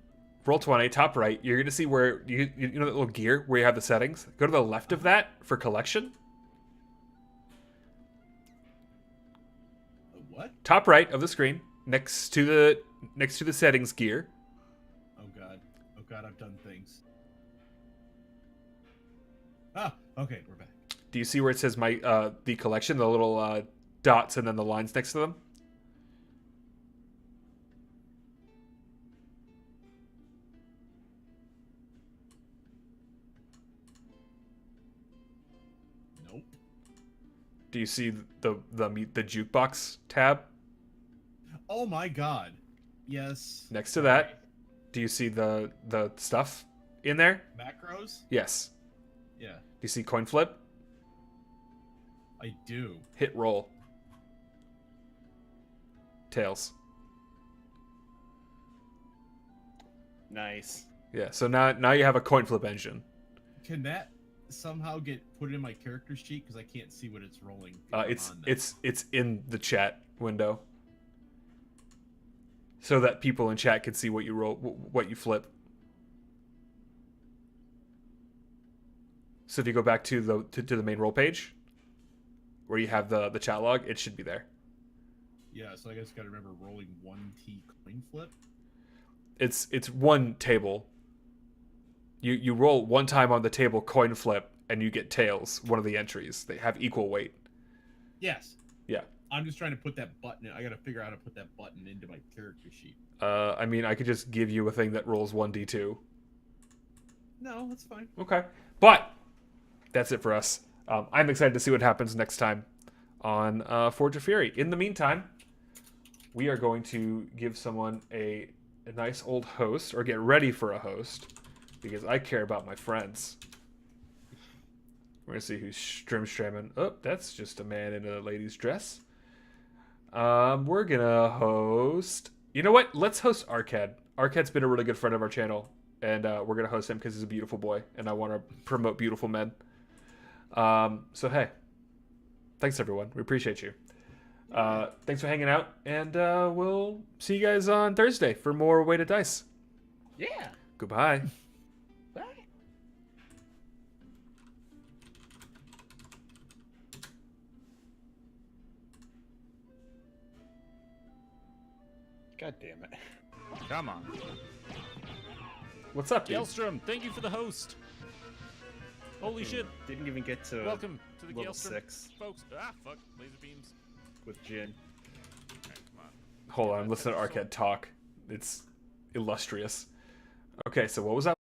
Roll20, top right, you're gonna see where you know that little gear where you have the settings. Go to the left of that for collection. What? Top right of the screen, next to the settings gear. Oh god. Oh god, I've done things. Ah, okay, we're back. Do you see where it says my the collection, the little dots and then the lines next to them? Nope. Do you see the jukebox tab Oh my god. Yes. next to that? Do you see the stuff in there? Macros? Yes. Yeah, Do you see coin flip? I do. Hit roll. Tails. Nice. Yeah. So now you have a coin flip engine. Can that somehow get put in my character sheet? Because I can't see what it's rolling. if I'm on that. It's in the chat window, so that people in chat can see what you roll, what you flip. So if you go back to the main roll page, where you have the chat log, it should be there. Yeah, so I guess gotta remember rolling 1T coin flip. It's one table. You roll one time on the table coin flip, and you get tails. One of the entries. They have equal weight. Yes. Yeah. I'm just trying to put that button in. I gotta figure out how to put that button into my character sheet. I mean, I could just give you a thing that rolls 1d2. No, that's fine. Okay. But that's it for us. I'm excited to see what happens next time on Forge of Fury. In the meantime, we are going to give someone a nice old host, or get ready for a host, because I care about my friends. We're going to see who's streaming. Oh, that's just a man in a lady's dress. We're going to host... You know what? Let's host Arcad. Arcad's been a really good friend of our channel, and we're going to host him because he's a beautiful boy, and I want to promote beautiful men. So, hey. Thanks, everyone. We appreciate you. Thanks for hanging out, and we'll see you guys on Thursday for more Weighted Dice. Yeah. Goodbye. Bye. God damn it. Come on. What's up, dude? Galstrom, thank you for the host. Holy shit. Didn't even get to Welcome to the level Galstrom 6 folks. Ah, fuck. Laser beams. with Jin. Alright, come on. Hold on, listen to Arcad talk. It's illustrious. Okay, so what was that?